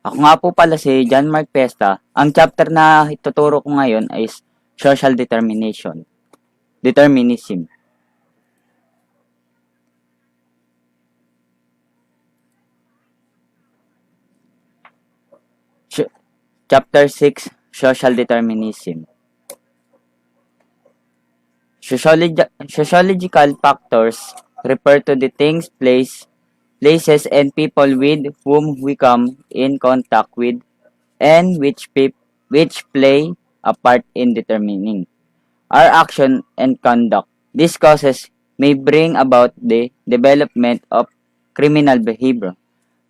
Ako nga po pala si John Mark Pesta. Ang chapter na ituturo ko ngayon is Social Determination. Determinism. Chapter 6, Social Determinism. Sociological factors refer to the things, places, and people with whom we come in contact with and which play a part in determining our action and conduct. These causes may bring about the development of criminal behavior.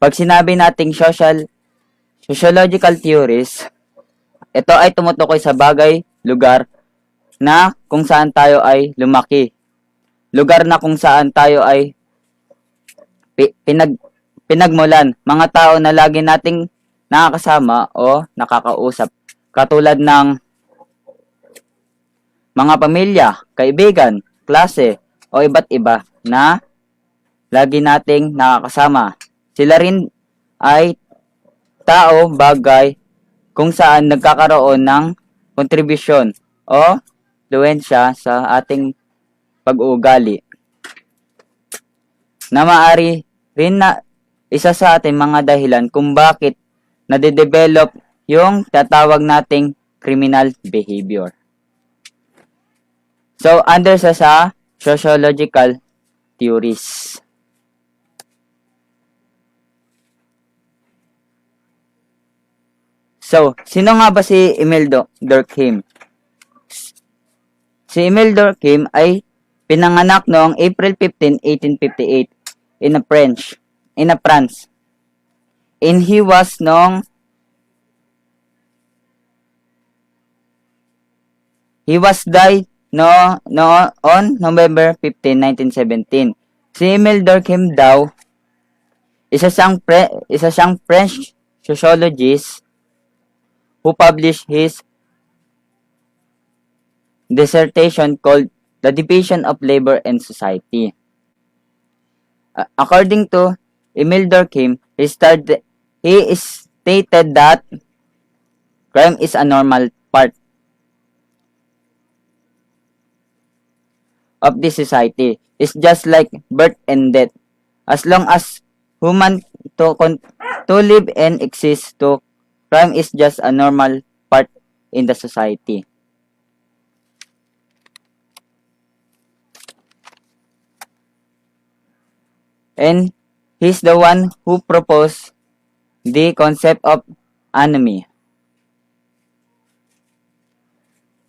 Pag sinabi nating sociological theories, ito ay tumutukoy sa bagay, lugar, na kung saan tayo ay lumaki. Lugar na kung saan tayo ay pinagmulan. Mga tao na lagi nating nakakasama o nakakausap. Katulad ng mga pamilya, kaibigan, klase, o iba't iba na lagi nating nakakasama. Sila rin ay tao, bagay, kung saan nagkakaroon ng kontribusyon o influensya sa ating pag-uugali na maaari rin na isa sa ating mga dahilan kung bakit nade-develop yung tatawag nating criminal behavior. So, under sa sociological theories. So, sino nga ba si Emile Durkheim? Si Emile Durkheim ay pinanganak noong April 15, 1858 in France. And he was died on November 15, 1917. Si Emile Durkheim daw isa siyang French sociologist who published his dissertation called The Division of Labor and Society. According to Emile Durkheim, he stated that crime is a normal part of this society. It's just like birth and death. As long as human to live and exist, crime is just a normal part in the society. And he's the one who proposed the concept of anomie,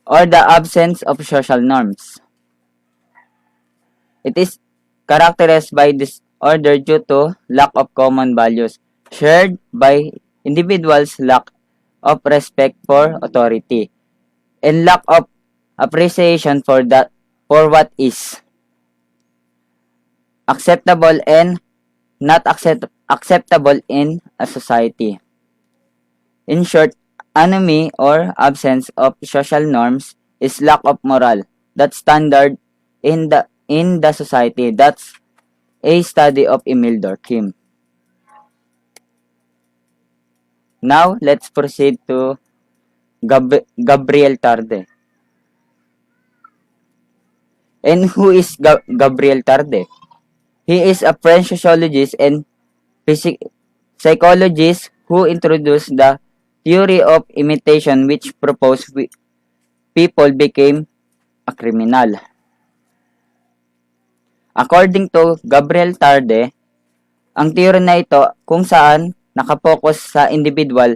or the absence of social norms. It is characterized by disorder due to lack of common values shared by individuals, lack of respect for authority, and lack of appreciation for what is acceptable and not acceptable in a society. In short, anomie or absence of social norms is lack of moral that standard in the society. That's a study of Emile Durkheim. Now, let's proceed to Gabriel Tarde. And who is Gabriel Tarde? He is a French sociologist and psychologist who introduced the theory of imitation, which proposed people became a criminal. According to Gabriel Tarde, ang theory na ito kung saan nakapokus sa individual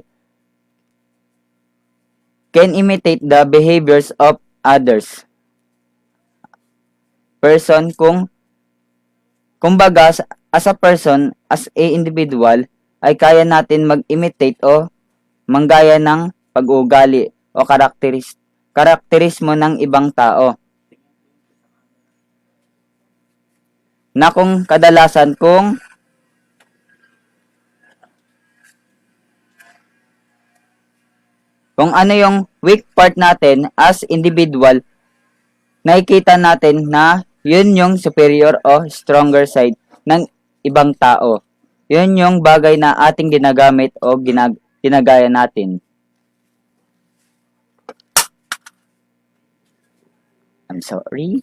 can imitate the behaviors of others. Person kumbaga, as a person, as a individual, ay kaya natin mag-imitate o manggaya ng pag-uugali o karakterismo ng ibang tao. Na kung kadalasan kung ano yung weak part natin as individual, nakikita natin na yun yung superior o stronger side ng ibang tao. Yun yung bagay na ating ginagamit o ginagaya natin. I'm sorry.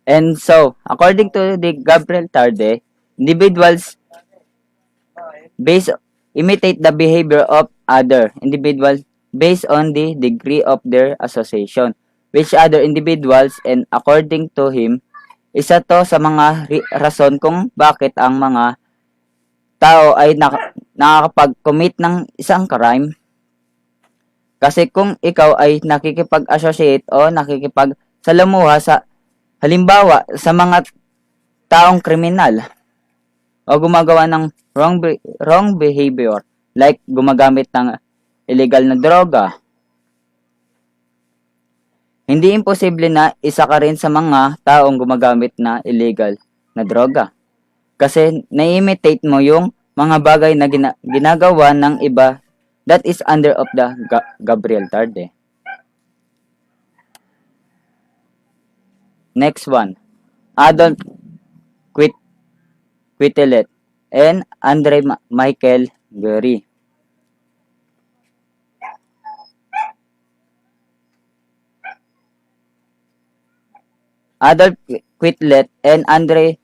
And so, according to the Gabriel Tarde, individuals imitate the behavior of other individuals based on the degree of their association with other individuals, and according to him, isa to sa mga rason kung bakit ang mga tao ay nakakapag-commit ng isang crime. Kasi kung ikaw ay nakikipag-associate o nakikipagsalamuha sa halimbawa sa mga taong kriminal o gumagawa ng wrong behavior like gumagamit ng illegal na droga, hindi imposible na isa ka rin sa mga taong gumagamit na illegal na droga. Kasi na-imitate mo yung mga bagay na ginagawa ng iba that is under of the Gabriel Tarde. Next one, Adolf Quetelet and Andre Michael Gary. Adolf Quetelet and Andre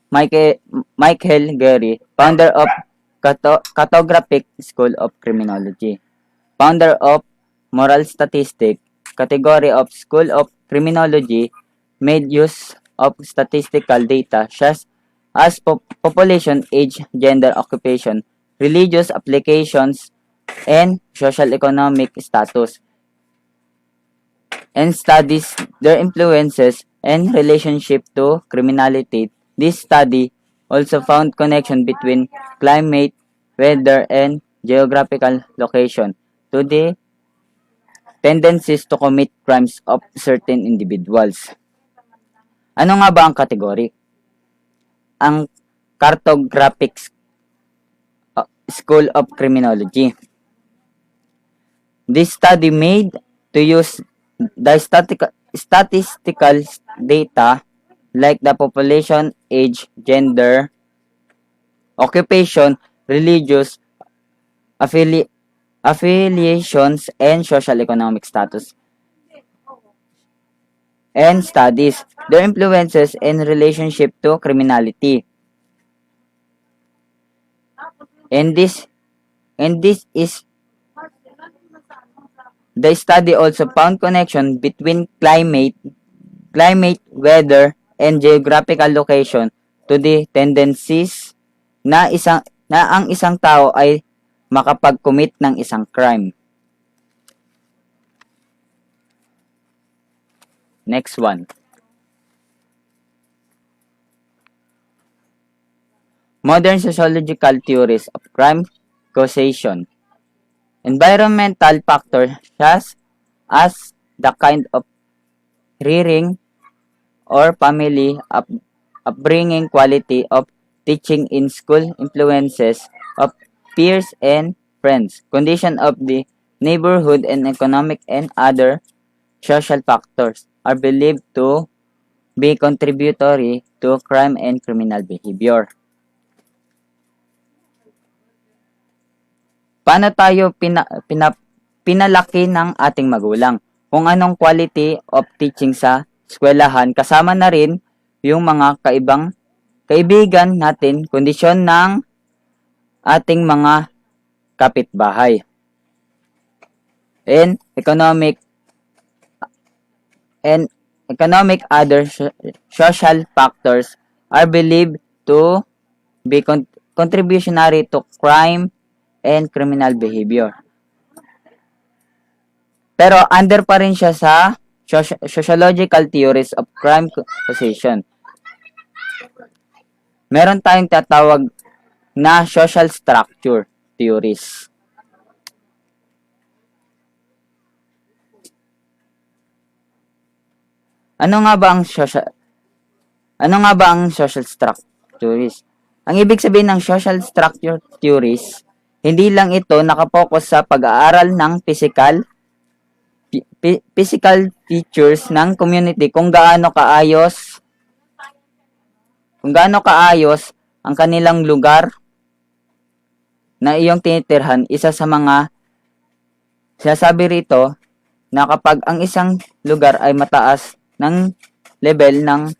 Michael Gary, founder of Cartographic School of Criminology, founder of Moral Statistics, category of School of Criminology, made use of statistical data such as population, age, gender, occupation, religious applications, and social economic status, and studies their influences and relationship to criminality. This study also found connection between climate, weather, and geographical location to the tendencies to commit crimes of certain individuals. Ano nga ba ang category? Ang Cartographic School of Criminology. This study made to use the statistical data like the population, age, gender, occupation, religious affiliations, and social economic status, and studies their influences and relationship to criminality. And this is the study also found connection between climate, weather, and geographical location to the tendencies na ang isang tao ay makapag-commit ng isang crime. Next one. Modern sociological theories of crime causation. Environmental factors such as the kind of rearing or family upbringing, quality of teaching in school, influences of peers and friends, condition of the neighborhood, and economic and other social factors are believed to be contributory to crime and criminal behavior. Paano tayo pinalaki ng ating magulang? Kung anong quality of teaching sa eskwelahan, kasama na rin yung mga kaibigan natin, kondisyon ng ating mga kapitbahay. And economic other social factors are believed to be contributory to crime and criminal behavior. Pero under pa rin siya sa sociological theories of crime causation. Meron tayong tatawag na social structure theories. Ano nga ba ang social structure theories? Ang ibig sabihin ng social structure theories, hindi lang ito nakapokus sa pag-aaral ng physical features ng community, kung gaano kaayos kung gaano kaayos ang kanilang lugar na iyong tinitirhan. Isa sa mga sinasabi rito na kapag ang isang lugar ay mataas ng level ng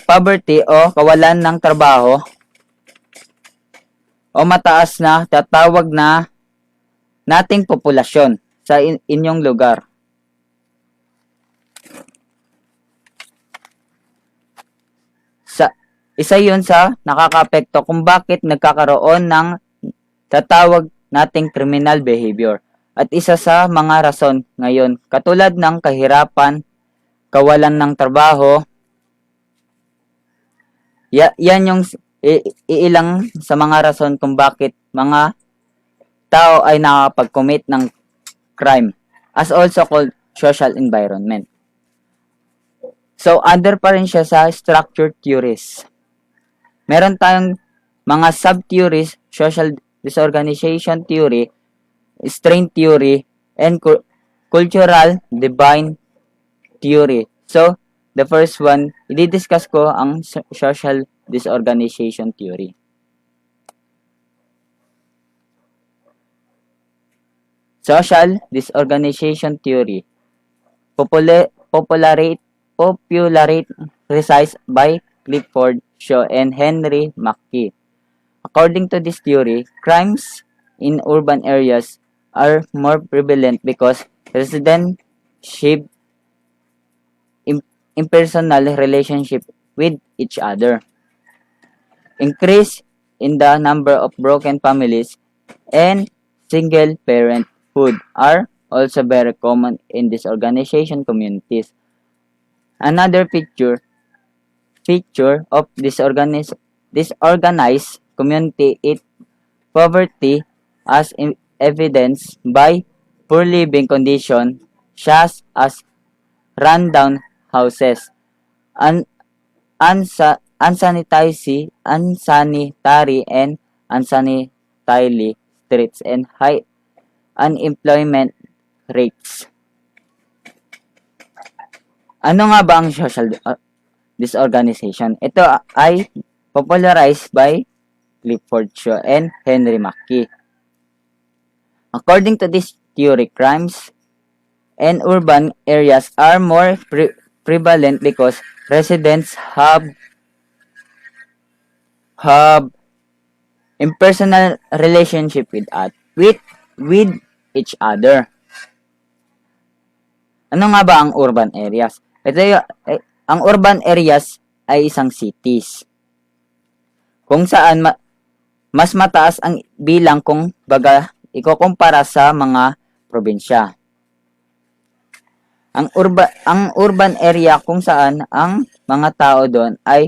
poverty o kawalan ng trabaho o mataas na tatawag na nating populasyon sa inyong lugar. Isa yun sa nakakaapekto kung bakit nagkakaroon ng tatawag nating criminal behavior. At isa sa mga rason ngayon, katulad ng kahirapan, kawalan ng trabaho, yan yung iilang sa mga rason kung bakit mga tao ay nakapag-commit ng crime, as also called social environment. So, under pa rin siya sa structure theories. Meron tayong mga sub-theories, social disorganization theory, strain theory, and cultural divine theory. So, the first one, i-discuss ko ang social disorganization theory. Social disorganization theory, popularized by Clifford Shaw and Henry Mackey. According to this theory, crimes in urban areas are more prevalent because residents shape impersonal relationship with each other. Increase in the number of broken families and single parenthood are also very common in disorganization communities. Another feature of disorganized community is poverty, as evidenced by poor living conditions such as rundown houses, unsanitary and unsanitary streets, and high unemployment rates. Ano nga ba ang social disorganization? Ito ay popularized by Clifford Shaw and Henry Mackey. According to this theory, crimes in urban areas are more prevalent because residents have impersonal relationship with each other. Ano nga ba ang urban areas? Ang urban areas ay isang cities kung saan mas mataas ang bilang kung baga ikukumpara sa mga probinsya. Ang urban area kung saan ang mga tao doon ay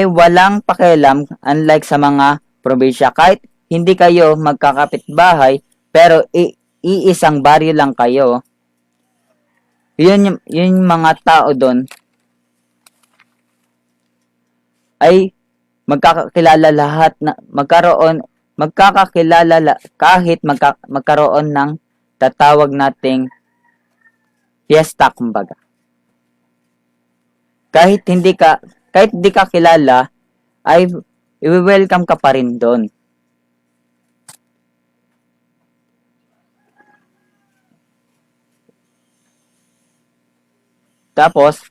walang pakialam, unlike sa mga probinsya. Kahit hindi kayo magkakapitbahay pero iisang baryo lang kayo, yun mga tao doon ay magkakakilala lahat na magkakakilala kahit magkaroon ng tatawag nating fiesta, kumbaga. Kahit hindi ka kilala ay i-welcome ka pa rin doon. Tapos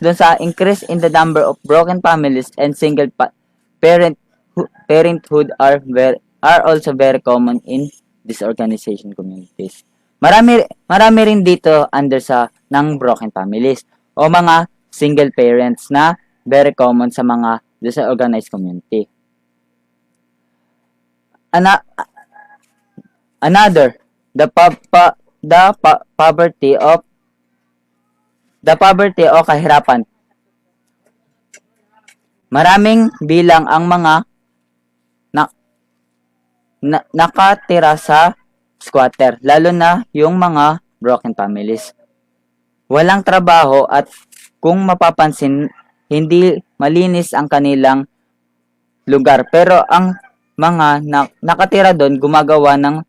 dun sa increase in the number of broken families and single parenthood are also very common in disorganization communities. Marami rin dito under sa ng broken families o mga single parents na very common sa mga disorganized community. Another, the poverty o kahirapan. Maraming bilang ang mga nakatira sa squatter, lalo na yung mga broken families. Walang trabaho at kung mapapansin, hindi malinis ang kanilang lugar. Pero ang mga nakatira doon gumagawa ng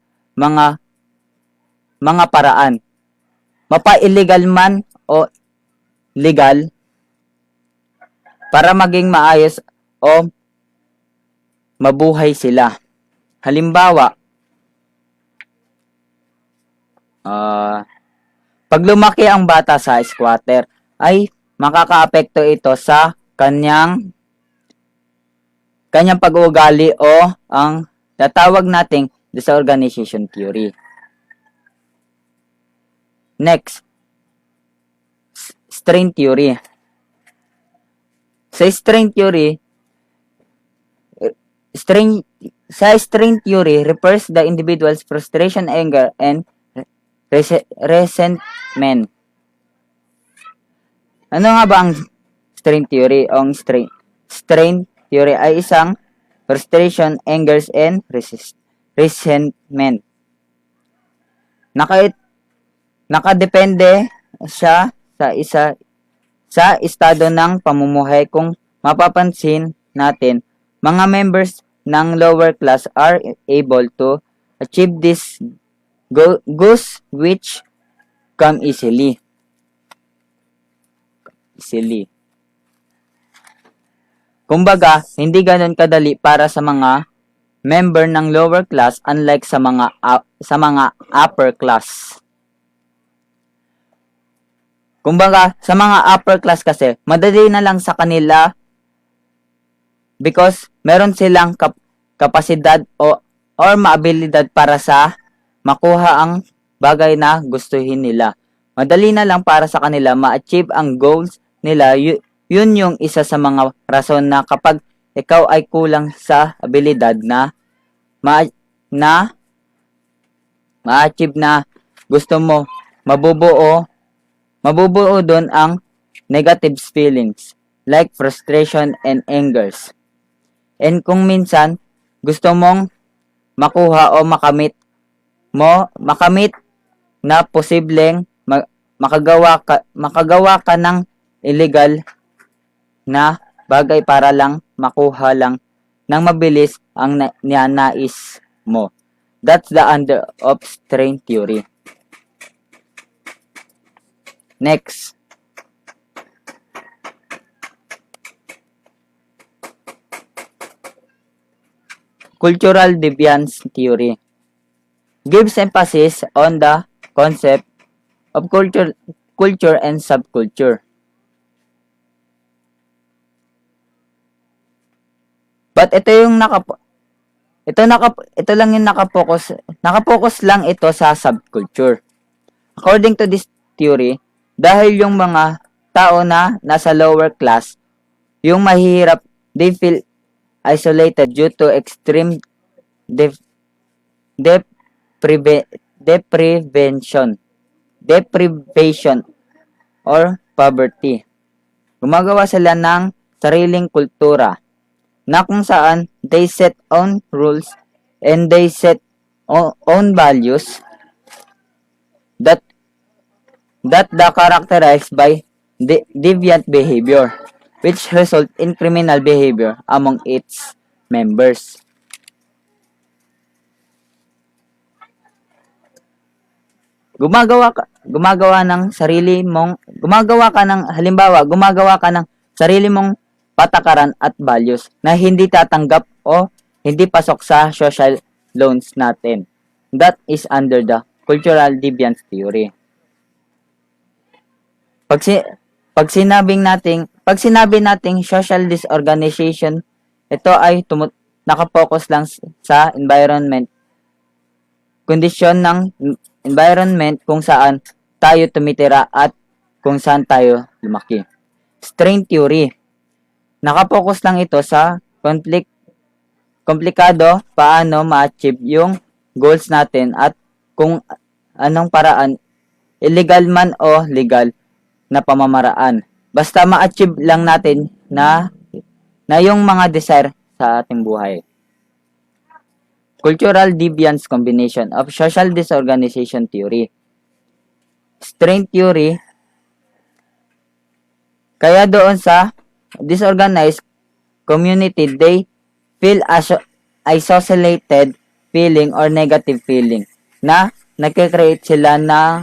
mga paraan. Mapa-illegal man o legal para maging maayos o mabuhay sila. Halimbawa, pag lumaki ang bata sa squatter, ay makakaapekto ito sa kanyang pag-uugali o ang natawag nating disorganization theory. Next, strain theory. Sa strain theory refers the individual's frustration, anger, and resentment. Ano nga ba ang strain theory? Ang strain theory ay isang frustration, anger, and resentment. Nakadepende siya sa estado ng pamumuhay. Kung mapapansin natin, mga members ng lower class are able to achieve these goals which come easily. Kumbaga, hindi ganoon kadali para sa mga member ng lower class unlike sa mga upper class. Kumbaga, sa mga upper class kasi, madali na lang sa kanila because meron silang kapasidad or maabilidad para sa makuha ang bagay na gustuhin nila. Madali na lang para sa kanila ma-achieve ang goals nila. Yun yung isa sa mga rason na kapag ikaw ay kulang sa abilidad na ma-achieve na gusto mo, mabubuo doon ang negative feelings like frustration and angers. And kung minsan gusto mong makuha o makamit na posibleng makagawa ka ng illegal na bagay para lang makuha lang ng mabilis ang nais mo. That's the under of strain theory. Next. Cultural deviance theory gives emphasis on the concept of culture and subculture. But ito lang yung nakapokus lang ito sa subculture. According to this theory, dahil yung mga tao na nasa lower class, yung mahihirap, they feel isolated due to extreme deprivation or poverty. Gumagawa sila ng sariling kultura na kung saan they set own rules and they set own values that are characterized by deviant behavior, which result in criminal behavior among its members. Gumagawa ka ng sarili mong patakaran at values na hindi tatanggap o hindi pasok sa social loans natin. That is under the cultural deviance theory. Pag sinabi nating social disorganization, ito ay nakapokus lang sa environment, kondisyon ng environment kung saan tayo tumitira at kung saan tayo lumaki. Strain theory, nakapokus lang ito sa komplikado paano ma-achieve yung goals natin at kung anong paraan, illegal man o legal na pamamaraan. Basta ma-achieve lang natin na yung mga desire sa ating buhay. Cultural deviance combination of social disorganization theory. Strain theory, kaya doon sa disorganized community, they feel isolated feeling or negative feeling na nagke-create sila ng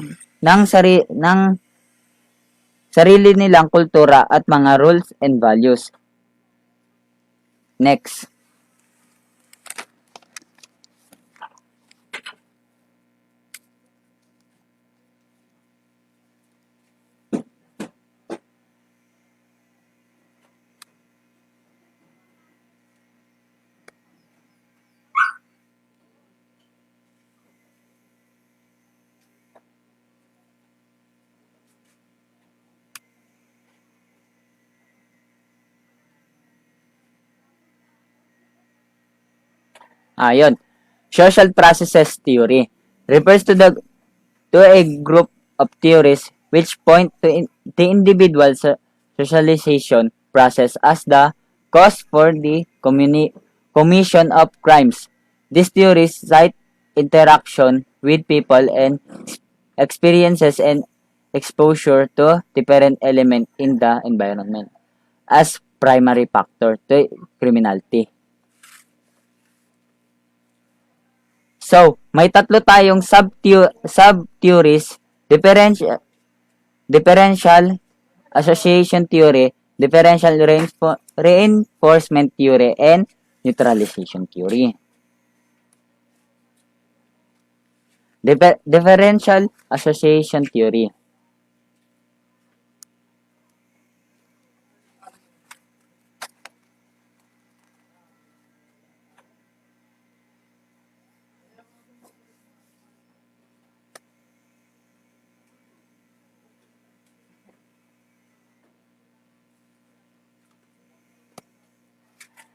sarili nilang kultura at mga rules and values. Next. Ayun. Social processes theory refers to a group of theories which point to the individual socialization process as the cause for the commission of crimes. These theories cite interaction with people and experiences and exposure to different elements in the environment as primary factor to criminality. So, may tatlo tayong sub-theories, differential association theory, differential reinforcement theory, and neutralization theory. Differential association theory.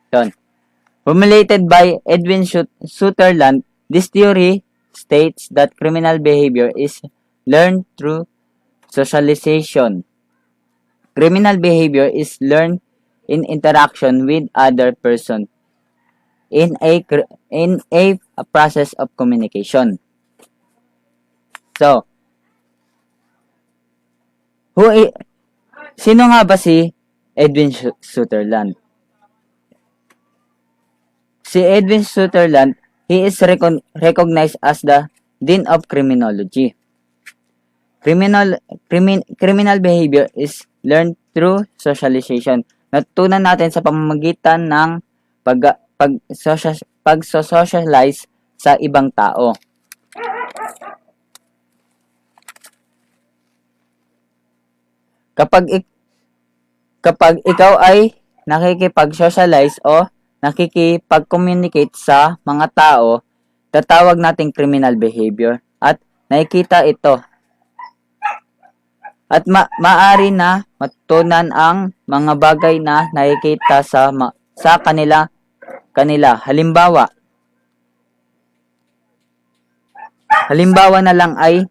Yun. Formulated by Edwin Sutherland, this theory states that criminal behavior is learned through socialization. Criminal behavior is learned in interaction with other person in a process of communication. So, sino nga ba si Edwin Sutherland? Si Edwin Sutherland, he is recognized as the Dean of Criminology. Criminal behavior is learned through socialization. Natutunan natin sa pamamagitan ng pag-socialize sa ibang tao. Kapag ikaw ay nakikipag-socialize o nakikipag-communicate sa mga tao, tatawag nating criminal behavior at nakikita ito. At maari na matutunan ang mga bagay na nakikita sa kanila. Halimbawa na lang ay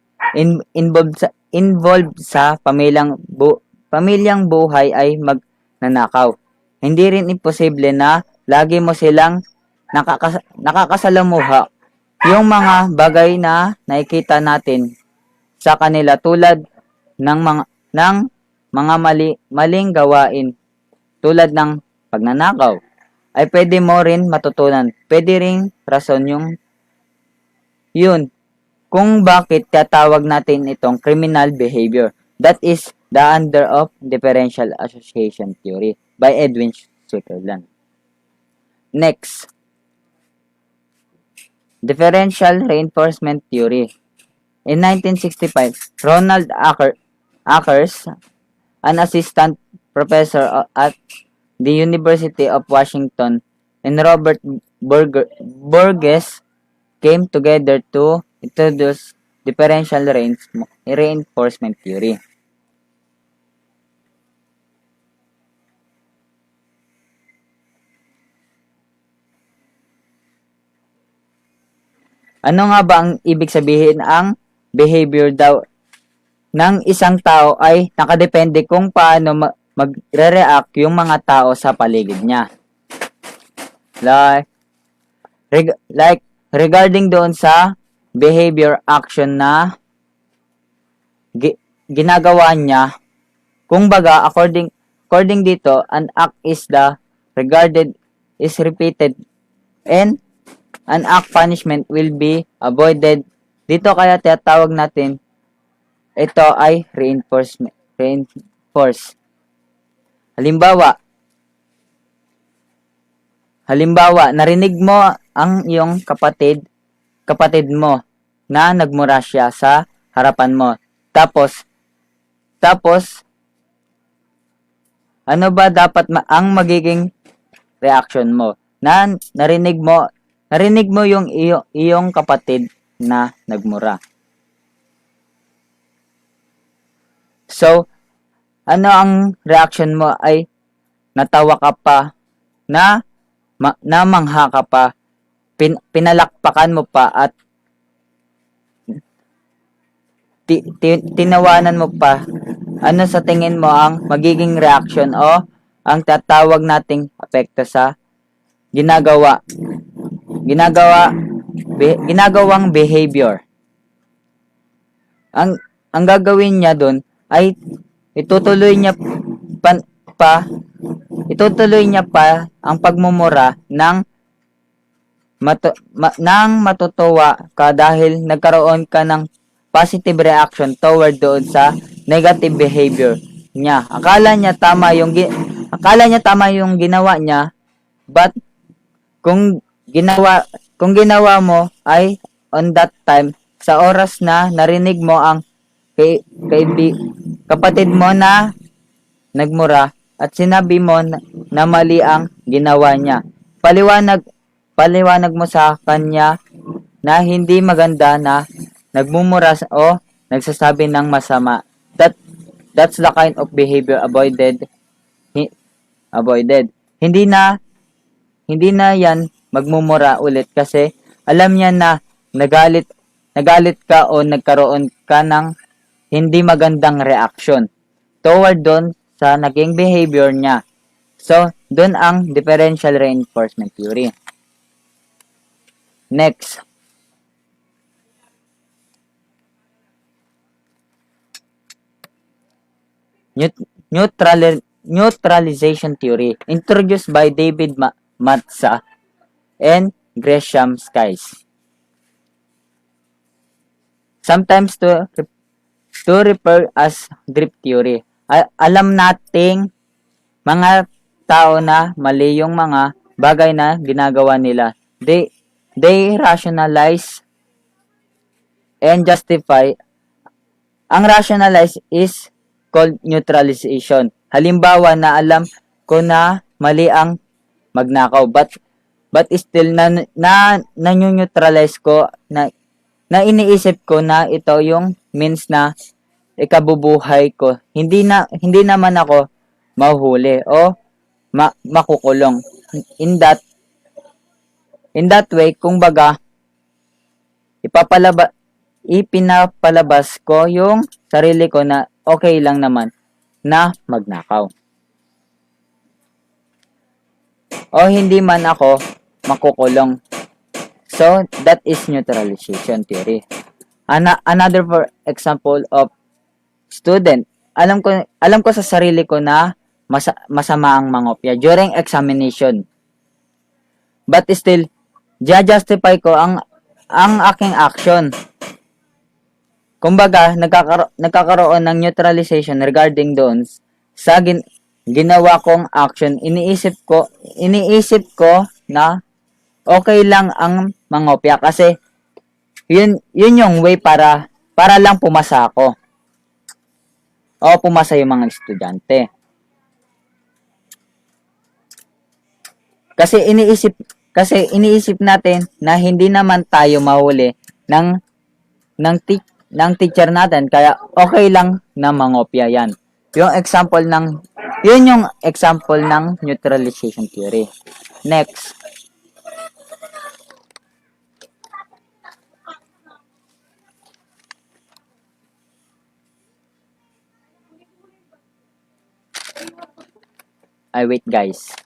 involved sa pamilyang buhay ay magnanakaw. Hindi rin imposible na lagi mo silang nakakasalamuha yung mga bagay na nakikita natin sa kanila tulad ng mga maling gawain tulad ng pagnanakaw ay pwede mo rin matutunan. Pwede ring rason yun kung bakit tatawag natin itong criminal behavior. That is the under of differential association theory by Edwin Sutherland. Next, differential reinforcement theory. In 1965, Ronald Akers, an assistant professor at the University of Washington, and Robert Burgess came together to introduce differential reinforcement theory. Ano nga ba ang ibig sabihin ang behavior daw ng isang tao ay nakadepende kung paano magre-react yung mga tao sa paligid niya. Like regarding doon sa behavior action na ginagawa niya, kung baga according dito, an act is repeated and an act punishment will be avoided. Dito kaya tinatawag natin ito ay reinforce. Halimbawa, narinig mo ang iyong kapatid mo na nagmura siya sa harapan mo. Tapos, ano ba dapat ang magiging reaction mo? Narinig mo yung iyong kapatid na nagmura. So, ano ang reaction mo ay natawa ka pa, namangha ka pa, pinalakpakan mo pa at tinawanan mo pa. Ano sa tingin mo ang magiging reaction o ang tatawag nating apekto sa ginagawang behavior? Ang gagawin niya doon ay itutuloy niya pa ang pagmumura ng matutuwa ka dahil nagkaroon ka ng positive reaction toward doon sa negative behavior niya. Akala niya tama yung ginawa niya, but kung ginawa mo ay on that time sa oras na narinig mo ang kapatid mo na nagmura at sinabi mo na mali ang ginawa niya. Paliwanag mo sa kanya na hindi maganda na nagmumura o nagsasabi ng masama. That's the kind of behavior avoided. Hindi na yan magmumura ulit kasi alam niya na nagalit ka o nagkaroon ka ng hindi magandang reaction toward doon sa naging behavior niya. So, doon ang differential reinforcement theory. Next. Neutralization theory introduced by David Matza and Gresham Skies. Sometimes to refer as drift theory. Alam nating mga tao na mali yung mga bagay na ginagawa nila. They rationalize and justify. Ang rationalize is called neutralization. Halimbawa na alam ko na mali ang magnakaw but still na-neutralize ko na iniisip ko na ito yung means na ikabubuhay ko. Hindi naman ako mahuhuli o makukulong. In that way, kung baga ipinapalabas ko yung sarili ko na okay lang naman na magnakaw. O hindi man ako makukulong. So, that is neutralization theory. Another for example of student. Alam ko sa sarili ko na masama ang mangopya during examination. But still, justify ko ang aking action. Kumbaga, nagkakaroon ng neutralization regarding doon sa ginawa kong action. Iniisip ko na okay lang ang mangopya kasi yun yung way para lang pumasa ako. O pumasa yung mga estudyante. Kasi iniisip natin na hindi naman tayo mahuli ng teacher natin kaya okay lang na mangopya yan. Yun yung example ng neutralization theory. Next. Wait guys.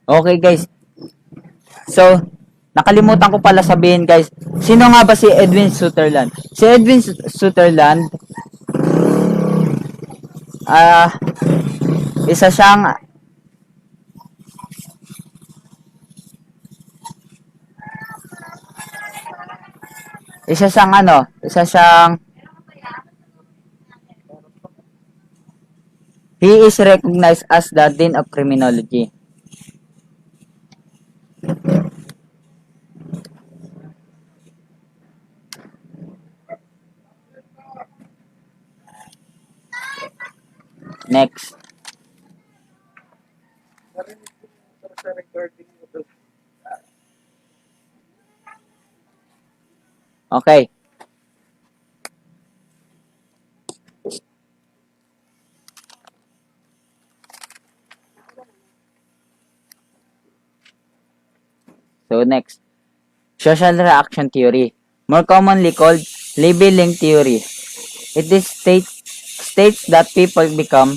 Okay guys. So, nakalimutan ko pala sabihin guys, Sino nga ba si Edwin Sutherland? Si Edwin Sutherland, ah, isa siyang isa siyang he is recognized as the Dean of Criminology. Next. Okay. So next. Social reaction theory, more commonly called labeling theory. It is states that people become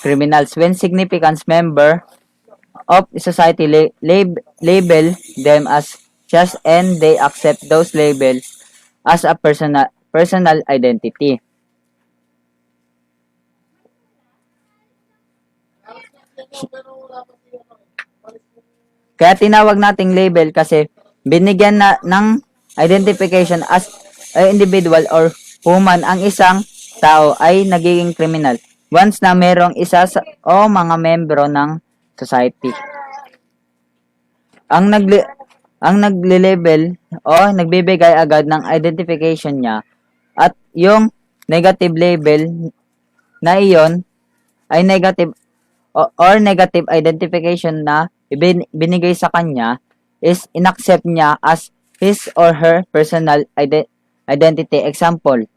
criminals when significant member of society label them as just and they accept those labels as a personal identity. Kaya tinawag nating label kasi binigyan na ng identification as a individual or human ang isang tao ay nagiging criminal once na merong isa sa, o mga membro ng society. Ang nagle-label o nagbibigay agad ng identification niya at yung negative label na iyon ay negative or negative identification na binigay sa kanya is inaccept niya as his or her personal identity. Example,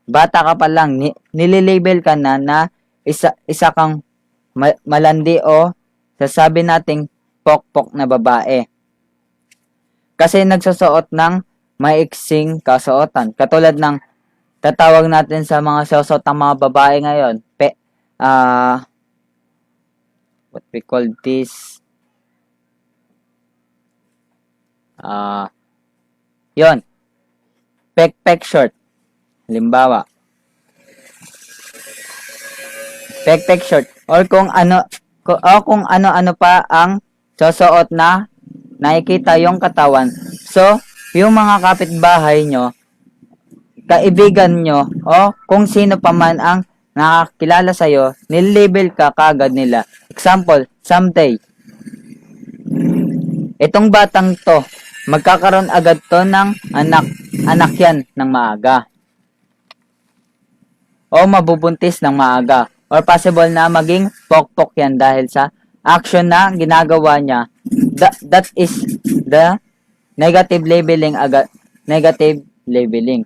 bata ka pa lang, nililabel ka na isa kang malandi o sasabi nating pokpok na babae. Kasi nagsusuot ng maiksing kasuotan. Katulad ng tatawag natin sa mga susuot ng mga babae ngayon, what we call this, yon, pek short. Halimbawa, pek short or kung ano pa ang susuot na nakikita yung katawan. So, yung mga kapitbahay nyo, kaibigan nyo, o kung sino pa man ang nakakilala sa'yo, nilabel ka kagad nila. Example, someday, itong batang to, magkakaroon agad to ng anak yan ng maaga. O mabubuntis ng maaga. Or possible na maging pokpok yan dahil sa action na ginagawa niya. That is the negative labeling agad. Negative labeling.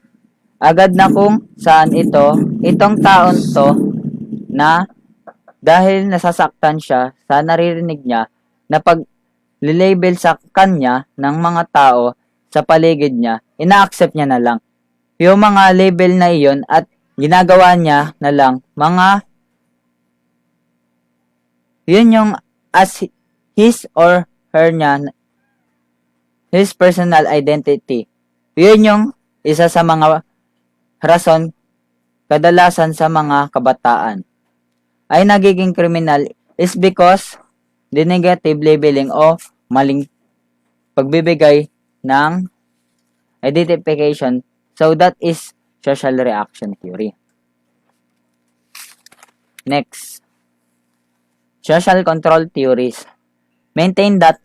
Agad na kung saan itong taon to na dahil nasasaktan siya sa naririnig niya na pag label sa kanya ng mga tao sa paligid niya, ina-accept niya na lang. Yung mga label na iyon at ginagawa niya na lang yun yung as his or her niya, his personal identity. Yun yung isa sa mga rason kadalasan sa mga kabataan ay nagiging criminal is because the negative labeling o maling pagbibigay ng identification. So that is social reaction theory. Next, social control theories maintain that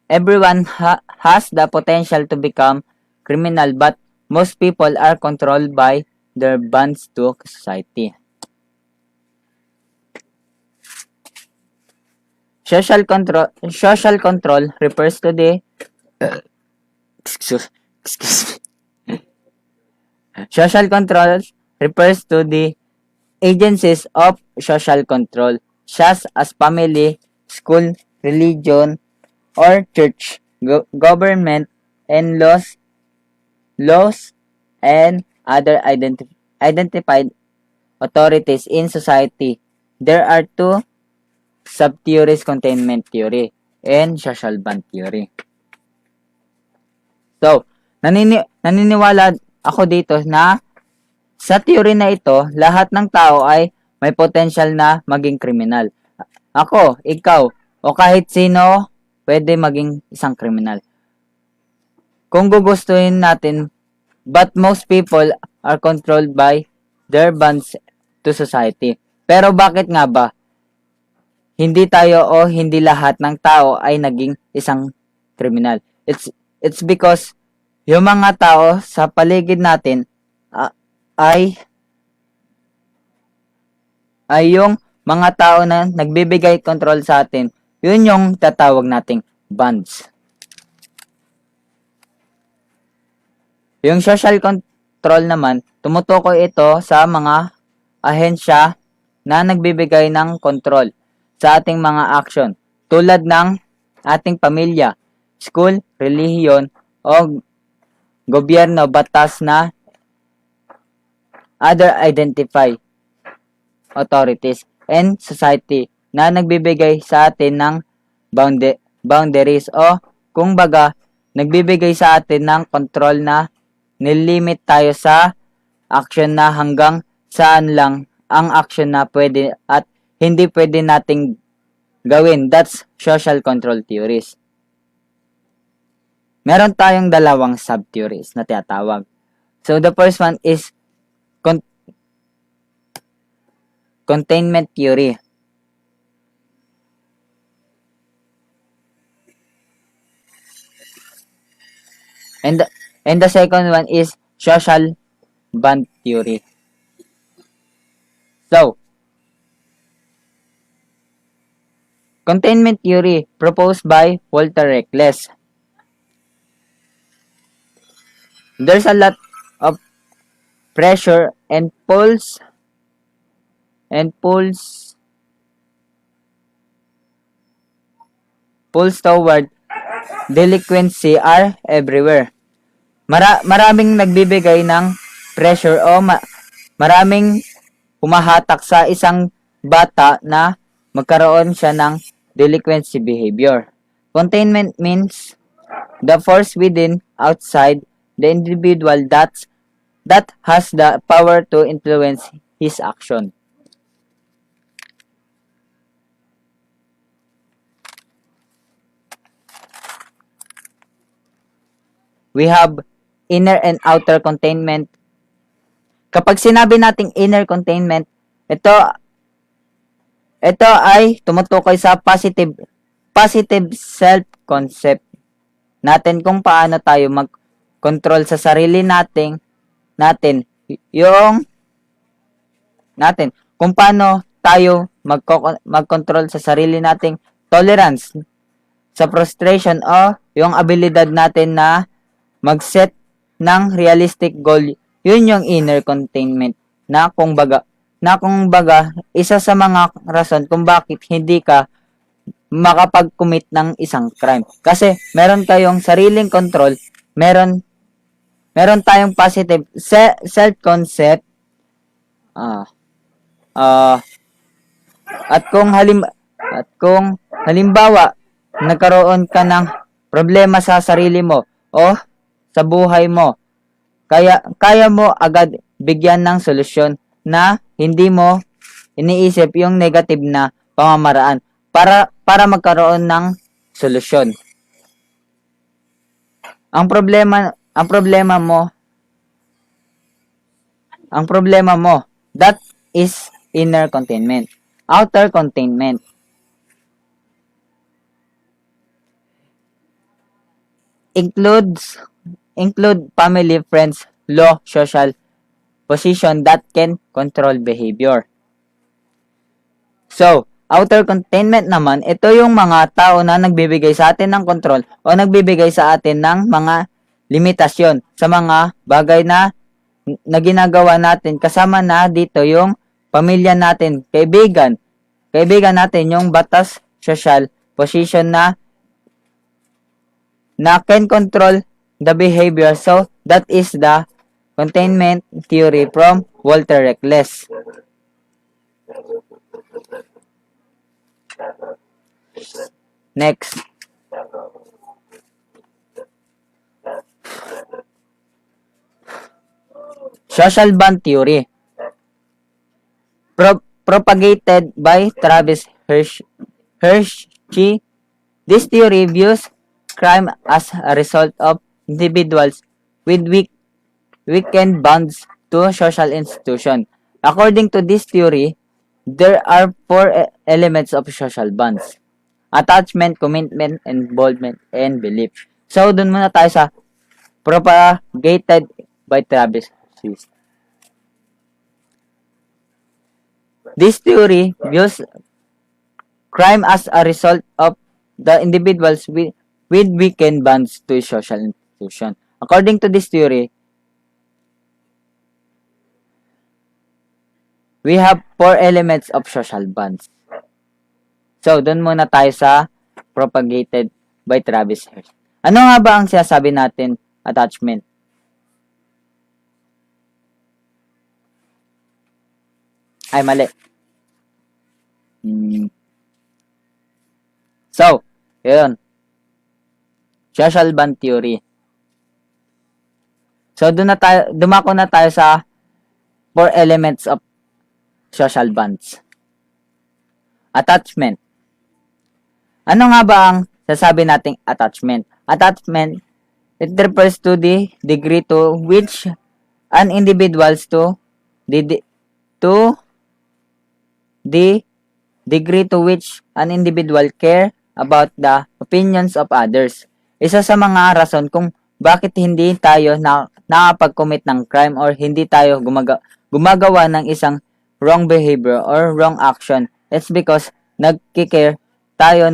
everyone has the potential to become criminal, but most people are controlled by their bonds to society. Social control refers to the excuse me. Social control refers to the agencies of social control, such as family, school, religion, or church, government, and laws, and other identified authorities in society. There are two sub-theories: containment theory and social band theory. So, Naniniwala ako dito na sa theory na ito, lahat ng tao ay may potential na maging kriminal. Ako, ikaw, o kahit sino, pwede maging isang kriminal. Kung gugustuhin natin, but most people are controlled by their bonds to society. Pero bakit nga ba hindi tayo o hindi lahat ng tao ay naging isang kriminal? It's because yung mga tao sa paligid natin ay yung mga tao na nagbibigay control sa atin. Yun yung tatawag nating bonds. Yung social control naman, tumutukoy ito sa mga ahensya na nagbibigay ng control sa ating mga action tulad ng ating pamilya, school, relihiyon, o gobyerno, batas na other identify authorities and society na nagbibigay sa atin ng boundaries o kung baga nagbibigay sa atin ng control na nilimit tayo sa action na hanggang saan lang ang action na pwede at hindi pwede nating gawin. That's social control theories. Meron tayong dalawang sub-theories na tinatawag. So, the first one is containment theory. And the second one is social bond theory. So, containment theory proposed by Walter Reckless. There's a lot of pressure and pulls toward delinquency are everywhere. Maraming nagbibigay ng pressure o maraming humahatak sa isang bata na magkaroon siya ng delinquency behavior. Containment means the force within, outside the individual that has the power to influence his action. We have inner and outer containment. Kapag sinabi nating inner containment, ito ay tumutukoy sa positive self-concept natin kung paano tayo mag-control sa sarili natin kung paano tayo mag-control sa sarili nating tolerance sa frustration o yung abilidad natin na mag-set ng realistic goal. Yun yung inner containment na kung baga isa sa mga rason kung bakit hindi ka makapag-commit ng isang crime. Kasi meron kayong sariling control, meron tayong positive self-concept, at kung halimbawa nagkaroon ka ng problema sa sarili mo o sa buhay mo, kaya mo agad bigyan ng solusyon na hindi mo iniisip yung negative na pamamaraan para magkaroon ng solusyon. Ang problema mo, that is inner containment. Outer containment. Include family, friends, law, social position that can control behavior. So, outer containment naman, ito yung mga tao na nagbibigay sa atin ng control o nagbibigay sa atin ng mga limitasyon sa mga bagay na ginagawa natin. Kasama na dito yung pamilya natin, kaibigan natin, yung batas, social position na can control the behavior. So, that is the containment theory from Walter Reckless. Next. Social bond theory, propagated by Travis Hirschi. This theory views crime as a result of individuals with weakened bonds to social institutions. According to this theory, there are four elements of social bonds: attachment, commitment, involvement, and belief. So, dun muna tayo sa propagated by Travis Hirschi. This theory views crime as a result of the individuals with weakened bonds to a social institution. According to this theory, we have four elements of social bonds. So, doon muna tayo sa propagated by Travis Hirschi. Ano nga ba ang sinasabi natin attachment? Ay, mali. So, yun. Social bond theory. So, dumako na tayo sa four elements of social bonds. Attachment. Ano nga ba ang sasabi nating attachment? Attachment, it refers to the degree to which an individuals to the degree to which an individual care about the opinions of others. Isa sa mga rason kung bakit hindi tayo nakapag-commit ng crime or hindi tayo gumagawa ng isang wrong behavior or wrong action, it's because nagkikare tayo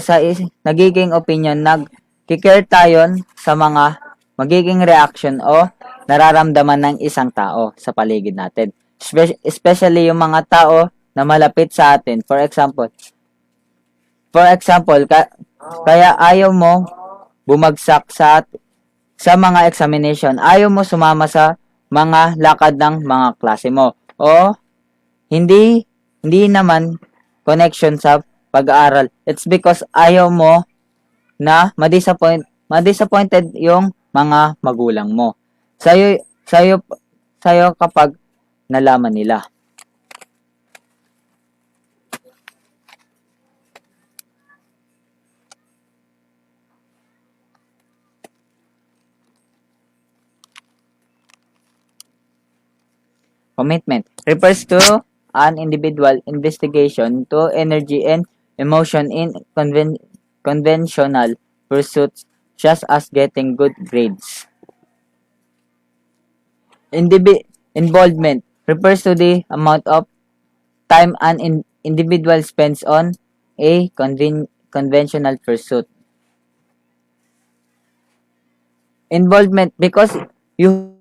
sa nagiging opinion, nagkikare tayo sa mga magiging reaction o nararamdaman ng isang tao sa paligid natin. Especially yung mga tao na malapit sa atin. For example, kaya ayaw mo bumagsak sa mga examination. Ayaw mo sumama sa mga lakad ng mga klase mo. O hindi naman connection sa pag-aaral. It's because ayaw mo na madisappointed yung mga magulang mo. Sa'yo kapag nalaman nila. Commitment refers to an individual investigation to energy and emotion in conventional pursuits such as getting good grades. Involvement refers to the amount of time an individual spends on a conventional pursuit. Involvement because you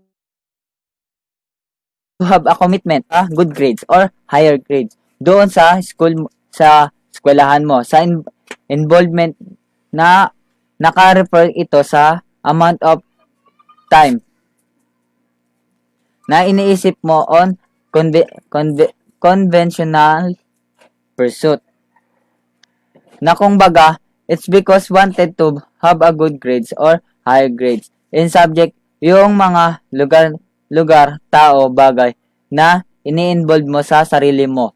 have a commitment, good grades or higher grades doon sa eskwelahan mo. Sa involvement na naka-refer ito sa amount of time na iniisip mo on conventional pursuit. Na kung baga, it's because wanted to have a good grades or higher grades in subject yung mga lugar, tao, bagay na ini-involve mo sa sarili mo.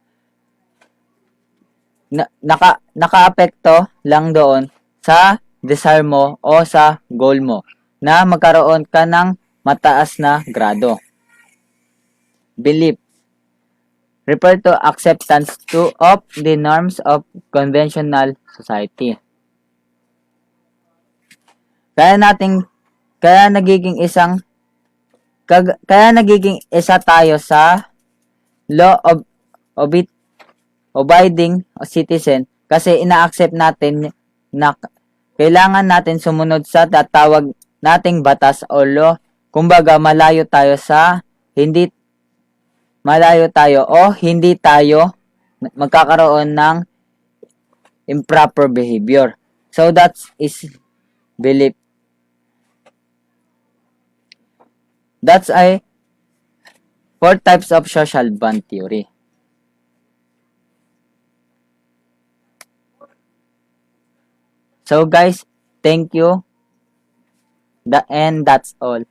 Naka-apekto lang doon sa desire mo o sa goal mo na magkaroon ka ng mataas na grado. Belief refer to acceptance of the norms of conventional society. Kaya nagiging isa tayo sa law of abiding citizen kasi ina-accept natin na kailangan natin sumunod sa tatawag nating batas o law. Kumbaga malayo tayo hindi tayo magkakaroon ng improper behavior. So that is belief. That's four types of social bond theory. So guys, thank you. And that's all.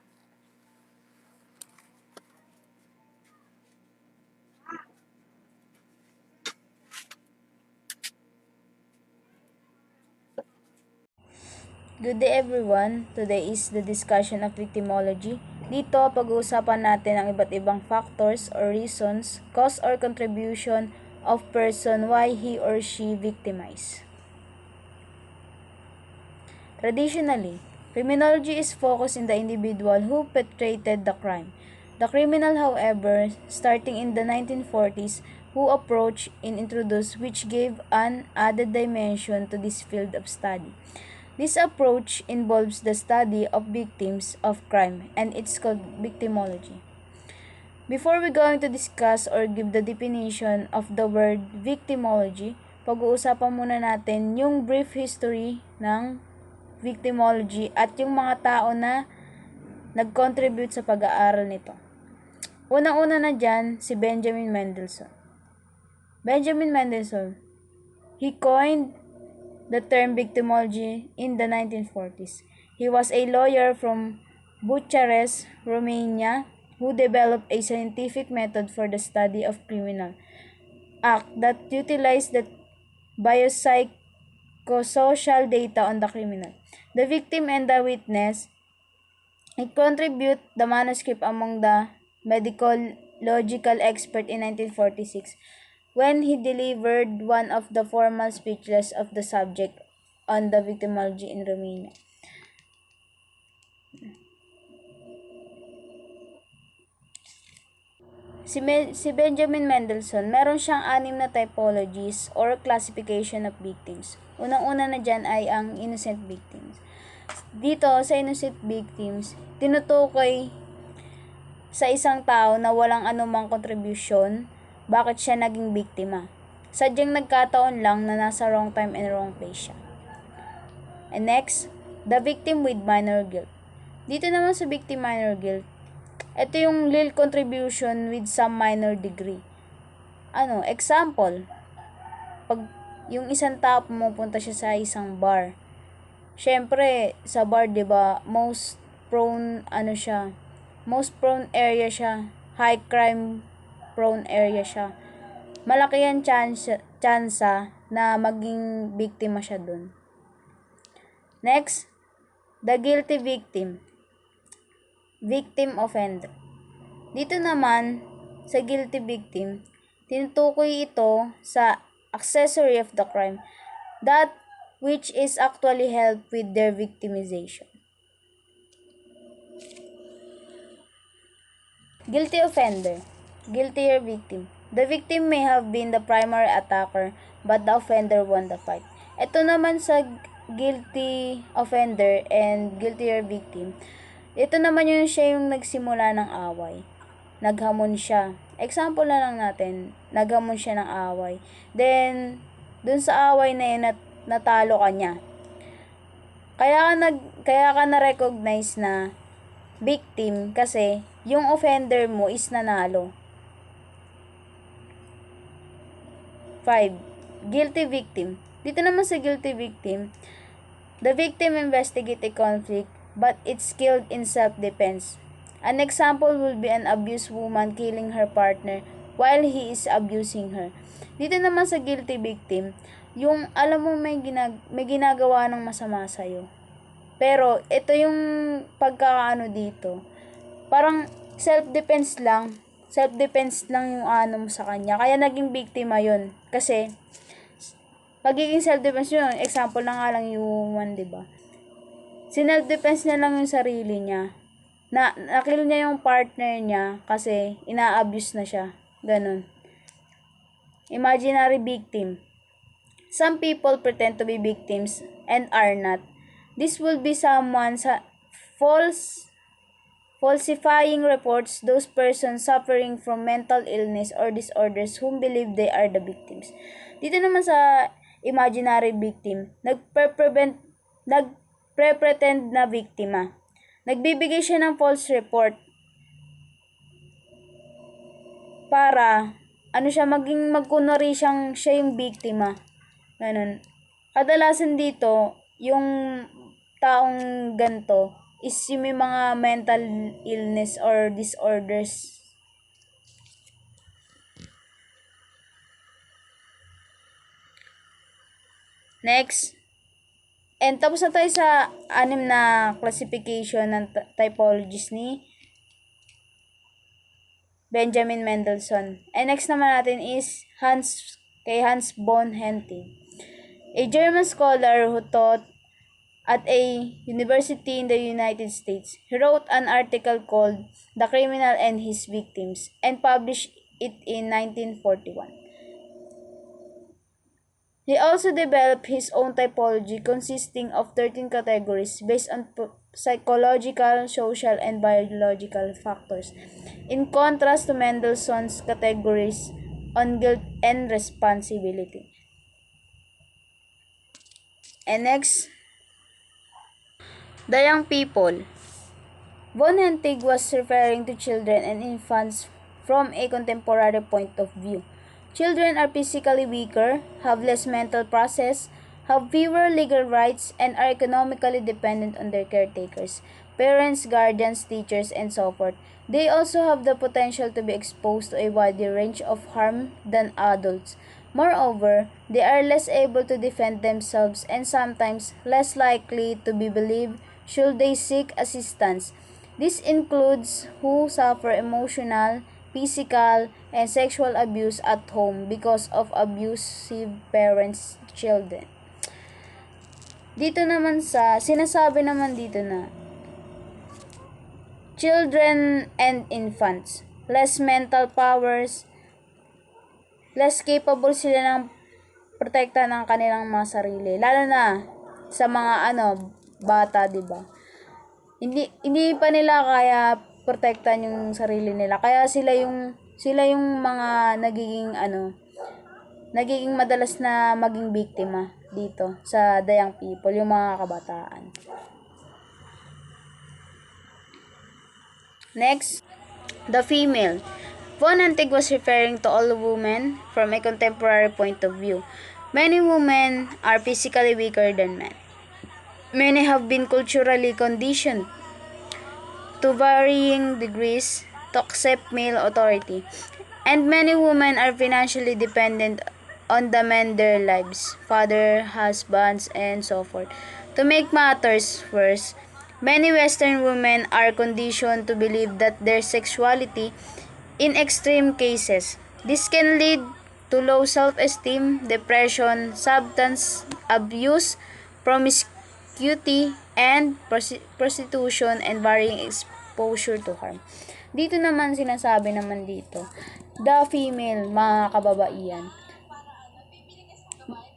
Good day everyone. Today is the discussion of victimology. Dito, pag-uusapan natin ang iba't ibang factors or reasons, cause or contribution of person why he or she victimized. Traditionally, criminology is focused in the individual who perpetrated the crime. The criminal, however, starting in the 1940s, who approached and introduced which gave an added dimension to this field of study. This approach involves the study of victims of crime and it's called victimology. Before we going to discuss or give the definition of the word victimology, pag-uusapan muna natin yung brief history ng victimology at yung mga tao na nag-contribute sa pag-aaral nito. Unang-una na dyan, si Benjamin Mendelssohn. Benjamin Mendelssohn, he coined the term victimology in the 1940s. He was a lawyer from Bucharest, Romania, who developed a scientific method for the study of criminal act that utilized the biopsychosocial data on the criminal, the victim and the witness. It contribute the manuscript among the medical logical expert in 1946 when he delivered one of the formal speeches of the subject on the victimology in Romania. Si Benjamin Mendelssohn, meron siyang 6 na typologies or classification of victims. Unang-una na dyan ay ang innocent victims. Dito, sa innocent victims, tinutukoy sa isang tao na walang anumang kontribusyon bakit siya naging biktima. Sadyang nagkataon lang na nasa wrong time and wrong place siya. And next, the victim with minor guilt. Dito naman sa victim minor guilt, ito yung little contribution with some minor degree. Example, pag yung isang tao pumupunta siya sa isang bar. Syempre, sa bar, 'di ba, most prone area siya. High crime prone area siya. Malaki yan tsansa na maging biktima siya dun. Next, the guilty victim. Victim offender. Dito naman, sa guilty victim, tinutukoy ito sa accessory of the crime, that which is actually helped with their victimization. Guilty offender. Guiltier victim. The victim may have been the primary attacker, but the offender won the fight. Ito naman sa guilty offender and guiltier victim, ito naman siya yung nagsimula ng away. Naghamon siya. Example na lang natin, naghamon siya ng away. Then, dun sa away na yun, natalo ka niya. Kaya ka na-recognize na victim kasi yung offender mo is nanalo. 5. Guilty victim. Dito naman sa guilty victim, the victim investigate a conflict but it's killed in self-defense. An example will be an abused woman killing her partner while he is abusing her. Dito naman sa guilty victim, yung alam mo may ginagawa ng masama sa'yo. Pero ito yung pagkakaano dito. Parang self-defense lang. Self-defense lang yung mo sa kanya. Kaya naging biktima yun. Kasi pagiging self-defense yun, example na nga lang yung woman, diba? Sinelf-defense niya lang yung sarili niya. Nakill niya yung partner niya kasi ina-abuse na siya. Ganun. Imaginary victim. Some people pretend to be victims and are not. This will be someone falsifying reports those persons suffering from mental illness or disorders whom believe they are the victims. Dito naman sa imaginary victim, nagpre-pretend na biktima. Nagbibigay siya ng false report para magkunwari siya yung biktima. Ganun. Kadalasan dito, yung taong ganto, is yung may mga mental illness or disorders. Next. And tapos na tayo sa 6 na classification ng typologies ni Benjamin Mendelssohn. And next naman natin is Hans von Hentig, a German scholar who taught at a university in the United States. He wrote an article called The Criminal and His Victims and published it in 1941. He also developed his own typology consisting of 13 categories based on psychological, social, and biological factors, in contrast to Mendelssohn's categories on guilt and responsibility. And next, the young people. Von Hentig was referring to children and infants from a contemporary point of view. Children are physically weaker, have less mental process, have fewer legal rights, and are economically dependent on their caretakers, parents, guardians, teachers, and so forth. They also have the potential to be exposed to a wider range of harm than adults. Moreover, they are less able to defend themselves and sometimes less likely to be believed should they seek assistance. This includes who suffer emotional, physical, and sexual abuse at home because of abusive parents' children. Dito naman sinasabi naman dito na, children and infants, less mental powers, less capable sila ng protekta ng kanilang mga sarili. Lalo na sa mga bata, 'di ba? Hindi pa nila kaya protektan yung sarili nila. Kaya sila yung mga nagiging madalas na maging biktima dito sa the young people, yung mga kabataan. Next, the female. Von Hentig was referring to all women from a contemporary point of view. Many women are physically weaker than men. Many have been culturally conditioned to varying degrees to accept male authority, and many women are financially dependent on the men their lives, father, husbands, and so forth. To make matters worse, many Western women are conditioned to believe that their sexuality, in extreme cases, this can lead to low self-esteem, depression, substance abuse, promiscuity, and prostitution, and varying exposure to harm. Dito naman sinasabi naman dito, the female, mga kababaihan.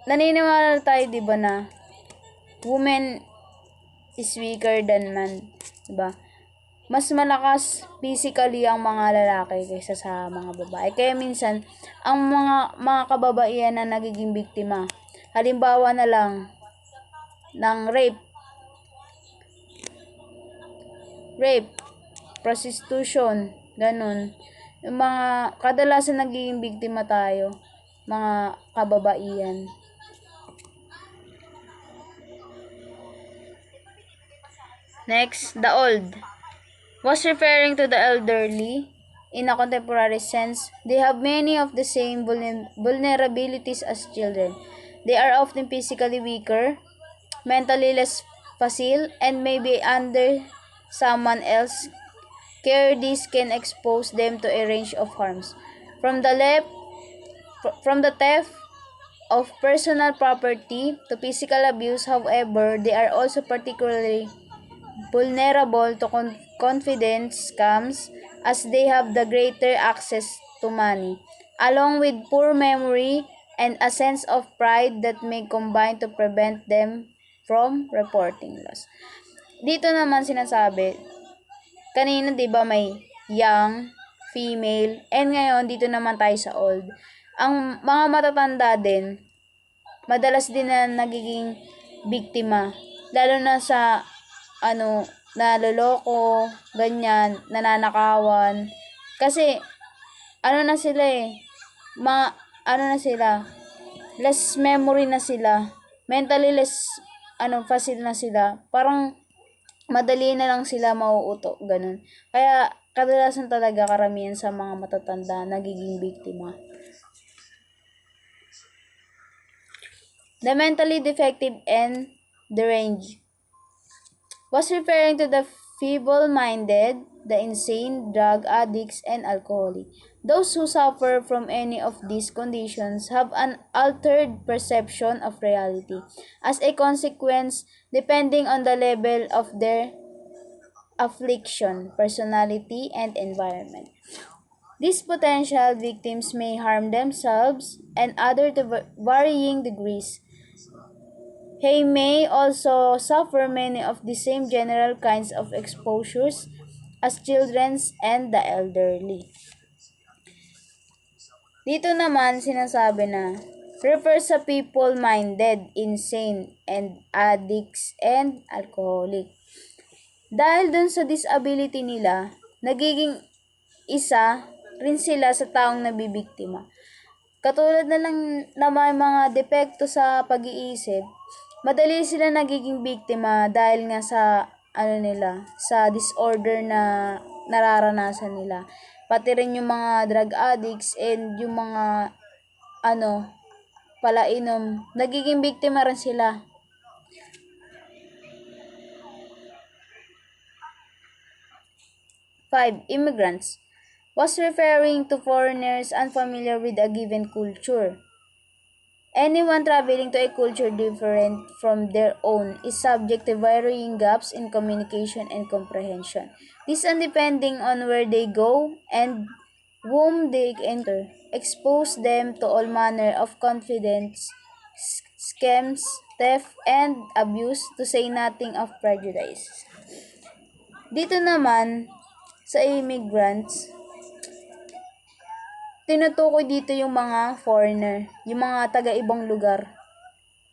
Naniniwala tayo, 'di ba, na woman is weaker than man, 'di ba? Mas malakas physically ang mga lalaki kaysa sa mga babae. Kaya minsan ang mga kababaihan na nagiging biktima, halimbawa na lang ng rape, prostitution, ganun. Yung mga kadalasan nagiging biktima tayo, mga kababaihan. Next, the old. Was referring to the elderly in a contemporary sense. They have many of the same vulnerabilities as children. They are often physically weaker, mentally less facile, and may be under someone else's care. This can expose them to a range of harms, from the theft of personal property to physical abuse. However, they are also particularly vulnerable to confidence scams as they have the greater access to money, along with poor memory and a sense of pride that may combine to prevent them from reporting loss. Dito naman sinasabi, kanina 'di ba may young, female, and ngayon dito naman tayo sa old. Ang mga matatanda din, madalas din na nagiging biktima, lalo na sa naloloko, ganyan, nananakawan. Kasi, na sila less memory na sila, mentally less, facile na sila. Parang, madali na lang sila mauuto, ganun. Kaya kadalasan talaga karamihan sa mga matatanda nagiging biktima. The mentally defective and deranged was referring to the feeble-minded, the insane, drug addicts, and alcoholic. Those who suffer from any of these conditions have an altered perception of reality. As a consequence, depending on the level of their affliction, personality, and environment. These potential victims may harm themselves and others to varying degrees. They may also suffer many of the same general kinds of exposures as children and the elderly. Dito naman sinasabi na refers sa people-minded, insane, and addicts and alcoholic. Dahil dun sa disability nila, nagiging isa rin sila sa taong nabibiktima. Katulad na lang na may mga depekto sa pag-iisip, madali sila nagiging biktima dahil nga sa sa disorder na nararanasan nila. Pati rin yung mga drug addicts and yung mga palainom, nagiging biktima rin sila. Five, immigrants was referring to foreigners unfamiliar with a given culture. Anyone traveling to a culture different from their own is subject to varying gaps in communication and comprehension. This depending on where they go and whom they enter, expose them to all manner of confidence, scams, theft, and abuse, to say nothing of prejudice. Dito naman, sa immigrants, tinutukoy dito yung mga foreigner, yung mga taga-ibang lugar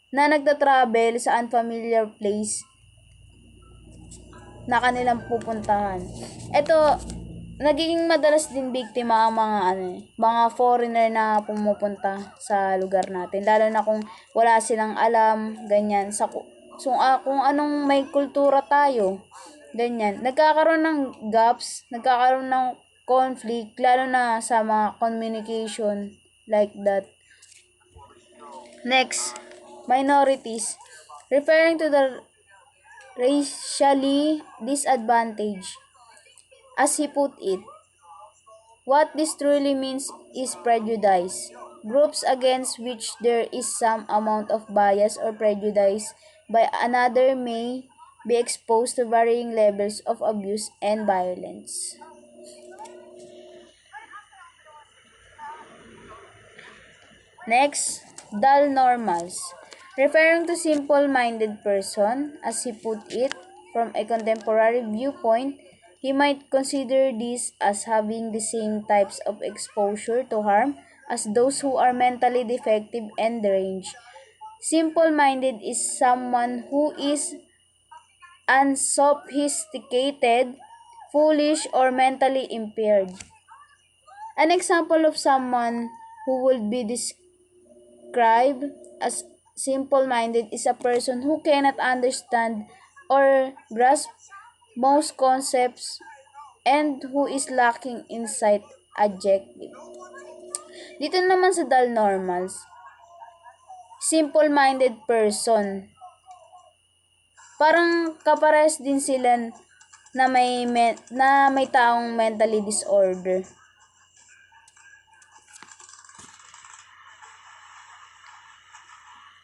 na nagta-travel sa unfamiliar place na kanilang pupuntahan. Ito, nagiging madalas din biktima ang mga foreigner na pumupunta sa lugar natin, lalo na kung wala silang alam, ganyan, kung anong may kultura tayo, ganyan. Nagkakaroon ng gaps, nagkakaroon ng conflict, lalo na sa mga communication, like that. Next, minorities, referring to the racially disadvantaged. As he put it, what this truly means is prejudice, groups against which there is some amount of bias or prejudice by another may be exposed to varying levels of abuse and violence. Next, dull normals, referring to simple-minded person, as he put it, from a contemporary viewpoint, he might consider this as having the same types of exposure to harm as those who are mentally defective and deranged. Simple-minded is someone who is unsophisticated, foolish, or mentally impaired. An example of someone who would be described as simple-minded is a person who cannot understand or grasp most concepts and who is lacking insight adjective. Dito naman sa dull normals, simple-minded person, parang kapares din sila na may taong mentally disorder.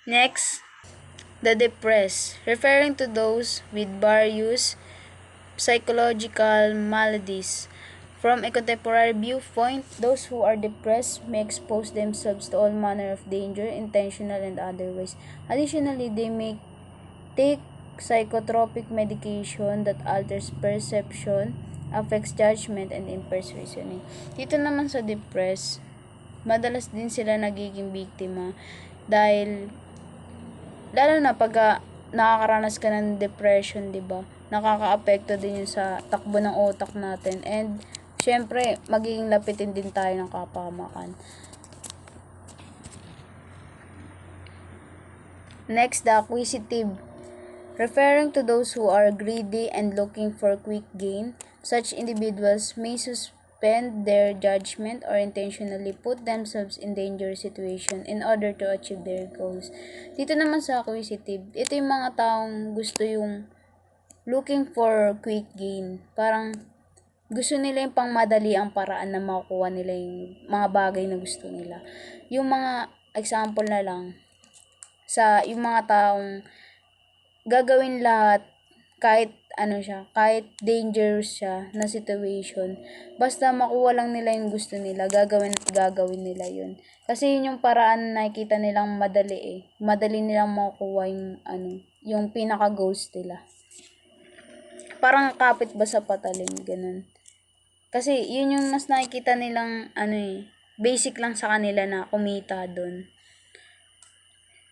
Next, the depressed, referring to those with various psychological maladies. From a contemporary viewpoint, those who are depressed may expose themselves to all manner of danger, intentional and otherwise. Additionally, they may take psychotropic medication that alters perception, affects judgment, and impairs reasoning. Dito naman sa depressed, madalas din sila nagiging biktima dahil lalo na pag nakakaranas ka ng depression, 'di ba? Nakakaapekto din 'yun sa takbo ng utak natin, and syempre magiging lapitin din tayo ng kapahamakan. Next, the acquisitive, Referring to those who are greedy and looking for quick gain, such individuals may suspend their judgment or intentionally put themselves in dangerous situation in order to achieve their goals. Dito naman sa acquisitive, ito yung mga taong gusto yung looking for quick gain. Parang gusto nila yung pangmadali ang paraan na makukuha nila yung mga bagay na gusto nila. Yung mga example na lang, sa yung mga taong gagawin lahat kahit ano siya, kahit dangerous siya na situation, basta makuha lang nila yung gusto nila, gagawin at gagawin nila yun. Kasi yun yung paraan na nakikita nilang madali eh. Madali nilang makukuha yung yung pinaka goals nila. Parang kapit ba sa patalim, ganun. Kasi yun yung mas nakikita nilang basic lang sa kanila na kumita doon.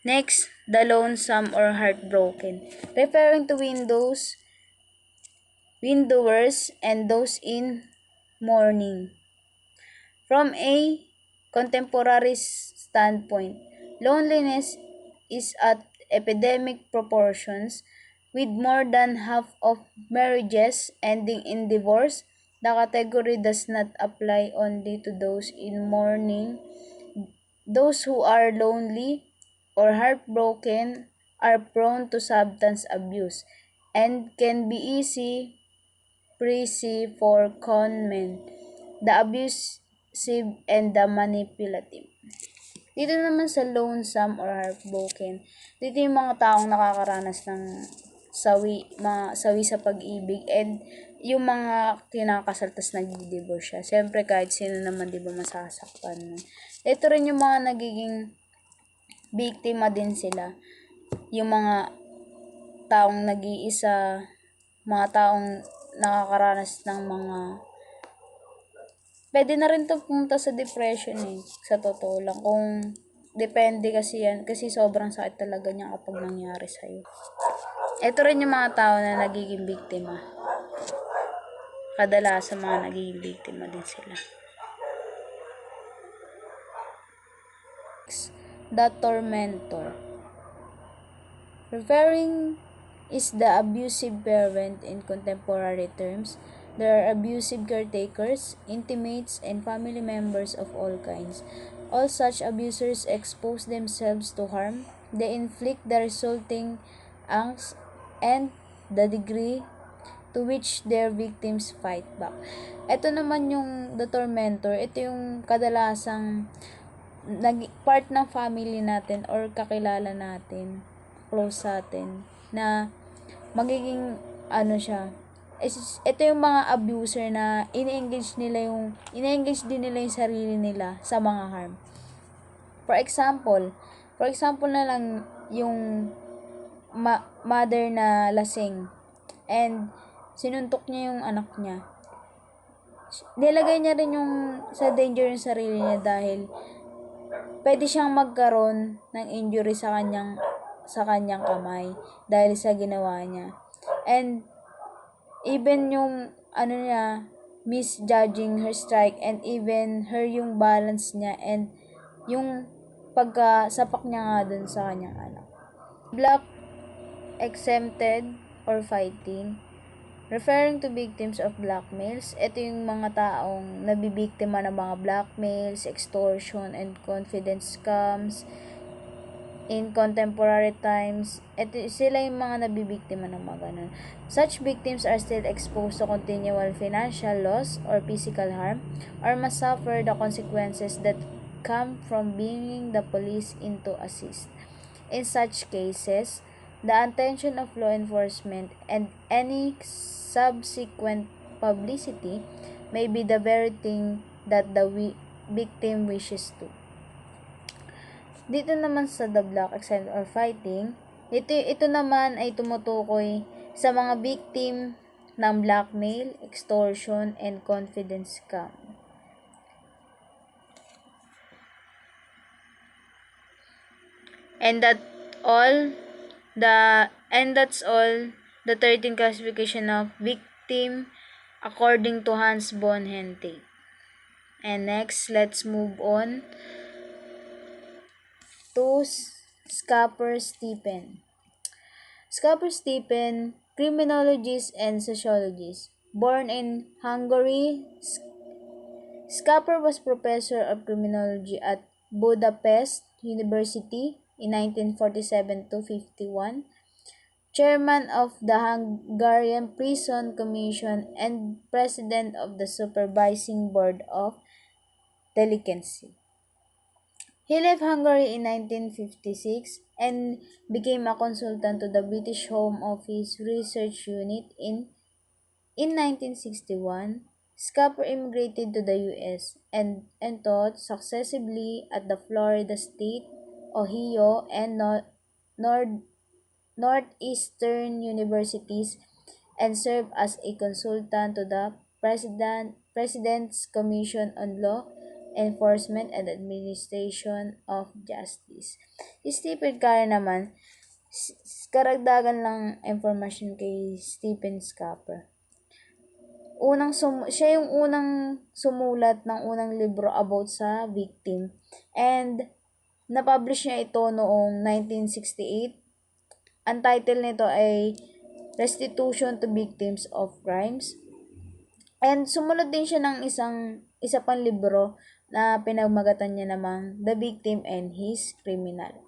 Next, the lonesome or heartbroken. Referring to widowers, and those in mourning. From a contemporary standpoint, loneliness is at epidemic proportions, with more than half of marriages ending in divorce. The category does not apply only to those in mourning. Those who are lonely or heartbroken are prone to substance abuse and can be pricey for conmen, the abusive and the manipulative. Dito naman sa lonesome or heartbroken, dito yung mga taong nakakaranas ng mga sawi sa pag-ibig, and yung mga kinakasal tas nag-divorce siya. Siyempre kahit sino naman 'di ba masasaktan nun. Ito rin yung mga nagiging biktima din sila. Yung mga taong nag-iisa, mga taong nakakaranas ng mga pwede na rin to pumunta sa depression eh, sa totoo lang. Kung depende kasi yan, kasi sobrang sakit talaga niya kapag nangyari sa'yo. Ito rin yung mga tao na nagiging biktima. Kadalasan mga nagiging biktima din sila. The tormentor. Referring is the abusive parent in contemporary terms. There are abusive caretakers, intimates, and family members of all kinds. All such abusers expose themselves to harm. They inflict the resulting angst and the degree to which their victims fight back. Ito naman yung the tormentor. Ito yung kadalasang part ng family natin or kakilala natin, close sa atin, na magiging siya. Ito yung mga abuser na ini-engage din nila yung sarili nila sa mga harm. For example na lang yung mother na lasing and sinuntok niya yung anak niya. Nilagay niya rin yung sa danger yung sarili niya dahil pwede siyang magkaroon ng injury sa kanyang kamay dahil sa ginawa niya. And even yung misjudging her strike, and even yung balance niya, and yung pagkasapak niya nga dun sa kanyang anak. Black exempted or fighting. Referring to victims of blackmails, ito yung mga taong nabibiktima ng mga blackmails, extortion, and confidence scams. In contemporary times, sila yung mga nabibiktima ng mga ganun. Such victims are still exposed to continual financial loss or physical harm, or must suffer the consequences that come from bringing the police in to assist. In such cases, the attention of law enforcement and any subsequent publicity may be the very thing that the victim wishes to. Dito naman sa the black exempt or fighting, ito naman ay tumutukoy sa mga victim ng blackmail, extortion, and confidence scam. And that's all the 13 classification of victim according to Hans von Hentig. And next, let's move on to Skapper Stephen. Scapper Stephen, criminologist and sociologist. Born in Hungary, Scapper was professor of criminology at Budapest University in 1947 to 51, chairman of the Hungarian Prison Commission and president of the Supervising Board of Delinquency. He left Hungary in 1956 and became a consultant to the British Home Office Research Unit in 1961. Scapper immigrated to the US and taught successively at the Florida State, Ohio, and Nord Northeastern universities and served as a consultant to the President's Commission on Law Enforcement and Administration of Justice. Si Stephen Curry naman, karagdagan lang information kay Stephen Scapper. Siya yung unang sumulat ng unang libro about sa victim, and na-publish niya ito noong 1968. Ang title nito ay Restitution to Victims of Crimes. And sumunod din siya ng isa pang libro na pinagmagatan niya namang The Victim and His Criminal.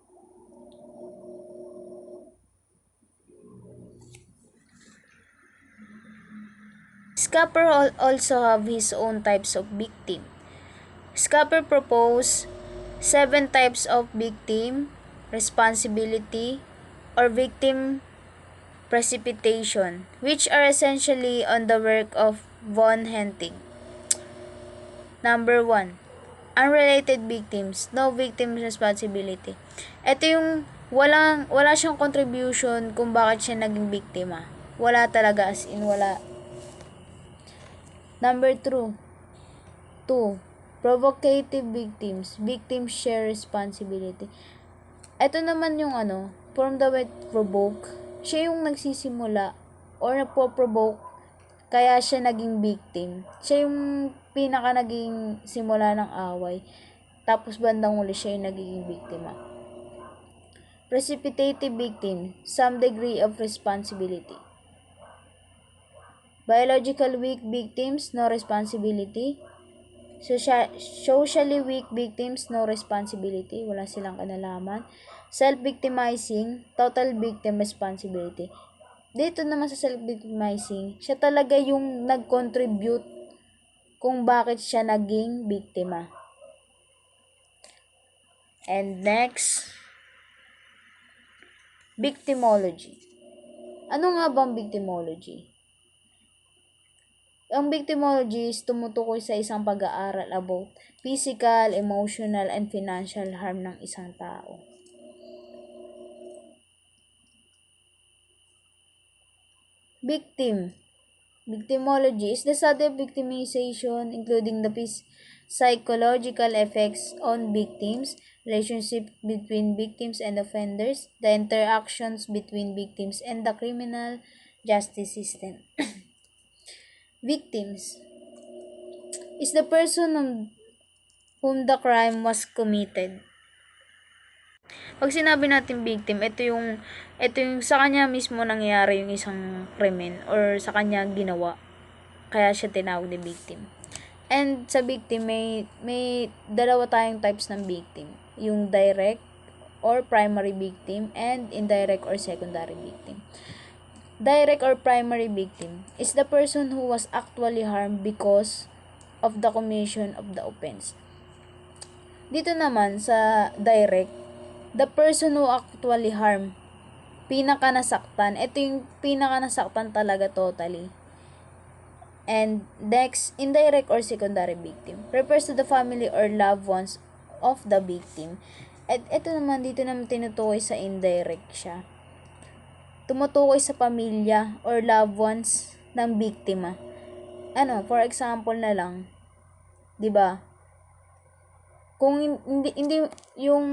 Scapper also have his own types of victim. Scapper proposed 7 types of victim responsibility or victim precipitation, which are essentially on the work of von Hentig. Number 1. Unrelated victims, no victim responsibility. Ito yung wala siyang contribution kung bakit siya naging biktima. Wala talaga, as in wala. Number 2. Provocative victims, victims share responsibility. Ito naman yung from the word provoke, siya yung nagsisimula or nagpo-provoke kaya siya naging victim. Siya yung pinaka naging simula ng away. Tapos bandang uli siya yung nagiging biktima. Precipitative victim, some degree of responsibility. Biological weak victims, no responsibility. Socially weak victims, no responsibility. Wala silang kanalaman. Self-victimizing, total victim responsibility. Dito naman sa self-victimizing, siya talaga yung nag-contribute kung bakit siya naging biktima. And next, victimology. Ano nga bang victimology? Ang victimology is tumutukoy sa isang pag-aaral about physical, emotional, and financial harm ng isang tao. Victimology is the study of victimization, including the psychological effects on victims, relationship between victims and offenders, the interactions between victims and the criminal justice system. Victims is the person whom the crime was committed. Pag sinabi natin victim, ito yung sa kanya mismo nangyari yung isang krimen or sa kanya ginawa. Kaya siya tinawag na victim. And sa victim, may dalawa tayong types ng victim. Yung direct or primary victim and indirect or secondary victim. Direct or primary victim is the person who was actually harmed because of the commission of the offense. Dito naman sa direct, the person who actually harmed, pinaka nasaktan. Ito yung pinaka nasaktan talaga totally. And next, indirect or secondary victim refers to the family or loved ones of the victim. At ito naman, dito naman tinutukoy sa indirect siya. Tumutukoy sa pamilya or loved ones ng biktima. For example na lang, 'di ba? Kung hindi yung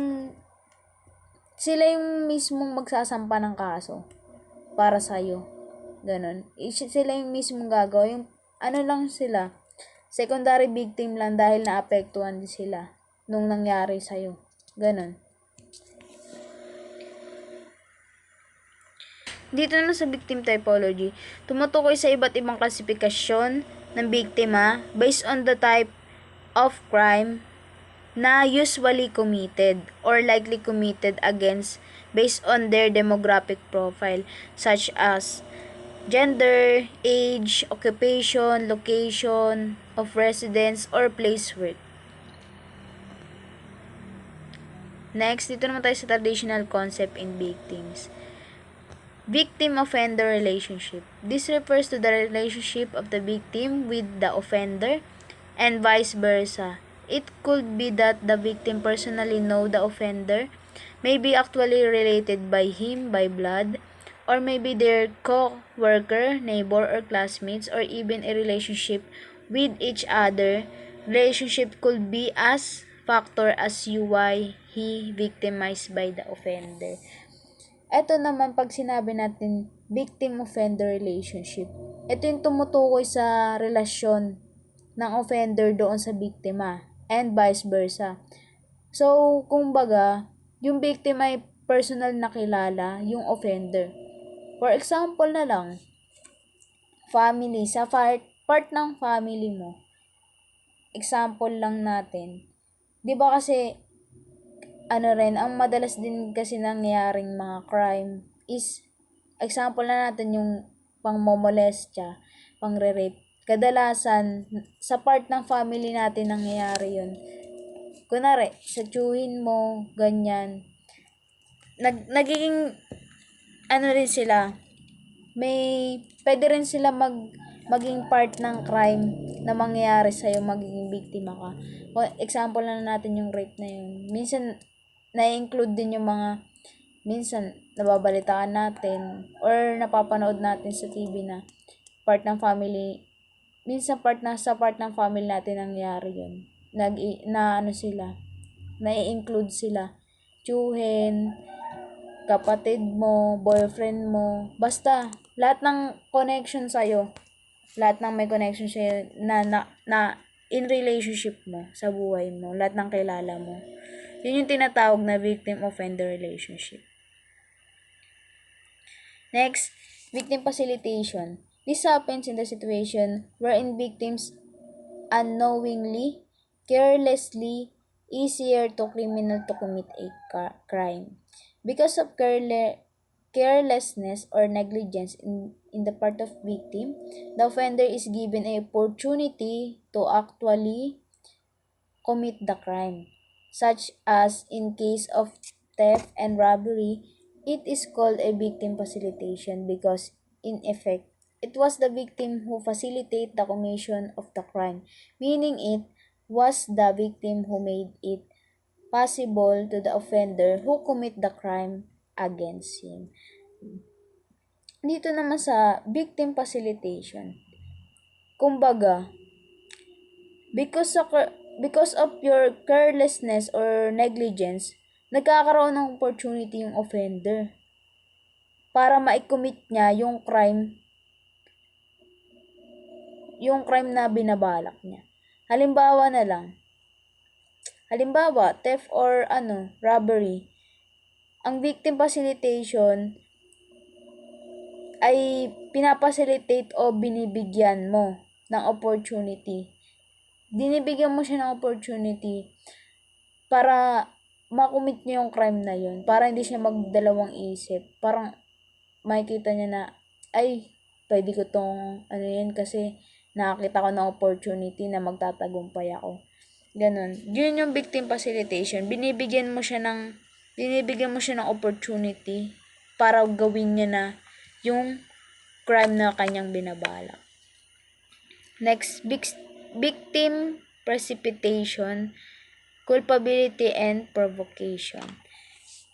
sila yung mismong magsasampa ng kaso para sa iyo. Ganon. Sila yung mismong gagawa. Yung lang sila, secondary victim lang dahil naapektuhan din sila nung nangyari sa iyo. Ganon. Dito naman sa victim typology, tumutukoy sa iba't ibang klasifikasyon ng biktima based on the type of crime na usually committed or likely committed against based on their demographic profile such as gender, age, occupation, location of residence, or place work. Next, dito naman tayo sa traditional concept in victims. Victim-offender relationship. This refers to the relationship of the victim with the offender and vice versa. It could be that the victim personally know the offender, may be actually related by him by blood, or maybe their co-worker, neighbor, or classmates, or even a relationship with each other. Relationship could be as factor as you why he victimized by the offender. Ito naman pag sinabi natin victim-offender relationship, ito yung tumutukoy sa relasyon ng offender doon sa biktima and vice versa. So, kumbaga, yung biktima ay personal na kilala yung offender. For example na lang, family, sa part ng family mo, example lang natin, di ba kasi ang madalas din kasi nangyayaring mga crime is, example na natin yung pang-momolestya, pang-rape. Kadalasan, sa part ng family natin nangyayari yun. Kunwari, sa tiyuhin mo, ganyan. Nagiging, rin sila, pwede rin sila maging part ng crime na mangyayari sa'yo, magiging biktima ka. Example na natin yung rape na yun. Minsan, na-include din yung mga minsan nababalitaan natin or napapanood natin sa TV na part ng family, minsan sa part ng family natin nangyari yun. Sila, na-include sila. Tiyuhin, kapatid mo, boyfriend mo, basta lahat ng connection sa'yo, lahat ng may connection sa'yo na in relationship mo sa buhay mo, lahat ng kilala mo. Yun yung tinatawag na victim-offender relationship. Next, victim facilitation. This happens in the situation wherein victims unknowingly, carelessly, easier to criminal to commit a crime. Because of carelessness or negligence in the part of victim, the offender is given an opportunity to actually commit the crime. Such as in case of theft and robbery, it is called a victim facilitation because in effect, it was the victim who facilitated the commission of the crime, meaning it was the victim who made it possible to the offender who commit the crime against him. Dito naman sa victim facilitation, kumbaga, because of your carelessness or negligence, nagkakaroon ng opportunity yung offender para ma-commit niya yung crime na binabalak niya. Halimbawa, theft or robbery. Ang victim facilitation ay pinapacilitate o binibigyan mo ng opportunity. Dinibigyan mo siya ng opportunity para makumit niya yung crime na yun. Para hindi siya magdalawang isip. Parang makikita niya na, ay, pwede ko tong kasi nakakita ko ng opportunity na magtatagumpay ako. Ganon. Yun yung victim facilitation. Binibigyan mo siya ng opportunity para gawin niya na yung crime na kanyang binabalak. Next, victim precipitation, culpability, and provocation.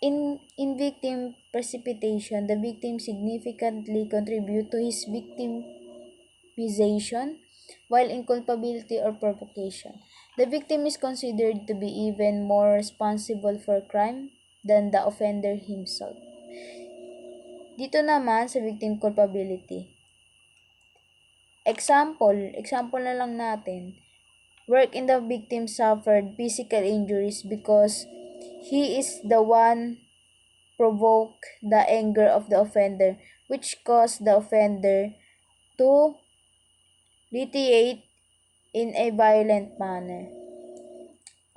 In victim precipitation, the victim significantly contribute to his victimization, while in culpability or provocation, the victim is considered to be even more responsible for crime than the offender himself. Dito naman sa victim culpability, example na lang natin, work in the victim suffered physical injuries because he is the one provoked the anger of the offender which cause the offender to retaliate in a violent manner.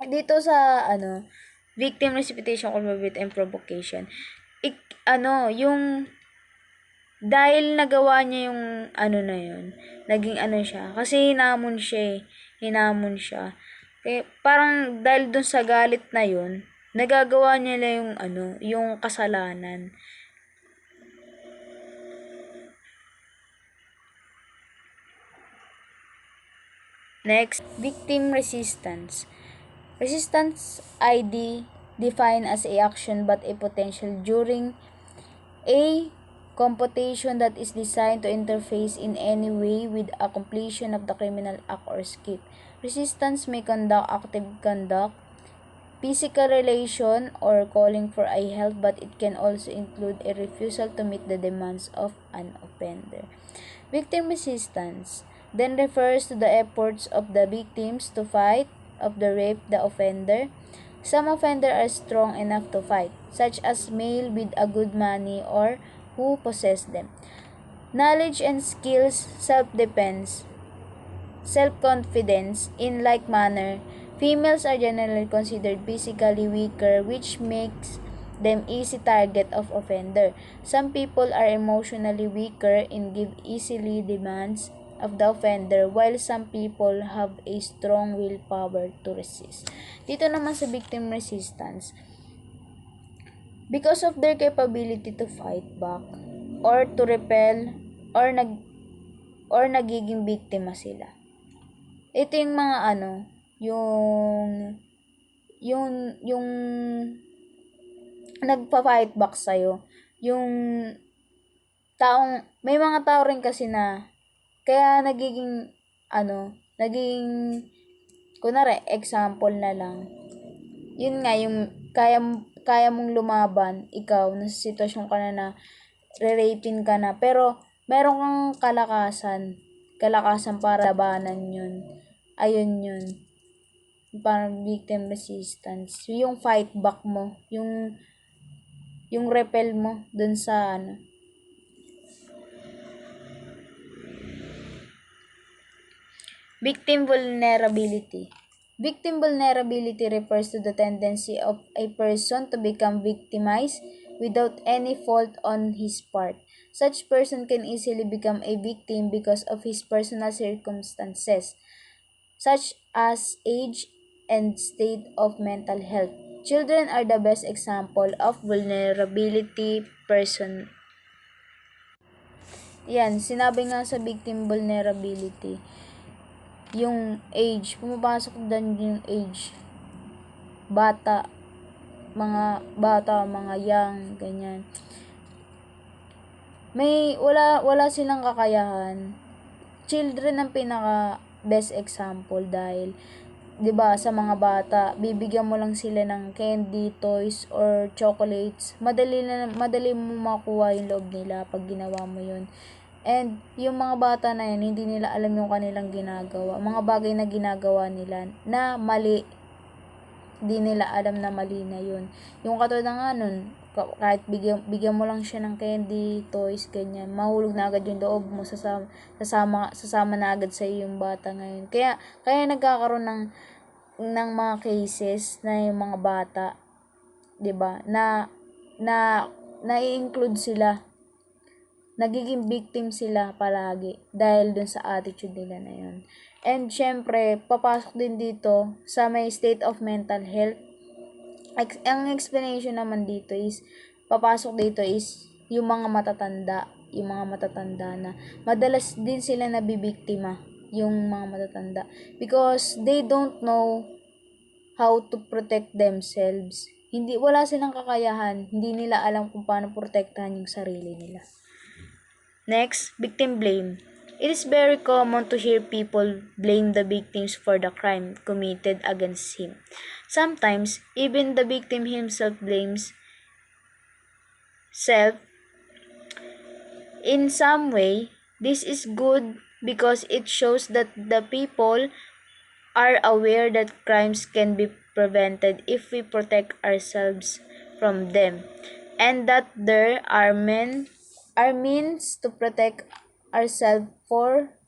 Dito sa victim precipitation, culpability, and provocation, yung dahil nagawa niya yung na yun, naging siya, kasi hinamon siya. Kaya parang dahil dun sa galit na yun, nagagawa niya yung yung kasalanan. Next, victim resistance. Resistance ID defined as a action but a potential during a computation that is designed to interface in any way with a completion of the criminal act or skip. Resistance may conduct active conduct, physical relation, or calling for a help, but it can also include a refusal to meet the demands of an offender. Victim resistance then refers to the efforts of the victims to fight of the rape the offender. Some offenders are strong enough to fight, such as male with a good money or who possess them. Knowledge and skills, self-defense, self-confidence. In like manner, females are generally considered physically weaker, which makes them easy target of offender. Some people are emotionally weaker and give easily demands of the offender, while some people have a strong willpower to resist. Dito naman sa victim resistance, because of their capability to fight back or to repel or nagiging biktima sila. Ito yung mga yung nagpa-fight back sa'yo. Yung may mga tao rin kasi na, kaya nagiging, kunwari, example na lang. Yun nga, yung kaya mong lumaban, ikaw, nasa sitwasyon ka na re-rapin ka na, pero meron kang kalakasan para labanan yun. Ayun yun. Parang victim resistance. Yung fight back mo, yung repel mo dun sa Victim vulnerability. Victim vulnerability refers to the tendency of a person to become victimized without any fault on his part. Such person can easily become a victim because of his personal circumstances, such as age and state of mental health. Children are the best example of vulnerability person. Yan, sinabi nga sa victim vulnerability, yung age, pumapasok doon yung age. Mga young, ganyan. Wala silang kakayahan. Children ang pinaka best example dahil 'di ba sa mga bata, bibigyan mo lang sila ng candy, toys or chocolates. Madali mo makuha yung loob nila pag ginawa mo 'yun. And yung mga bata na yan, hindi nila alam yung kanilang ginagawa. Mga bagay na ginagawa nila na mali, hindi nila alam na mali na yun. Yung katulad na nga nun, kahit bigyan mo lang siya ng candy, toys, ganyan, mahulog na agad yung loob mo, sasama na agad sa yung bata ngayon. Kaya nagkakaroon ng mga cases na yung mga bata, 'di ba, na-include sila, nagiging victim sila palagi dahil dun sa attitude nila na yun. And syempre, papasok din dito sa may state of mental health. Ang explanation naman dito is, papasok dito is yung mga matatanda na madalas din sila nabibiktima, yung mga matatanda, because they don't know how to protect themselves. Wala silang kakayahan, hindi nila alam kung paano protektahan yung sarili nila. Next, victim blame. It is very common to hear people blame the victims for the crime committed against him. Sometimes, even the victim himself blames self in some way. This is good because it shows that the people are aware that crimes can be prevented if we protect ourselves from them, and that there are are means to protect ourselves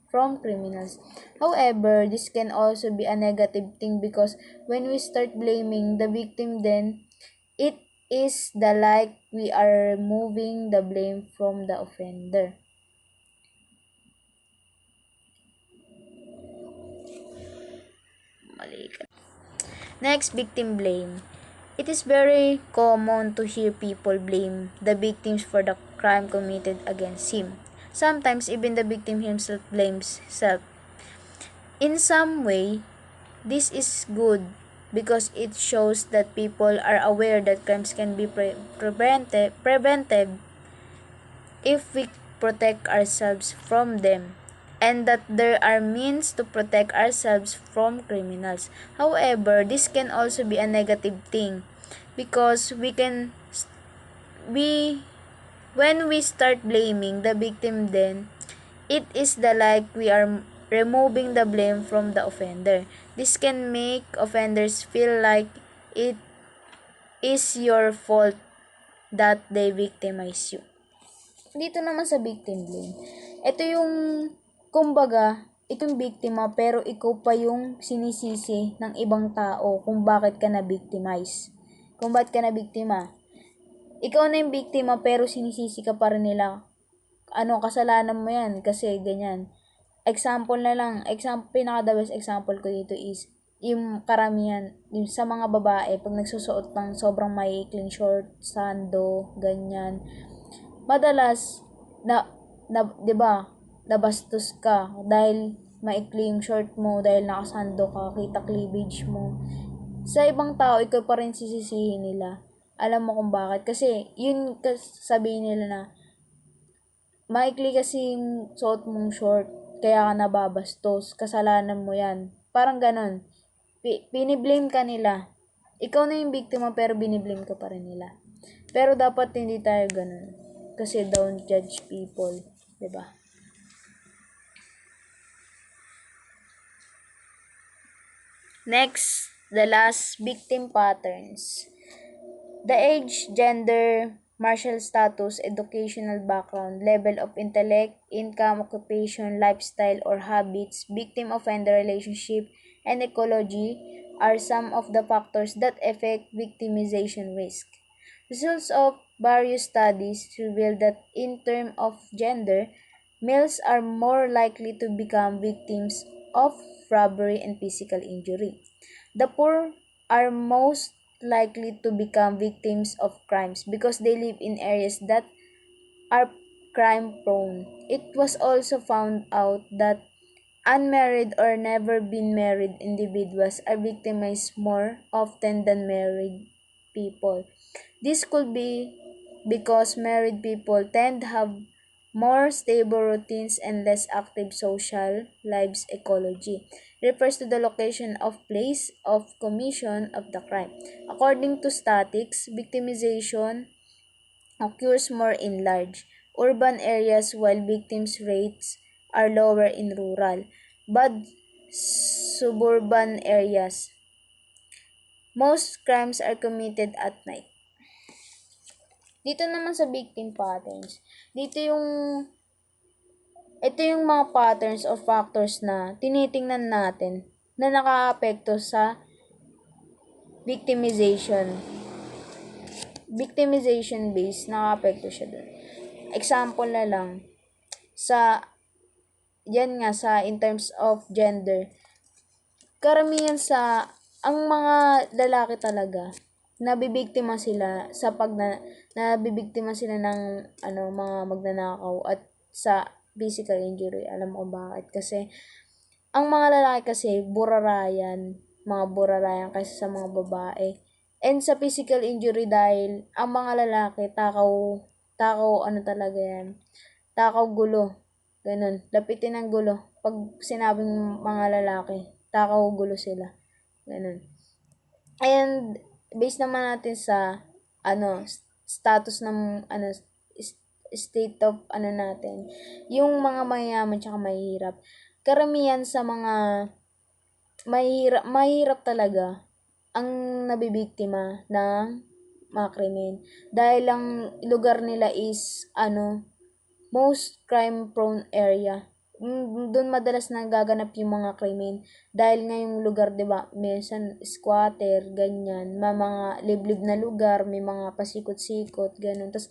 from criminals. However, this can also be a negative thing because when we start blaming the victim, then it is the like we are removing the blame from the offender. Next, victim blame. It is very common to hear people blame the victims for the crime committed against him. Sometimes even the victim himself blames self. In some way, this is good because it shows that people are aware that crimes can be prevented if we protect ourselves from them, and that there are means to protect ourselves from criminals. However, this can also be a negative thing because we when we start blaming the victim, then it is the like we are removing the blame from the offender. This can make offenders feel like it is your fault that they victimize you. Dito naman sa victim blame, ito yung, kumbaga, ito yung biktima pero ikaw pa yung sinisisi ng ibang tao kung bakit ka na-victimize. Kung bakit ka na-biktima. Ikaw na yung biktima pero sinisisi ka pa rin nila. Kasalanan mo yan kasi ganyan. Example na lang, pinaka the best example ko dito is, yung karamihan, yung sa mga babae, pag nagsusuot ng sobrang maikling short, sando, ganyan, madalas na 'di ba? Nabastos ka dahil maikli yung short mo, dahil nakasando ka, kita cleavage mo. Sa ibang tao, ikaw pa rin sisisihin nila. Alam mo kung bakit? Kasi yun sabihin nila na maikli kasi yung suot mong short, kaya ka nababastos, kasalanan mo yan. Parang ganon. Biniblame ka nila. Ikaw na yung biktima pero biniblame ka pa rin nila. Pero dapat hindi tayo ganon. Kasi don't judge people, 'di ba? Next, the last, victim patterns. The age, gender, martial status, educational background, level of intellect, income, occupation, lifestyle or habits, victim-offender relationship, and ecology are some of the factors that affect victimization risk. Results of various studies reveal that in terms of gender, males are more likely to become victims of robbery and physical injury. The poor are most likely to become victims of crimes because they live in areas that are crime prone. It was also found out that unmarried or never been married individuals are victimized more often than married people. This could be because married people tend to have more stable routines and less active social lives. Ecology refers to the location of place of commission of the crime. According to statistics, victimization occurs more in large urban areas while victims rates are lower in rural but suburban areas. Most crimes are committed at night. Dito naman sa victim patterns, ito yung mga patterns or factors na tinitingnan natin na nakakaapekto sa victimization. Victimization base, nakakaapekto siya dun. Example na lang, yan nga sa in terms of gender, karamihan ang mga lalaki talaga, nabibiktima sila nabibiktima sila ng mga magnanakaw at sa physical injury. Alam mo kung bakit? Kasi ang mga lalaki kasi mga burarayan kaysa sa mga babae. And sa physical injury dahil ang mga lalaki takaw talaga yan. Takaw gulo. Ganun. Lapitin ng gulo. Pag sinabing mga lalaki, takaw gulo sila. Ganun. And based naman natin sa status ng state of natin, yung mga mayayaman tsaka mahihirap. Karamihan sa mga mahirap talaga ang nabibiktima ng mga krimen dahil ang lugar nila is most crime-prone area. Doon madalas nagaganap yung mga krimen. Dahil ngayong lugar, 'di ba, minsan squatter, ganyan, mga liblib na lugar, may mga pasikot-sikot, ganun. Tas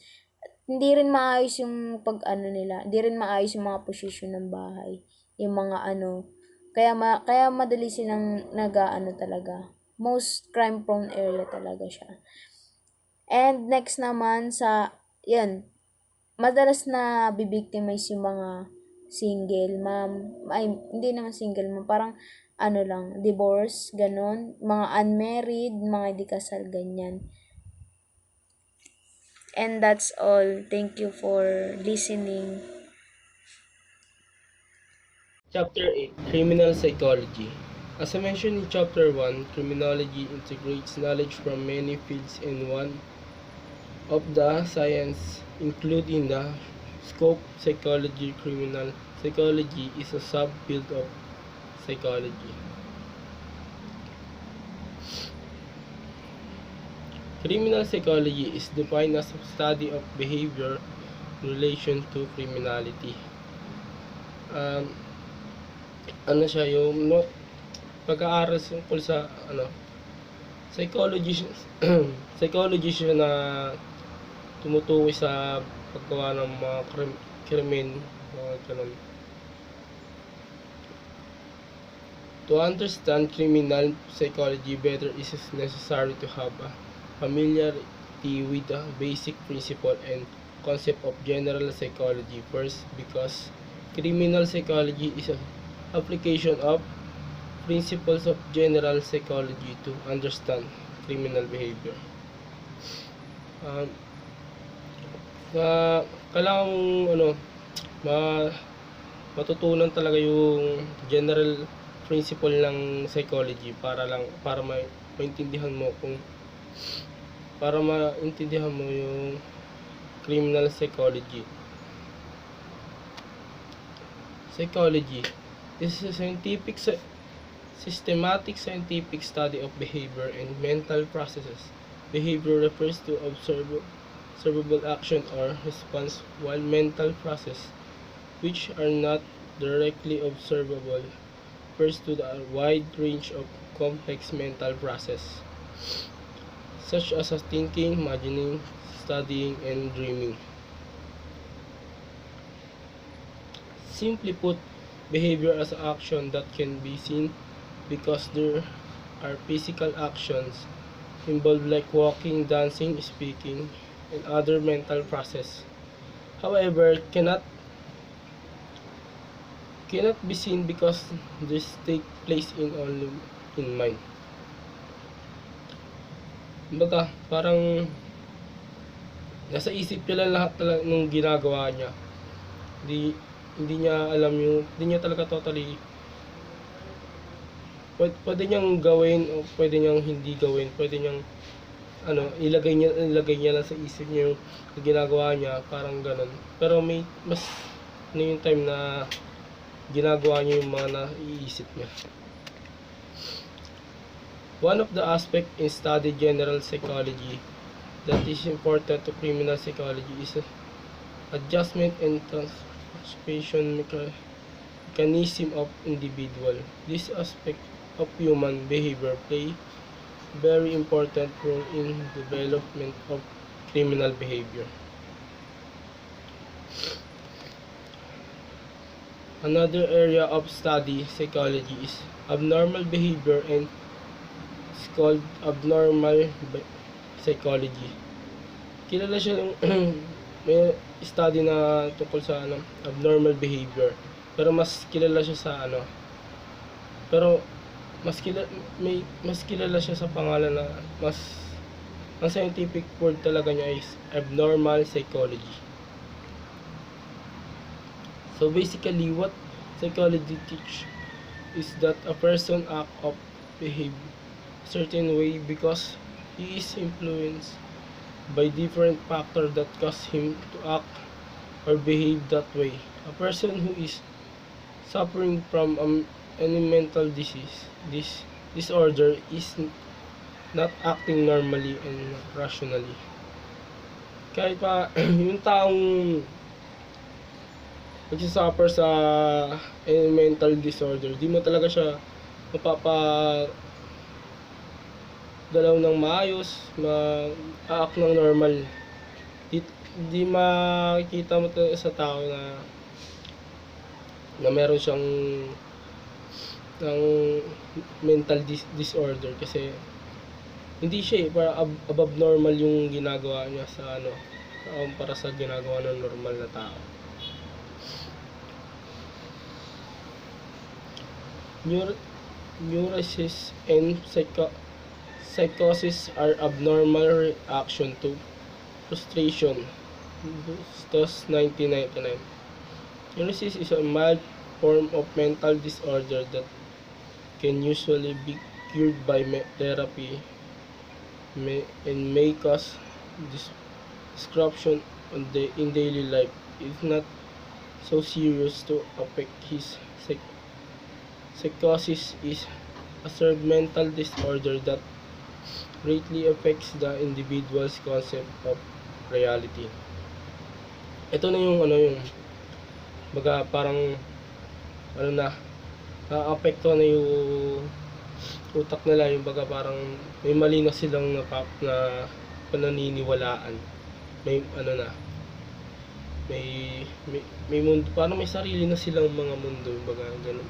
hindi rin maayos yung pag-ano nila, hindi rin maayos yung mga posisyon ng bahay, yung mga ano, kaya madali silang nag-aano talaga. Most crime-prone area talaga siya. And next naman sa, yan, madalas na bibictimize yung mga single mom, ay hindi naman single mom, parang ano lang, divorce, ganon, mga unmarried, mga di kasal, ganyan. And that's all. Thank you for listening. Chapter 8 Criminal Psychology. As I mentioned in Chapter 1, criminology integrates knowledge from many fields in one of the science, including the scope psychology. Criminal psychology is a subfield of psychology. Criminal psychology is defined as a study of behavior in relation to criminality. Ano siya yung pag-aaral tungkol sa psychology psychology siya na tumutukoy sa paggawa ng mga krimen, mga ganun. To understand criminal psychology better, it is necessary to have a familiarity with the basic principle and concept of general psychology. First, because criminal psychology is an application of principles of general psychology to understand criminal behavior. Kailangan matutunan talaga yung general principle ng psychology para maintindihan mo yung criminal psychology. Psychology is a systematic scientific study of behavior and mental processes. Behavior refers to observable action or response, while mental process, which are not directly observable, refers to the wide range of complex mental process, such as thinking, imagining, studying, and dreaming. Simply put, behavior as action that can be seen because there are physical actions involved like walking, dancing, speaking, and other mental process. However, cannot be seen because this take place only in mind. Kumbaga, parang nasa isip niya lang lahat talaga nung ginagawa niya. Hindi niya alam hindi niya talaga totally pwede niyang gawin o pwede niyang hindi gawin, pwede niyang ilagay niya lang sa isip niya yung ginagawa niya, parang ganun. Pero may mas yung time na ginagawa niya yung mga naiisip niya. One of the aspects in study general psychology that is important to criminal psychology is adjustment and transformation mechanism of individual. This aspect of human behavior play very important role in development of criminal behavior. Another area of study psychology is abnormal behavior and it's called abnormal psychology. Kilala siya may study na tungkol sa abnormal behavior, pero mas kilala siya sa mas kilala siya sa pangalan na ang scientific word talaga niya is abnormal psychology. So basically, what psychology teach is that a person act or behave a certain way because he is influenced by different factors that cause him to act or behave that way. A person who is suffering from any mental disorder is not acting normally and rationally. Kahit pa yung taong nagsasuffer sa mental disorder, di mo talaga siya mapapagalaw ng maayos, ma-act ng normal. Di makikita mo sa tao na meron siyang ng mental disorder kasi hindi siya para above normal yung ginagawa niya sa para sa ginagawa ng normal na tao. Neurosis and psychosis are abnormal reaction to frustration. Stos 1999. Neurosis is a mild form of mental disorder that can usually be cured by therapy and may cause disruption in daily life. It's not so serious to affect his psychosis is a certain mental disorder that greatly affects the individual's concept of reality. Ito na yung baga parang naapekto na yung utak nila, yung baga parang may mali na silang na pananiniwalaan. May may mundo, parang may sarili na silang mga mundo, yung baga ganun,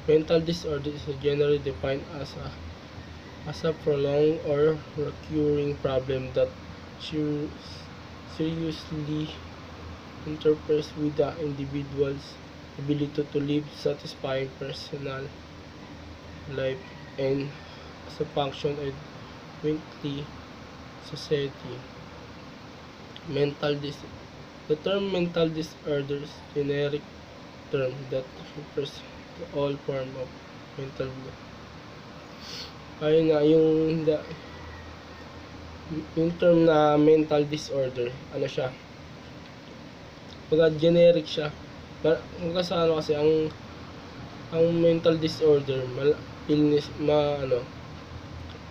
mental disorder is generally defined as a prolonged or recurring problem that seriously interferes with the individual's ability to live satisfying personal life and as a function of weekly society. The term mental disorder is a generic term that refers to all form of mental. Ayun nga, yung term na mental disorder, siya? Pagka generic siya. Kasi ang mental disorder, illness,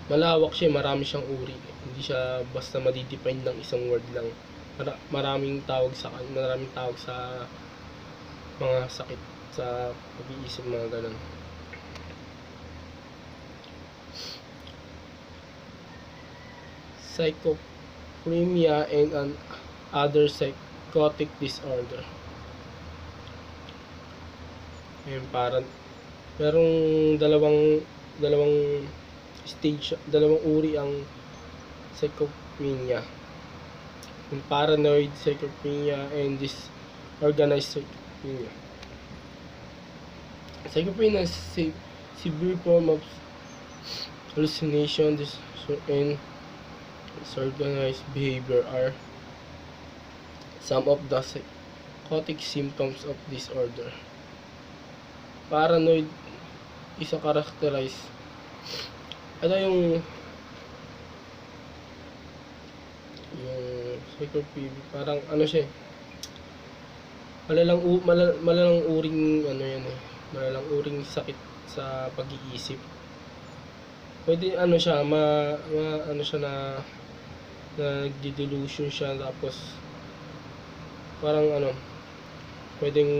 malawak siya, marami siyang uri. Hindi siya basta madidefine ng isang word lang. Maraming tawag sa mga sakit sa pag-iisip, mga ganun. Schizophrenia and other psychotic disorder. Ayun, parang merong dalawang stage, dalawang uri ang schizophrenia. Yung paranoid schizophrenia and disorganized schizophrenia. Schizophrenia is a severe form of hallucination and disorganized behavior are some of the psychotic symptoms of disorder. Paranoid is characterized. Ito yung psychopathy, parang siya, malalang uring yan malalang uring sakit sa pag-iisip. Pwede siya siya na nagdi-delusion siya, tapos parang pwedeng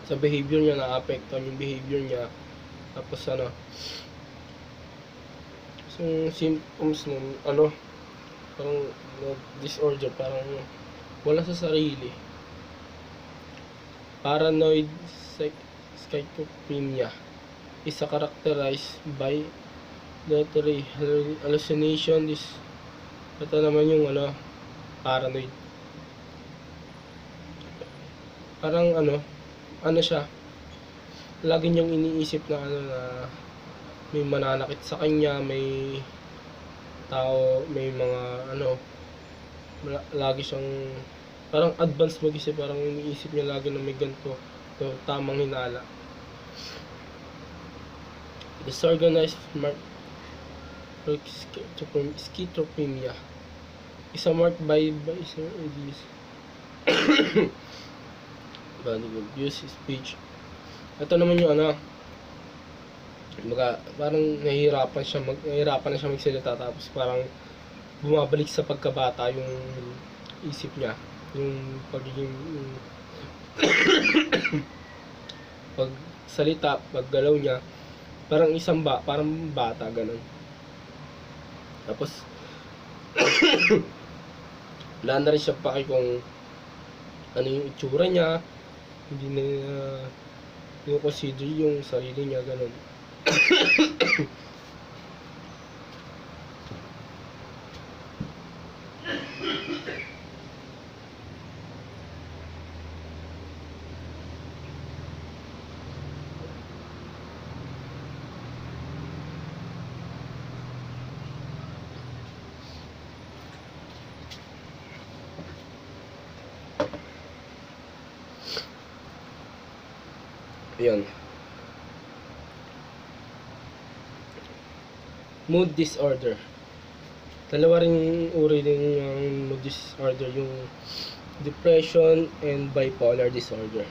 sa behavior niya, na-apektuhan yung behavior niya, tapos so symptoms nun parang disorder, parang wala sa sarili. Paranoid schizophrenia is characterized by auditory hallucination. Ito naman yung paranoid, parang siya, lagi niyang iniisip na na may mananakit sa kanya, may tao, may mga lagi siyang parang advanced mag-isip, parang iniisip niya lagi na may ganito, tamang hinala. Disorganized schizophrenia is marked by body abuse, speech. Ito naman yung parang nahihirapan na siya magsalita, tapos parang bumabalik sa pagkabata yung isip niya, yung pagiging pagsalita, paggalaw niya, parang bata ganun. Tapos wala na rin siya paki kung ano yung itsura niya, hindi na consider yung sarili niya ganun. Ayan. Mood disorder. Dalawa ring uri din yung mood disorder, yung depression and bipolar disorder.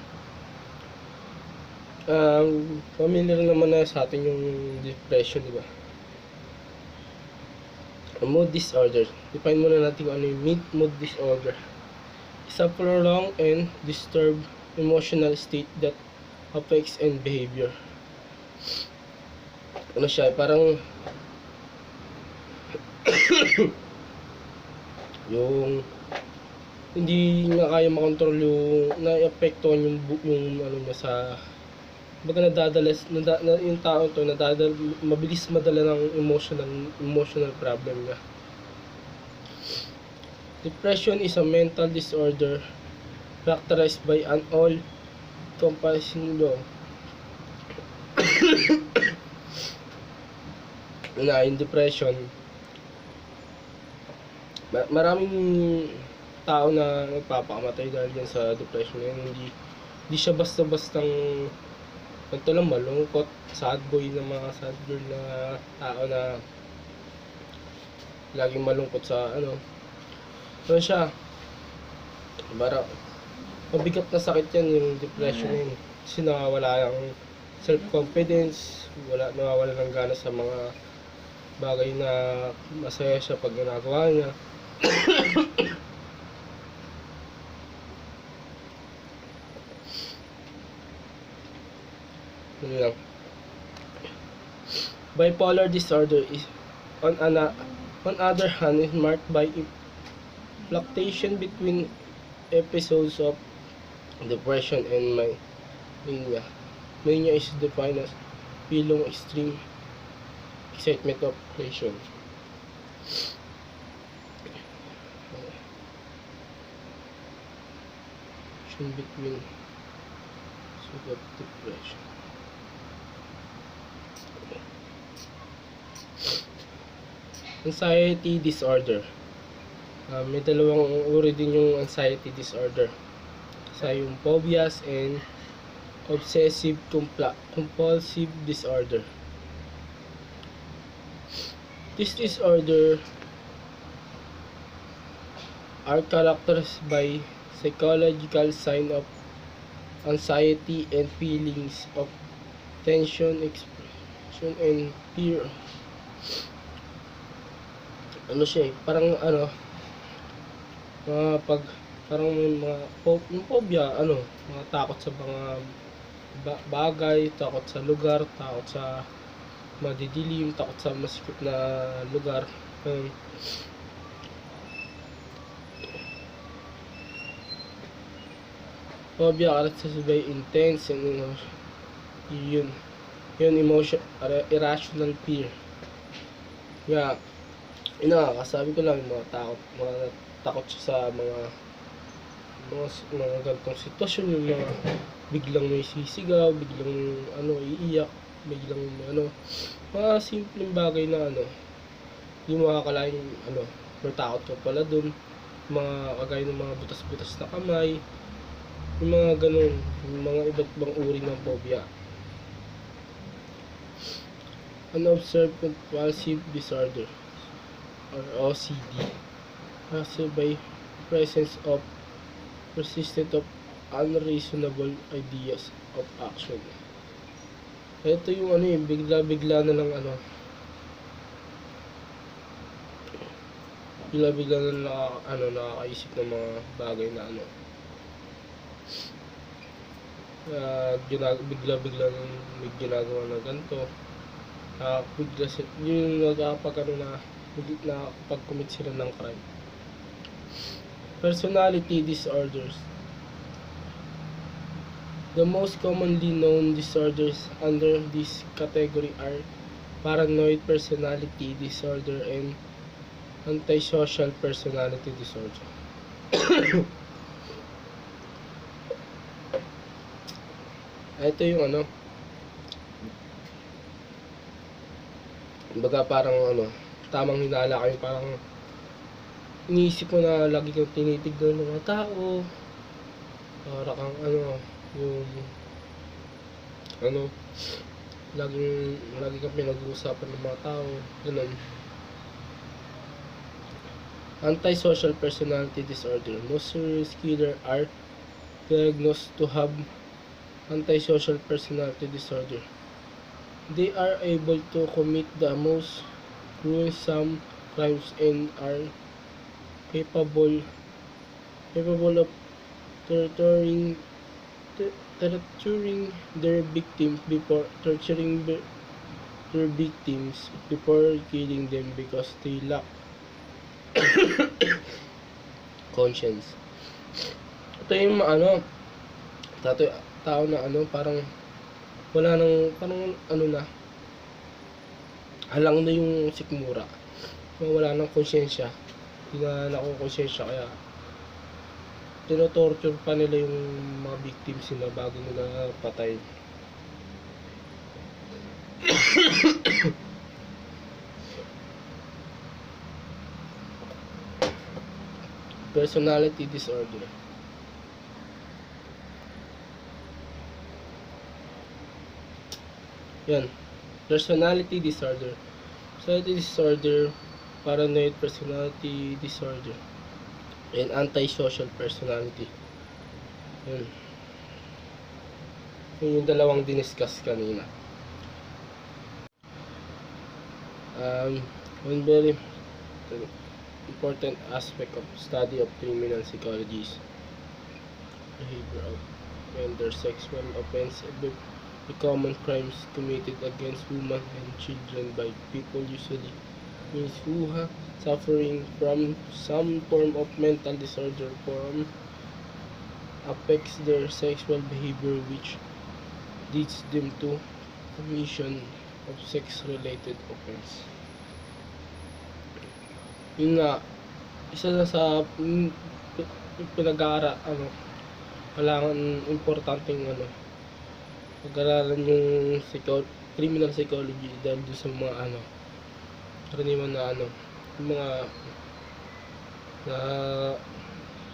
Familiar naman na sa atin yung depression, di ba? Mood disorder. Define muna natin kung ano yung mood disorder. It's a prolonged and disturbed emotional state that affects and behavior. Ano siya, parang yung hindi nga kaya makontrol, yung na-apektuhan yung ano niya sa baga yung tao to mabilis madala ng emotional problem niya. Depression is a mental disorder characterized by an all-encompassing na in depression, maraming tao na nagpapakamatay dahil yan sa depression. Hindi siya basta-bastang ito lang malungkot, sad boy na mga sad girl na tao na laging malungkot sa ano. So siya, mabigat na sakit yan yung depression yun. Kasi nawawala yung self-confidence, nawawala ng gana sa mga bagay na masaya siya pag ginagawa niya. Bipolar disorder is on other hand is marked by fluctuation between episodes of depression and mania. Mania is defined as feeling extreme excitement of depression. Between of depression. Anxiety disorder. May dalawang uri din yung anxiety disorder. Yung phobias and obsessive compulsive disorder. This disorder are characterized by psychological sign of anxiety and feelings of tension, expression, and fear. Ano siya parang ano, parang may mga phobia, mga takot sa mga bagay, takot sa lugar, takot sa madidilim, takot sa masikip na lugar. Phobia characterized by intense and yun emotion, irrational fear. Kasabi ko lang, mga takot siya sa mga ganitong sitwasyon, yung mga biglang may sisigaw, biglang iiyak, biglang mga simpleng bagay na hindi mo makakalain natakot ka pala dun, mga kagaya ng mga butas-butas na kamay, yung mga ganun, yung mga iba't ibang uri ng phobia. Unobserved compulsive disorder or OCD, caused by presence of persistent of unreasonable ideas of action. Ito yung bigla-bigla na lang bigla-bigla na nakakaisip ng mga bagay na bigla-bigla nang may ginagawa na ganito. Yun nakapag-commit sila ng crime. Personality disorders. The most commonly known disorders under this category are paranoid personality disorder and antisocial personality disorder. Ito yung kumbaga parang tamang hinala kayo, parang iniisip mo na lagi kang tinitignan ng mga tao, para kang yung lagi kang pinag-uusapan ng mga tao, ganun. Antisocial personality disorder. Most serious killers are diagnosed to have antisocial personality disorder. They are able to commit the most gruesome crimes and are capable of torturing their victims before killing them because they lack conscience. Ito yung tao na parang wala nang, parang na, halang na yung sikmura, wala nang konsyensya, hindi na nakukonsensya, kaya tinotorture pa nila yung mga victims nila bago nila patay. Personality disorder. Yan. Personality disorder. Personality disorder, paranoid personality disorder, and antisocial personality. Yan. Yun yung dalawang diniscuss kanina. One very important aspect of study of criminal psychology is behavior of gender sexual offense. The common crimes committed against women and children by people usually means who are suffering from some form of mental disorder affects their sexual behavior, which leads them to commission of sex-related offense. Yun nga, isa na sa pinag-aara, kailangan importanteng pag-aralan yung criminal psychology dahil doon sa mga karaniwan na yung mga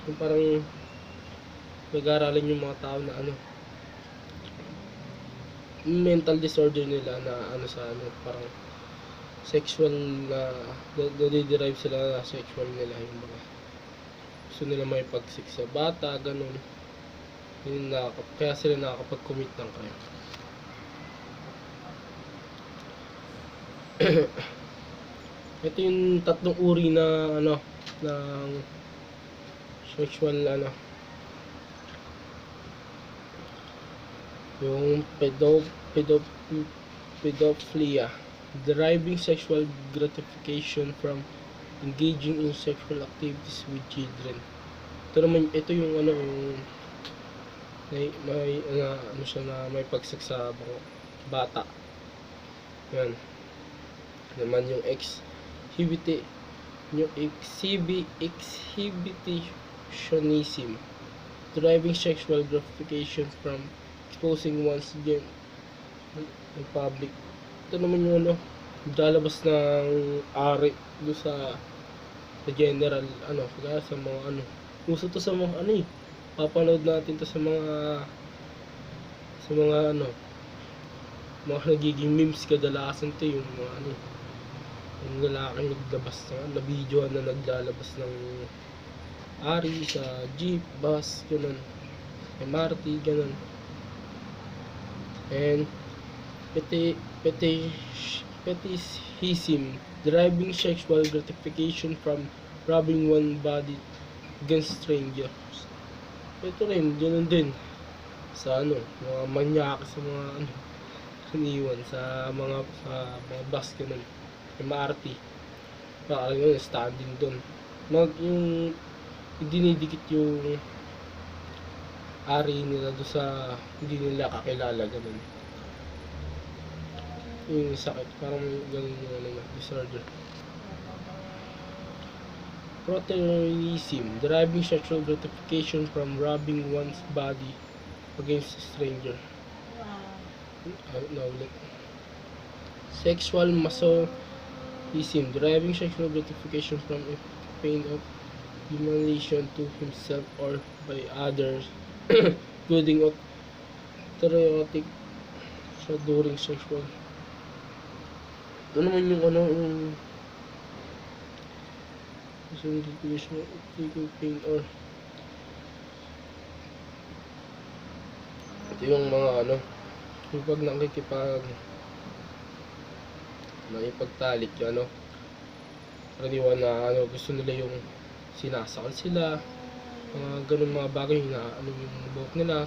yung parang pag-aralan yung mga tao na mental disorder nila na parang sexual na derive sila na sexual nila, yung mga gusto nila may pagsik sa bata, ganun. Yun kaya sila nakakapag-commit ng crime. Ito yung tatlong uri na ng sexual yung pedophilia, deriving sexual gratification from engaging in sexual activities with children. Ito yung may pagsik sa bata. Yan. Naman yung exhibitionism, deriving sexual gratification from exposing one's gender in public. Ito naman yung lalabas ng ari do sa general kaya sa mga uso to sa mga papanood natin to sa mga mga nagiging memes kadalasan to, yung mga yung lalaking naglabas na video na naglalabas ng ari sa jeep, bus, ganun, MRT, ganun. And fetishism, deriving sexual gratification from robbing one body against strangers. Ito rin, ganun din. Sa ano, mga manyak sa mga ano, iniwan sa mga bus ganun. MRT. Parang yun, standing doon. Yung dinidikit yung ari nila doon sa hindi nila kakilala ganun. Yung sakit, parang ganun yung ano, disorder. Proteronism, deriving sexual gratification from robbing one's body against a stranger. Naulit. Sexual masochism, deriving sexual gratification from a pain of humiliation to himself or by others, including autoerotic sa during sexual. Ano naman yung ano, yung sexual gratification of taking pain or ito yung mga ano, yung pag nakipagtalik yung ano, karaniwan na ano, gusto nila yung sinasakal sila, mga ganun mga bagay na ano yung buhok nila,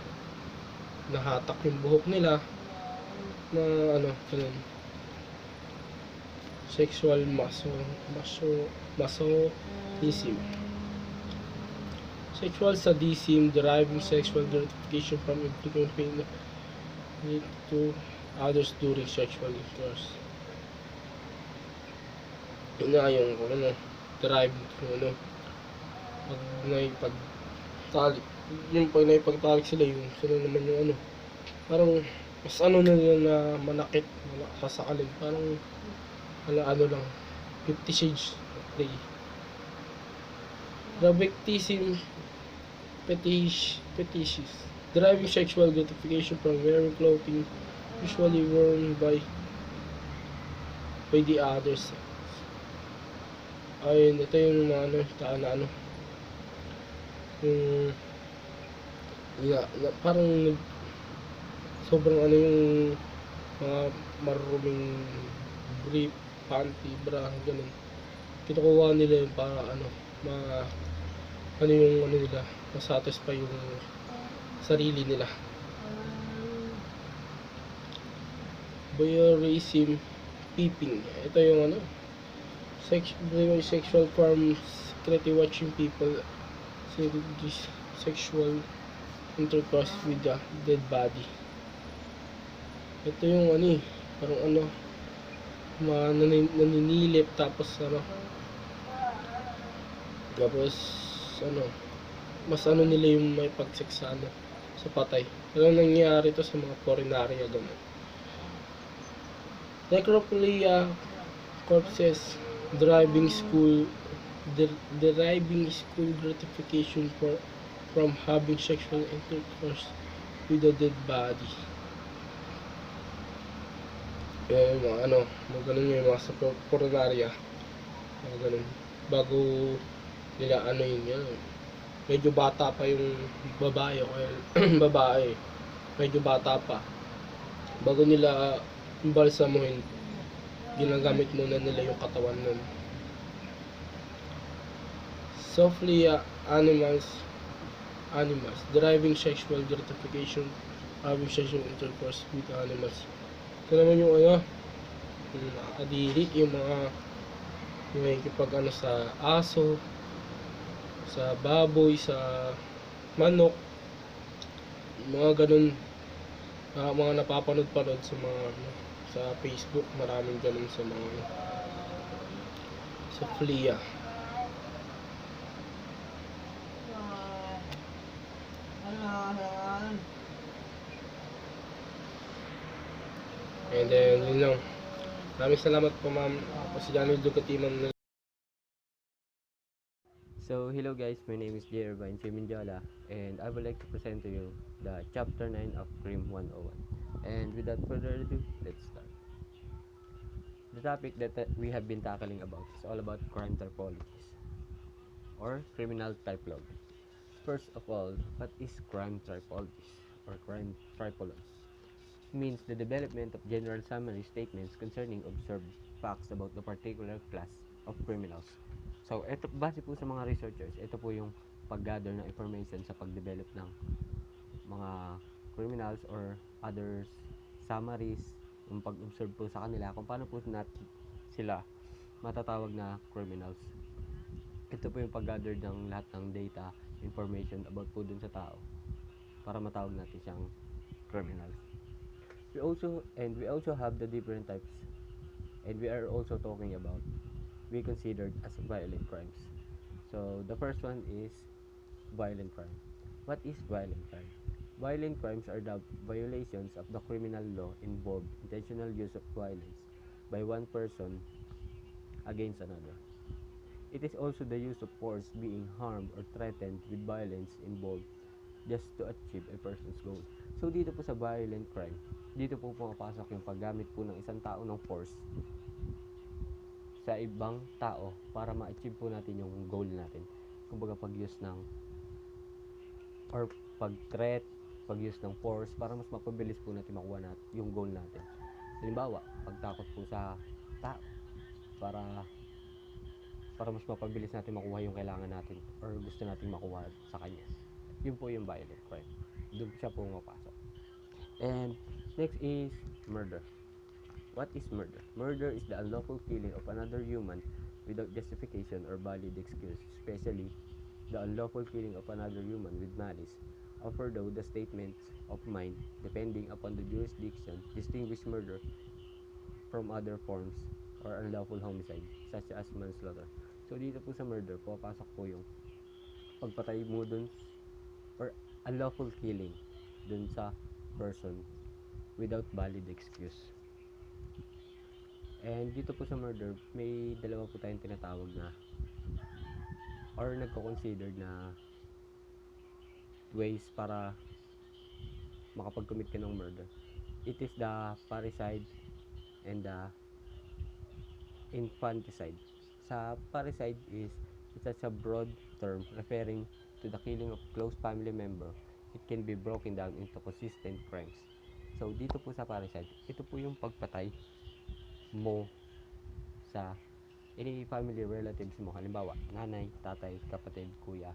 nahatak yung buhok nila, na ano, ganun. Sexual masochism. Sexual sadism, deriving sexual gratification from inflicting pain to others during sexual intercourse. Yun na yung ano, deriving yung ano, pag naipagtalik, yung pag naipagtalik sila, yung sila naman yung ano, parang mas ano na nila na manakit, sasakalin, parang ano lang, 50 Shades of Grey. Rubectism, fetishes, deriving sexual gratification from wearing clothing usually worn by the others. Ayun, ito yung mga ano, na ano, yung parang sobrang ano yung mga maruming brief, panty, bra, ganun. Kinukuha nila yun para ano, ano yung ano nila, masatisfy yung sarili nila. Voyeurism, peeping. Ito yung ano, sexual forms, secretly watching people sexual intercourse with the dead body. Ito yung ano eh, parang ano, naninilip tapos ano, mas ano nila yung may pagsex sa ano, sa patay. Pero nangyayari to sa mga foreignarya ganun. Necrophilia, corpses, deriving school gratification from having sexual intercourse with a dead body. Mga ano, mga ganun yung mga sa foreignarya, mga ganun, bago nila ano yun, medyo bata pa yung babae o babae, medyo bata pa, bago nila balsamuhin, ginagamit muna nila yung katawan nun. Sophia animals, deriving sexual gratification, having sexual intercourse with animals. Ito naman yung ano, yung nakakadiri, yung mga may kipag ano sa aso, sa baboy, sa manok, mga ganun, mga napapanood sa mga sa Facebook, maraming ganun sa mga sa FLIA. And then yun lang, maraming salamat po ma'am. Ako si Daniel Ducatiman. So, hello guys, my name is J. Irvine Chiminjala, and I would like to present to you the Chapter 9 of CRIM 101. And without further ado, let's start. The topic that we have been tackling about is all about crime typologies, or criminal typology. First of all, what is crime typologies, or crime typologies? It means the development of general summary statements concerning observed facts about a particular class of criminals. So, ito, base po sa mga researchers, ito po yung pag-gather ng information sa pag-develop ng mga criminals or others summaries, yung pag-observe po sa kanila kung paano po sila matatawag na criminals. Ito po yung pag-gather ng lahat ng data, information about po dun sa tao para matawag natin siyang criminals. We also have the different types, and we are also talking about we considered as violent crimes. So the first one is violent crime. What is violent crime? Violent crimes are the violations of the criminal law involve intentional use of violence by one person against another. It is also the use of force being harmed or threatened with violence involved just to achieve a person's goal. So dito po sa violent crime, dito po pumapasok yung paggamit po ng isang tao ng force sa ibang tao para ma-achieve po natin yung goal natin. Kumbaga pag-use ng or pag-threat, pag-use ng force para mas mapabilis po natin makuha natin yung goal natin. Halimbawa, pagtakot po sa tao para mas mapabilis natin makuha yung kailangan natin or gusto nating makuha sa kanya. Yun po yung violent crime. Doon siya po mapasok. And next is murder. What is murder? Murder is the unlawful killing of another human without justification or valid excuse, especially the unlawful killing of another human with malice. Although the statements of mind, depending upon the jurisdiction, distinguish murder from other forms or unlawful homicide, such as manslaughter. So dito po sa murder, papasok po yung pagpatay mo dun or unlawful killing dun sa person without valid excuse. And dito po sa murder, may dalawa po tayong tinatawag na or nagko-consider na ways para makapag-commit ka ng murder. It is the parricide and the infanticide. Sa parricide is it's a broad term referring to the killing of close family member. It can be broken down into consistent crimes. So dito po sa parricide, ito po yung pagpatay mo sa any family relatives mo. Halimbawa, nanay, tatay, kapatid, kuya,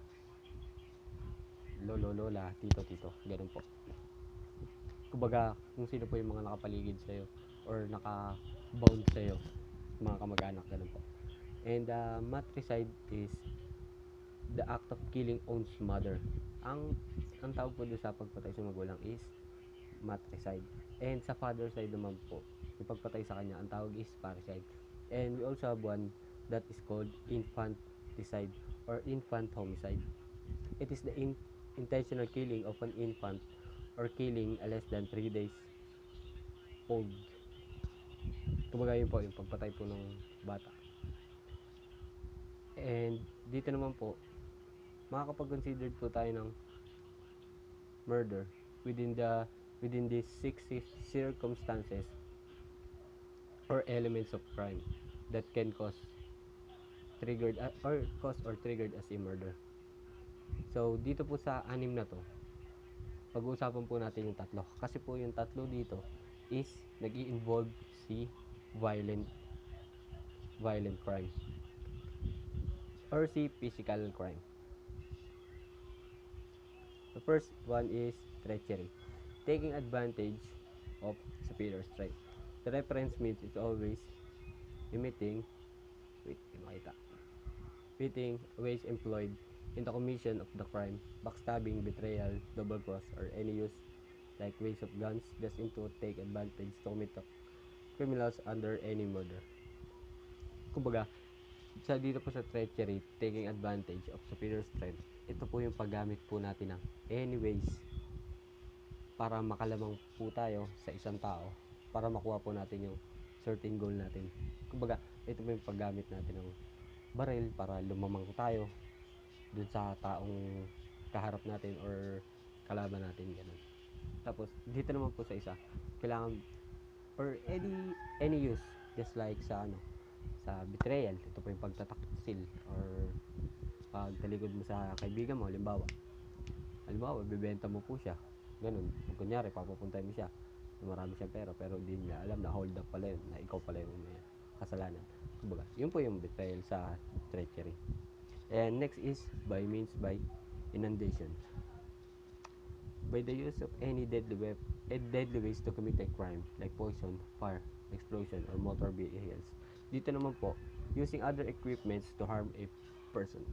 lolo, lola, tito, tito. Ganun po. Kumbaga, kung sino po yung mga nakapaligid sa'yo or naka-bound sa'yo, mga kamag-anak, ganun po. And matricide is the act of killing one's mother. Ang tawag po doon sa pagpatay sa magulang is matricide. And sa father side naman po, yung pagpatay sa kanya, ang tawag is parricide. And we also have one that is called infanticide or infant homicide. It is the intentional killing of an infant or killing a less than 3 days old. Kumbaga yun po, yung pagpatay po ng bata. And dito naman po, makakapag-considered po tayo ng murder within these 6 circumstances or elements of crime that can cause or triggered as a murder. So dito po sa 6 na to, pag-uusapan po natin yung tatlo. Kasi po yung tatlo dito is nag-i-involve si violent crime or si physical crime. The first one is treachery, taking advantage of superior strength. The reference means it's always imitating ways employed in the commission of the crime, backstabbing, betrayal, double cross, or any use like ways of guns destined to take advantage to commit the criminals under any murder. Kumbaga, dito po sa treachery, taking advantage of superior strength, ito po yung paggamit po natin ng any ways para makalamang po tayo sa isang tao para makuha po natin yung certain goal natin. Kumbaga, ito po yung paggamit natin ng baril para lumamang tayo dun sa taong kaharap natin or kalaban natin, ganun. Tapos dito naman po sa isa, kailangan or any use, just like sa sa betrayal, ito po yung pagtataksil or pagtalikod mo sa kaibigan mo. Halimbawa bibenta mo po siya, ganun. Kunyari papapuntay mo siya, marami siyang pera pero hindi niya alam na hold up pala yun, na ikaw pala yung may kasalanan. Kumbaga, yun po yung betrayal sa treachery. And next is by inundation. By the use of any deadly ways to commit a crime like poison, fire, explosion, or motor vehicles. Dito naman po, using other equipments to harm a person.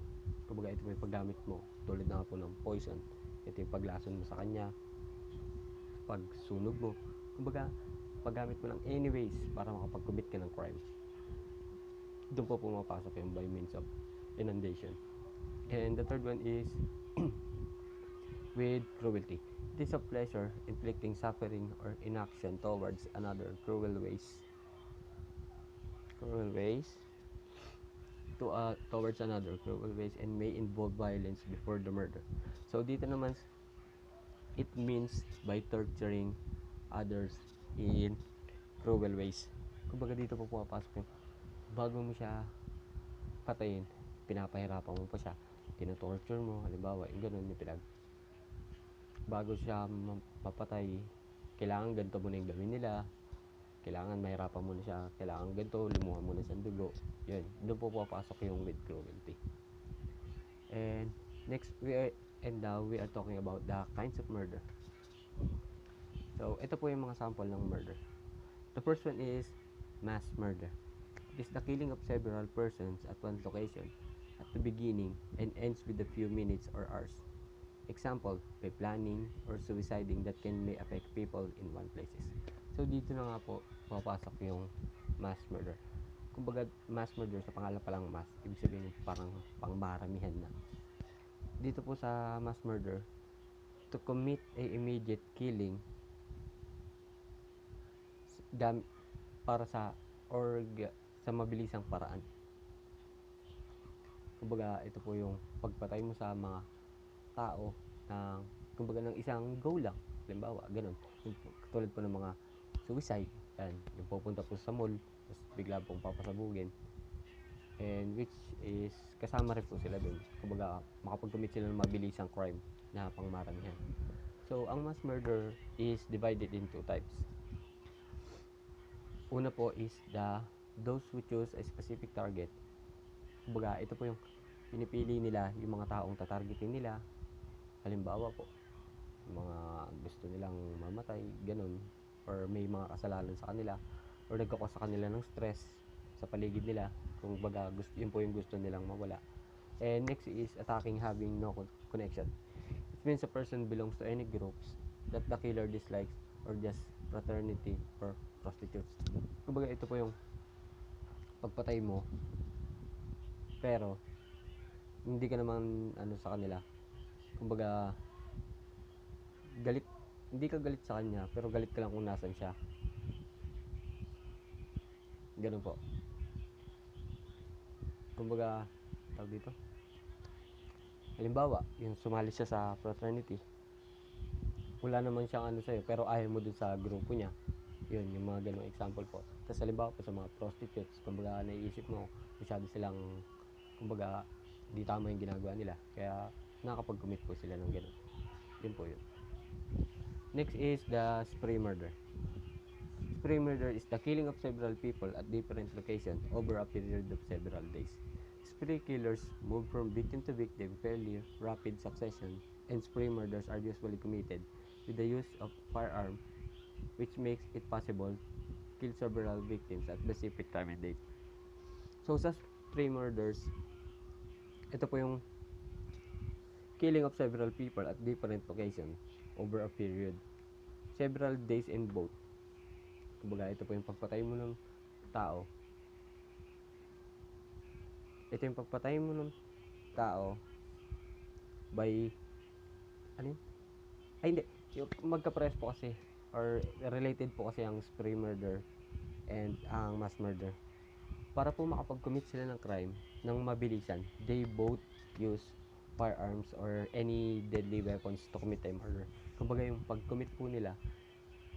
Kumbaga, ito po yung paggamit mo, tulad na po ng poison. Ito yung paglason mo sa kanya, pagsunog mo. Kumbaga, paggamit mo ng any ways para makapag-commit ka ng crime. Doon po pumapasok yung by means of inundation. And the third one is with cruelty. It is a pleasure inflicting suffering or inaction towards another cruel ways towards another cruel ways and may involve violence before the murder. So dito naman, it means by torturing others in cruel ways. Kumbaga dito po pumapasok yung bago mo siya patayin, pinapahirapan mo pa siya, tinatorture mo, halimbawa, yung ganun yung bago siya mapatay, kailangan ganito muna yung gawin nila, kailangan mahirapan mo na siya, kailangan ganito, lumuha mo na siyang dugo. Yun, doon po papasok yung with cruelty. And next, now we are talking about the kinds of murder. So, ito po yung mga sample ng murder. The first one is mass murder. It is the killing of several persons at one location at the beginning and ends with a few minutes or hours. Example, by planning or suiciding that may affect people in one places. So, dito na nga po papasok yung mass murder. Kumbaga, mass murder, sa pangalan pa lang mass, ibig sabihin parang pangmaramihan na. Dito po sa mass murder, to commit a immediate killing para sa mabilisang paraan. Kumbaga, ito po yung pagpatay mo sa mga tao ng kumbaga ng isang go lang, halimbawa ganun, katulad po ng mga suicide, yan, yung pupunta po sa mall tapos bigla pong papasabugin, and which is kasama rin po sila dun, kumbaga makapag-commit sila ng mabilisang crime na pangmaramihan. So ang mass murder is divided in two types. Una po is those who choose a specific target. Kumbaga ito po yung pinipili nila yung mga taong tatargetin nila. Halimbawa po, mga gusto nilang mamatay, ganun, or may mga kasalanan sa kanila, or nagkakos sa kanila ng stress sa paligid nila, kung baga yun po yung gusto nilang mawala. And next is attacking having no connection. It means a person belongs to any groups that the killer dislikes or just fraternity or prostitutes. Kumbaga ito po yung pagpatay mo, pero hindi ka naman sa kanila. Kumbaga, hindi ka galit sa kanya, pero galit ka lang kung nasan siya. Ganun po. Kumbaga, tawag dito. Halimbawa, yung sumali siya sa fraternity. Wala naman siyang sa'yo, pero ayaw mo dun sa grupo niya. Yun, yung mga ganung example po. Tapos halimbawa po sa mga prostitutes, kumbaga naiisip mo, masyado silang, kumbaga, di tama yung ginagawa nila. Kaya, nakakapag-commit po sila ng ganun. Yun po yun. Next is the spree murder. Spree murder is the killing of several people at different locations over a period of several days. Spree killers move from victim to victim fairly rapid succession, and spree murders are usually committed with the use of firearm, which makes it possible to kill several victims at specific time and date. So sa spree murders, ito po yung killing of several people at different locations over a period several days in both. Kumbaga ito po yung pagpatay mo ng tao. Ito yung pagpatay mo ng tao by hindi, yung magka-press po kasi or related po kasi ang spree murder and ang mass murder. Para po makapag-commit sila ng crime ng mabilisan, they both use firearms or any deadly weapons to commit a murder. Kumbaga yung pag-commit po nila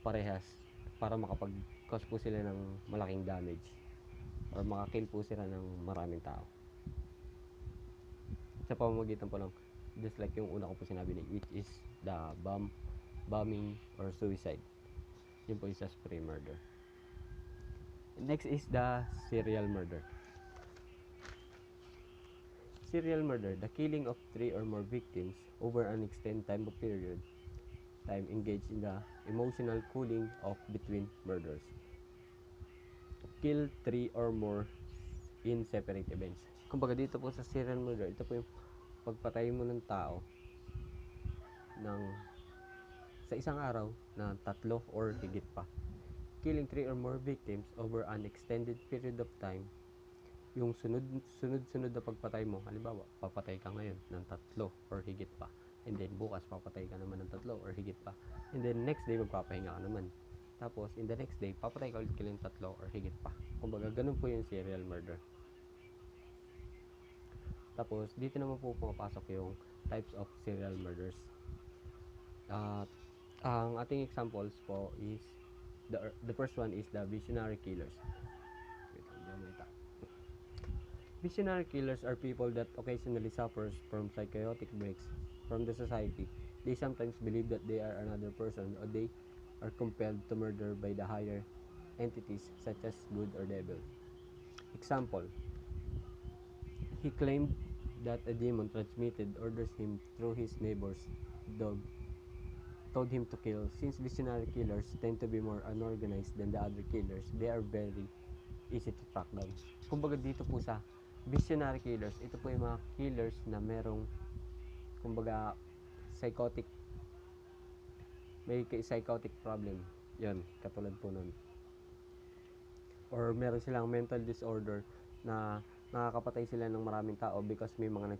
parehas para makapag-cause po sila ng malaking damage or makakill po sila ng maraming tao. Sa pamamagitan po lang, just like yung una ko po sinabi, which is the bombing or suicide. Yun po yung sa spree murder. Next is the serial murder. Serial murder, the killing of 3 or more victims over an extended time engaged in the emotional cooling off between murders. Kill 3 or more in separate events. Kumbaga dito po sa serial murder, ito po yung pagpatay mo ng tao ng sa isang araw na 3 or higit pa. Killing 3 or more victims over an extended period of time. Yung sunod-sunod na pagpatay mo, halimbawa, papatay ka ngayon ng 3 or higit pa. And then bukas papatay ka naman ng 3 or higit pa. And then next day magpapahinga ka naman. Tapos in the next day, papatay ka ulit ng 3 or higit pa. Kumbaga ganun po yung serial murder. Tapos dito naman po pumapasok yung types of serial murders. Ang ating examples po is the first one is the visionary killers. Visionary killers are people that occasionally suffers from psychotic breaks from the society. They sometimes believe that they are another person, or they are compelled to murder by the higher entities such as good or devil. Example, he claimed that a demon transmitted orders him through his neighbor's dog told him to kill. Since visionary killers tend to be more unorganized than the other killers, they are very easy to track down. Kumbaga dito po sa visionary killers, ito po yung mga killers na merong kumbaga may psychotic problem. Yan, katulad po nun. Or meron silang mental disorder na nakakapatay sila ng maraming tao because may mga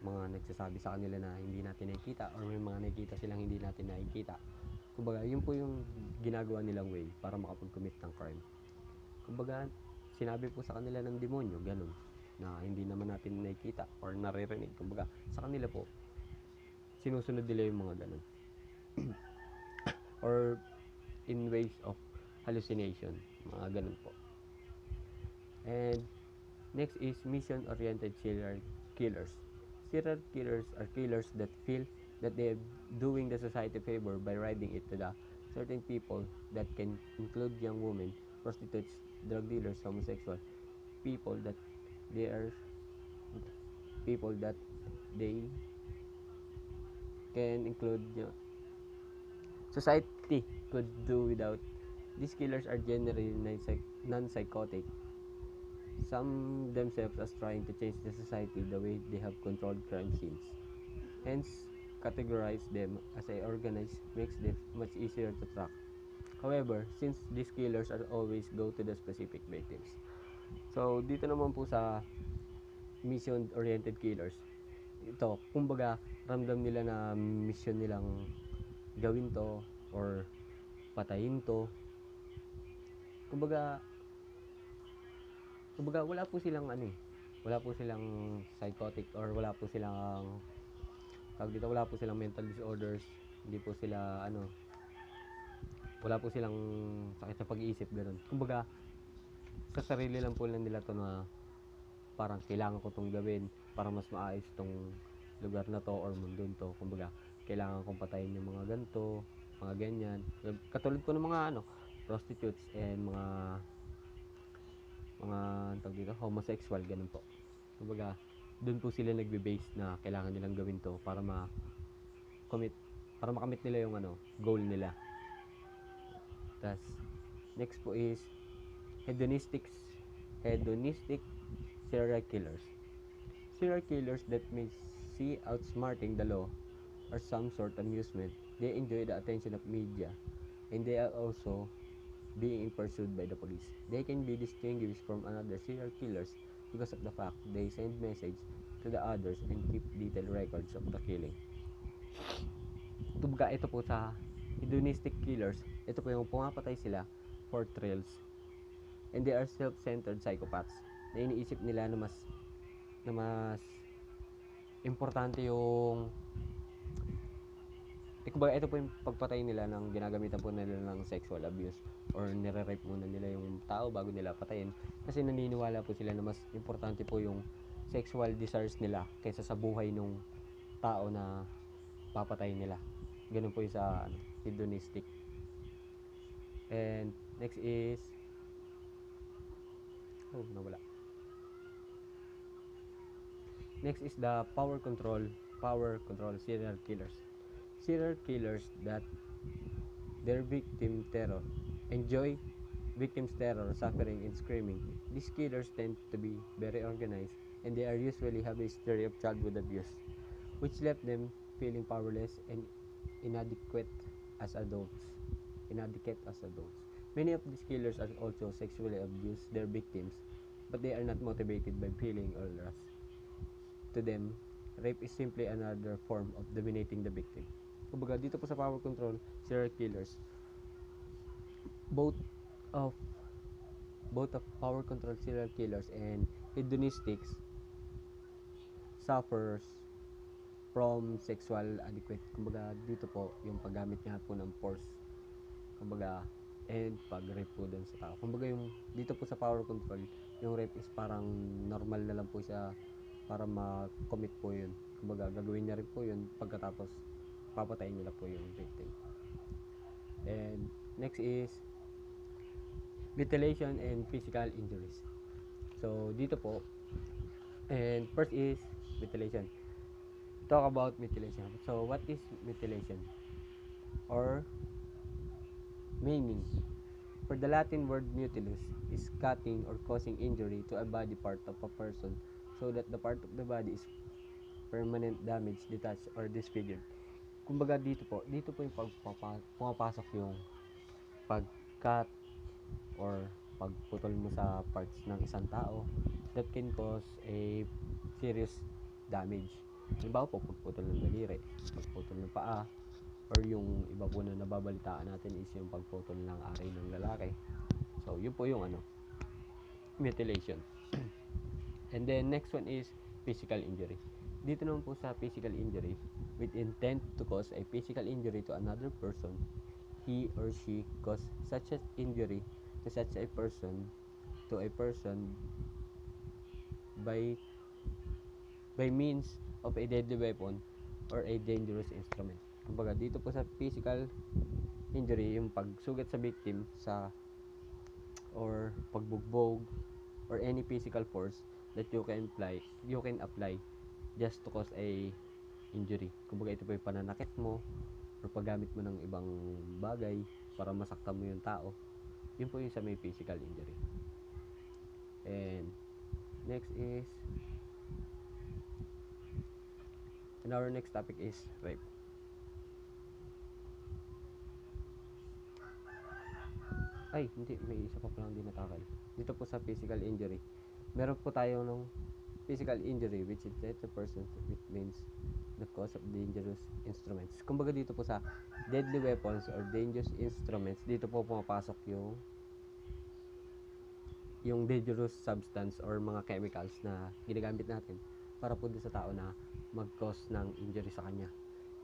nagsasabi sa kanila na hindi natin nakikita, or may mga nakikita silang hindi natin nakikita. Kumbaga, yun po yung ginagawa nilang way para makapag-commit ng crime. Kumbaga, sinabi po sa kanila ng demonyo, ganun, na hindi naman natin nakikita or naririnig. Kumbaga, sa kanila po, sinusunod nila yung mga ganun. Or in ways of hallucination, mga ganun po. And next is mission-oriented serial killers. Serial killers are killers that feel that they are doing the society a favor by riding it to the certain people that can include young women, prostitutes, drug dealers, homosexual, people that they can include society could do without. These killers are generally non-psychotic, some themselves as trying to change the society the way they have controlled crime scenes. Hence, categorize them as a organized makes them much easier to track. However, since these killers are always go to the specific victims. So, dito naman po sa mission-oriented killers, ito, kumbaga, ramdam nila na mission nilang gawin to or patayin to. Kumbaga wala po silang psychotic, or wala po silang mental disorders, hindi po sila wala po silang sakit sa pag-iisip, gano'n. Kumbaga sa sarili lang po nila to na parang kailangan ko tong gawin para mas maayos tong lugar na to or mundo to. Kumbaga kailangan kong patayin yung mga ganito, mga ganyan. Katulad po ng mga prostitutes and mga homosexual, ganun po. Kumbaga, doon po sila nagbe-base na kailangan nilang gawin to para makamit nila yung goal nila. Tas next po is hedonistic serial killers. Serial killers that may see outsmarting the law or some sort of amusement. They enjoy the attention of media, and they are also being pursued by the police. They can be distinguished from another serial killers because of the fact they send message to the others and keep detailed records of the killing. Kumbaga ito po sa hedonistic killers, ito po yung pumapatay sila for thrills. And they are self-centered psychopaths. Na iniisip nila na mas importante yung kumbaga ito po yung pagpatay nila ng ginagamitan po nila ng sexual abuse, or nire-rape muna nila yung tao bago nila patayin, kasi naniniwala po sila na mas importante po yung sexual desires nila kaysa sa buhay ng tao na papatayin nila. Ganun po yung sa hedonistic. And next is Oh, nawala. Next is the power control serial killers. Serial killers that their enjoy victims' terror, suffering, and screaming. These killers tend to be very organized, and they are usually have a history of childhood abuse, which left them feeling powerless and inadequate as adults. Inadequate as adults. Many of these killers are also sexually abuse their victims, but they are not motivated by feeling or lust. To them, rape is simply another form of dominating the victim. Kumbaga, dito po sa power control, serial killers, both of power control serial killers and hedonistics suffers from sexual adequate. Kumbaga, dito po, yung paggamit niya po ng force. Kumbaga, and pag-rape po dun sa tao. Kumbaga, yung dito po sa power control, yung rape is parang normal na lang po siya para ma-commit po yun. Kumbaga, gagawin niya rin po yun pagkatapos papatayin nila po yung victim. And next is mutilation and physical injuries. So, dito po, and first is mutilation. Talk about mutilation. So, what is mutilation? Or maiming. For the Latin word mutilus is cutting or causing injury to a body part of a person so that the part of the body is permanent damage, detached, or disfigured. Kumbaga dito po yung pumapasok yung pag-cut or pagputol mo sa parts ng isang tao that can cause a serious damage. Halimbawa po, pagputol ng daliri, pagputol ng paa, or yung iba po na nababalitaan natin is yung pagputol ng ari ng lalaki. So, yun po yung mutilation. And then, next one is physical injury. Dito naman po sa physical injury, with intent to cause a physical injury to another person, he or she cause such an injury to such a person by means of a deadly weapon or a dangerous instrument. Kumbaga, dito po sa physical injury, yung pagsugat sa victim sa or pagbugbog or any physical force that you can apply just to cause a injury. Kumbaga, ito po yung pananakit mo or paggamit mo ng ibang bagay para masaktan mo yung tao. Yun po yung sa may physical injury. And next is and our next topic is rape. Ay, hindi. May isa pa palang di natakal. Dito po sa physical injury. Meron po tayo ng physical injury which is that the person which means the cause of dangerous instruments. Kumbaga dito po sa deadly weapons or dangerous instruments, dito po pumapasok yung dangerous substance or mga chemicals na ginagamit natin para po sa tao na mag-cause ng injury sa kanya.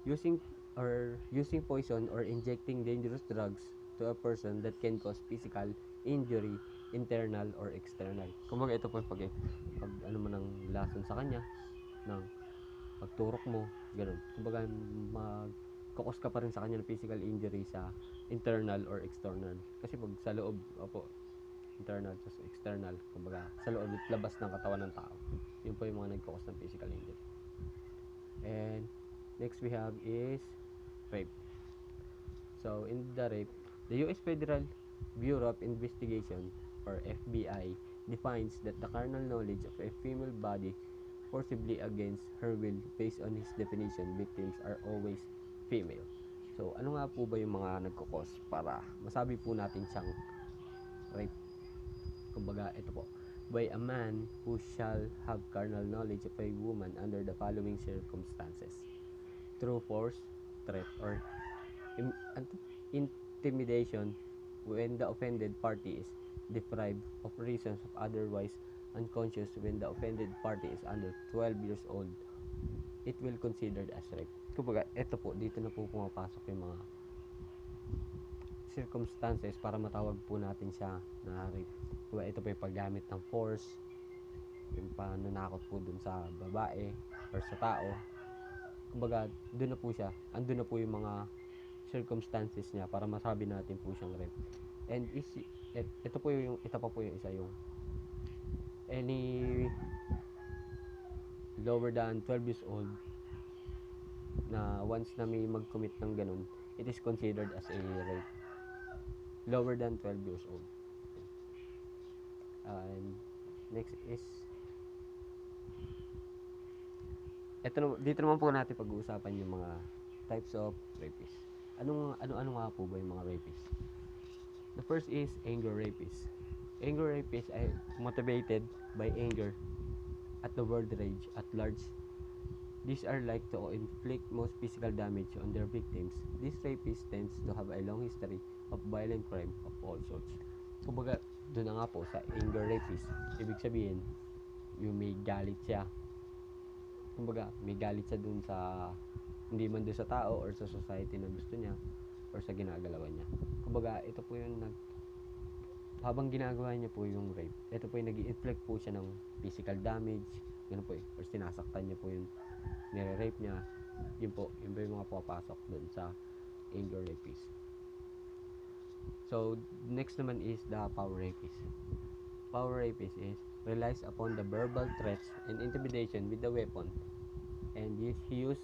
Using poison or injecting dangerous drugs to a person that can cause physical injury, internal or external. Kumbaga ito po yung pag ano mo ng lason sa kanya, ng pagturok mo, ganun. Kumbaga magkakos ka pa rin sa kanya ng physical injury sa internal or external. Kasi pag sa loob, internal plus external, kumbaga sa loob at labas ng katawan ng tao. Yun po yung mga nagkakos ng physical injury. And next we have is rape. So in the rape, the U.S. Federal Bureau of Investigation or FBI defines that the carnal knowledge of a female body forcibly against her will. Based on his definition, victims are always female. So ano nga po ba yung mga nagkukos para masabi po natin siyang rape? Kumbaga ito po, by a man who shall have carnal knowledge of a woman under the following circumstances: through force, threat, or intimidation when the offended party is deprived of reasons of otherwise unconscious. When the offended party is under 12 years old, it will considered as rape. Kumbaga, ito po, dito na po pumapasok yung mga circumstances para matawag po natin siya na rape. Kumbaga, ito po yung paggamit ng force, yung pananakot po dun sa babae or sa tao. Kumbaga, doon na po siya, andun na po yung mga circumstances niya para masabi natin po siyang rape. And ito pa po yung isa, yung any lower than 12 years old na once na may mag-commit ng ganun, it is considered as a rape. Lower than 12 years old. And next is dito naman po natin pag-uusapan yung mga types of rapists. Ano nga po ba yung mga rapists? The first is anger rapists. Anger rapists ay motivated by anger at the world rage at large. These are like to inflict most physical damage on their victims. These rapists tends to have a long history of violent crime of all sorts. Kumbaga, doon na nga po sa anger rapist. Ibig sabihin, yung may galit siya. Kumbaga, may galit siya dun sa, hindi man dun sa tao or sa society na gusto niya or sa ginagalawan niya. Kumbaga, ito po yung habang ginagawa niya po yung rape, ito po yung nag-i-inflict po siya ng physical damage, ganun po or sinasaktan niya po yung nire-rape niya. Yun po yung mga papasok dun sa anger rapist. So, next naman is the power rapist. Power rapist is relies upon the verbal threats and intimidation with the weapon, and he use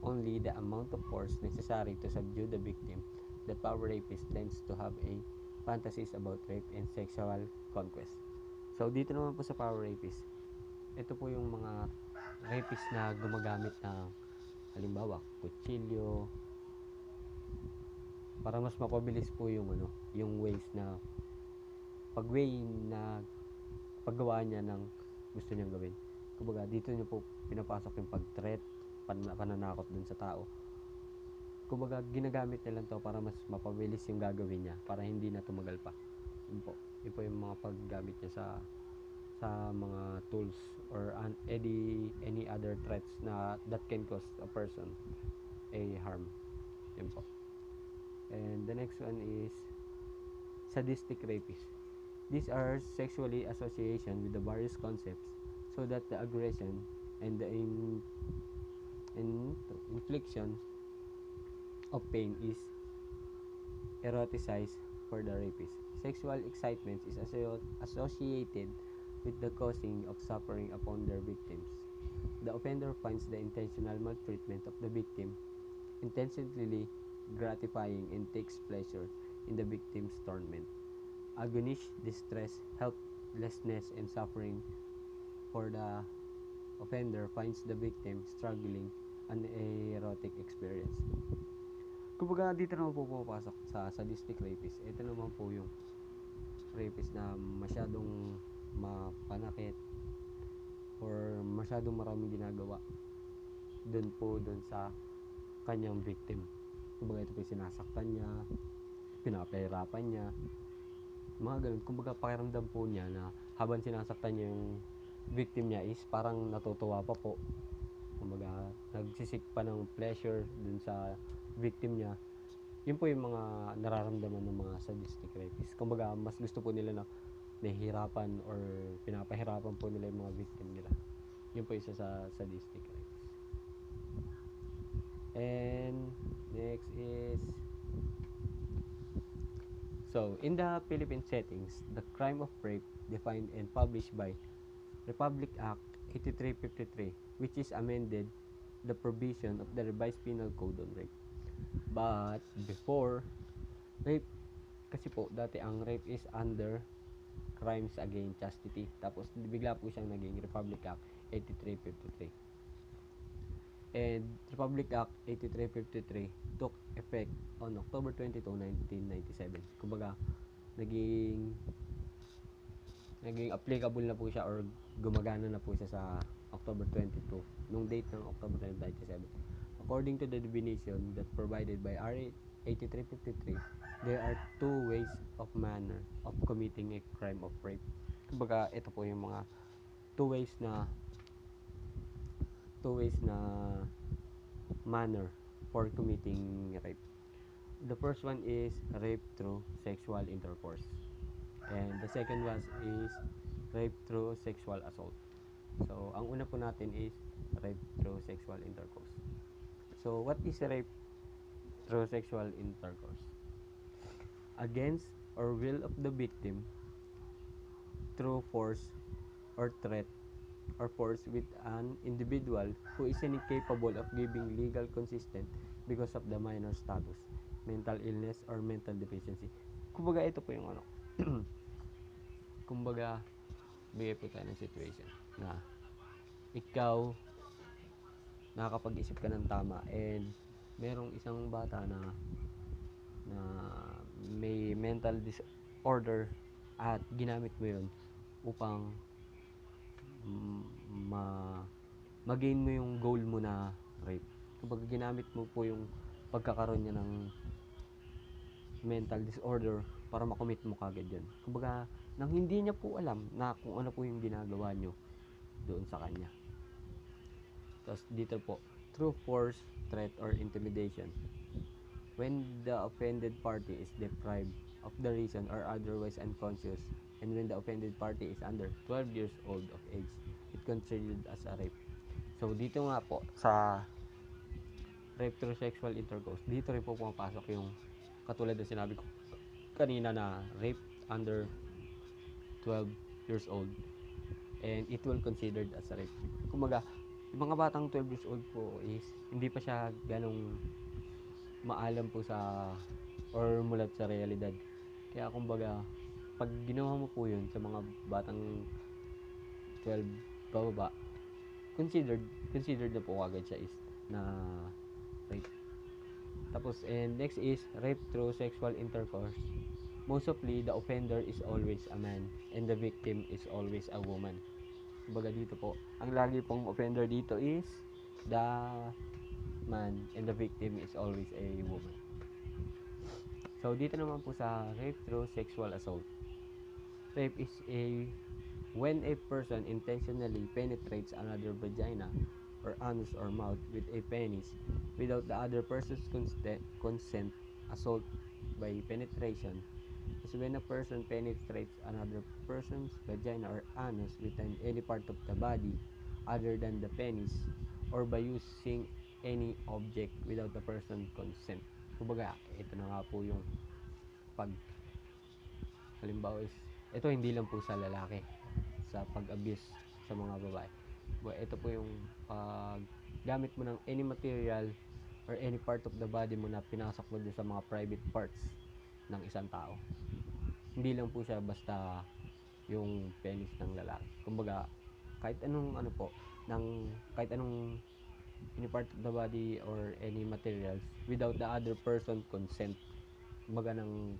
only the amount of force necessary to subdue the victim. The power rapist tends to have a fantasies about rape and sexual conquest. So, dito naman po sa power rapist, ito po yung mga rapist na gumagamit ng halimbawa, kutsilyo, para mas mapabilis po yung yung ways na paggawa niya ng gusto niyang gawin. Kumbaga, dito niyo po pinapasok yung pag-threat, pananakot dun sa tao. Kumbaga, ginagamit niya lang to para mas mapabilis yung gagawin niya, para hindi na tumagal pa. Yun po yung mga paggamit niya sa mga tools or any other threats na that can cause a person a harm. Yun po. And the next one is sadistic rapists. These are sexually association with the various concepts so that the aggression and the infliction of pain is eroticized for the rapist. Sexual excitement is associated with the causing of suffering upon their victims. The offender finds the intentional maltreatment of the victim intentionally gratifying and takes pleasure in the victim's torment. Agonish, distress, helplessness, and suffering for the offender finds the victim struggling an erotic experience. Kumbaga, dito naman po pumapasok sa sadistic rapist. Ito naman po yung rapist na masyadong mapanakit or masyadong maraming ginagawa dun sa kanyang victim. Kumbaga, ito po yung sinasaktan niya, pinapahirapan niya, mga ganun. Kumbaga, pakiramdam po niya na habang sinasaktan niya yung victim niya is parang natutuwa pa po. Kumbaga, nagsisik pa ng pleasure dun sa victim niya. Yun po yung mga nararamdaman ng mga sadistic rapists. Kumbaga, mas gusto po nila na nahihirapan or pinapahirapan po nila yung mga victim nila. Yun po isa sa sadistic rapist. And next is, so in the Philippine settings, the crime of rape defined and published by Republic Act 8353, which is amended the provision of the revised penal code on rape. But before rape, kasi po dati ang rape is under crimes against chastity, tapos bigla po siyang naging Republic Act 8353. And Republic Act 8353 took effect on October 22, 1997. Kumbaga, naging applicable na po siya or gumagana na po siya sa October 22, nung date ng October 1997. According to the definition that provided by RA 8353, there are two ways of manner of committing a crime of rape. Kumbaga, ito po yung mga two ways na manner for committing rape. The first one is rape through sexual intercourse, and the second one is rape through sexual assault. So, ang una po natin is rape through sexual intercourse. So, what is rape through sexual intercourse? Against or will of the victim through force or threat or force with an individual who is incapable of giving legal consistent because of the minor status, mental illness, or mental deficiency. Kumbaga, ito po yung ano. Kumbaga, bigay po tayo ng situation na ikaw nakakapag-isip ka ng tama and merong isang bata na may mental disorder at ginamit mo yun upang ma ma-gain mo yung goal mo na rape. Kumbaga ginamit mo po yung pagkakaroon niya ng mental disorder para makomit mo kagad yun. Kumbaga, nang hindi niya po alam na kung ano po yung ginagawa nyo doon sa kanya. Tapos dito po, through force, threat, or intimidation. When the offended party is deprived of the reason or otherwise unconscious, and when the offended party is under 12 years old of age, it considered as a rape. So dito nga po sa rape through sexual intercourse, dito rin po pumapasok yung katulad na sinabi ko kanina na rape under 12 years old, and it will considered as a rape. Kumaga, yung mga batang 12 years old po is hindi pa siya ganong maalam po sa or mulat sa realidad. Kaya kumbaga, pag ginawa mo po yun sa mga batang 12 bababa, considered na po agad siya is na rape. Tapos, and next is rape through sexual intercourse. Mostly, the offender is always a man and the victim is always a woman. Kumbaga dito po, ang lagi pong offender dito is the man and the victim is always a woman. So, dito naman po sa rape through sexual assault. Rape is when a person intentionally penetrates another vagina or anus or mouth with a penis without the other person's consent. Assault by penetration is when a person penetrates another person's vagina or anus with any part of the body other than the penis or by using any object without the person's consent. Kumbaga, ito na nga po yung pag halimbawa is ito hindi lang po sa lalaki sa pag-abuse sa mga babae. Ito po yung gamit mo ng any material or any part of the body mo na pinasok mo din sa mga private parts ng isang tao. Hindi lang po siya basta yung penis ng lalaki. Kumbaga, kahit anong kahit anong any part of the body or any materials without the other person consent. Kumbaga nang